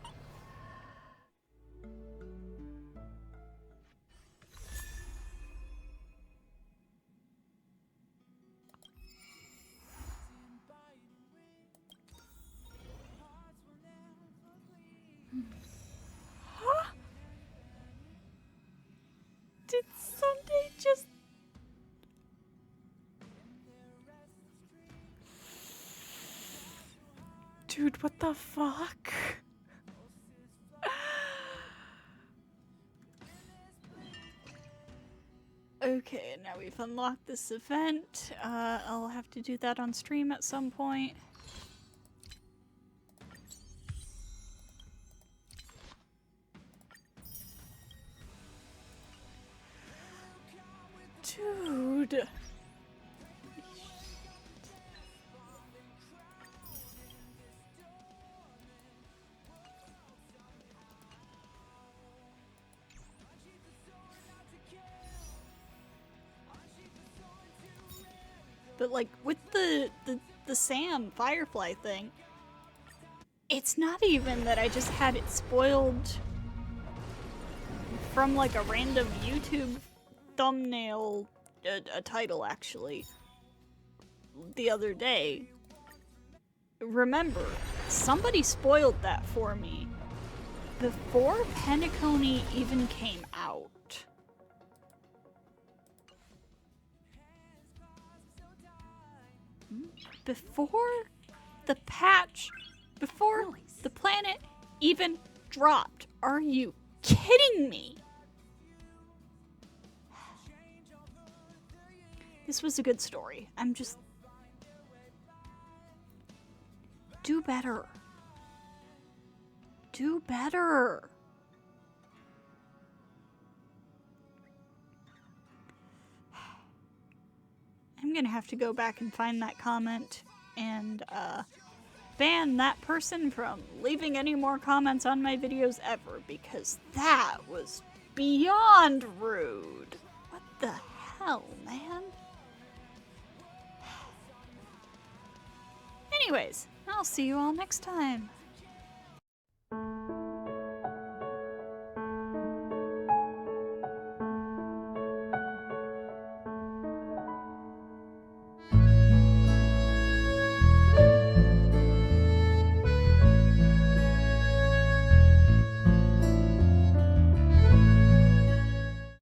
Huh? Did Sunday just... Dude, what the fuck? Okay, now we've unlocked this event. I'll have to do that on stream at some point. Dude. But like with the Sam Firefly thing, it's not even that I just had it spoiled from like a random YouTube thumbnail, a title actually, the other day. Remember, somebody spoiled that for me before Penacony even came out. Before the patch, before the planet even dropped. Are you kidding me? This was a good story. I'm just... Do better. Do better. I'm gonna have to go back and find that comment and ban that person from leaving any more comments on my videos ever, because that was beyond rude. What the hell, man? Anyways, I'll see you all next time.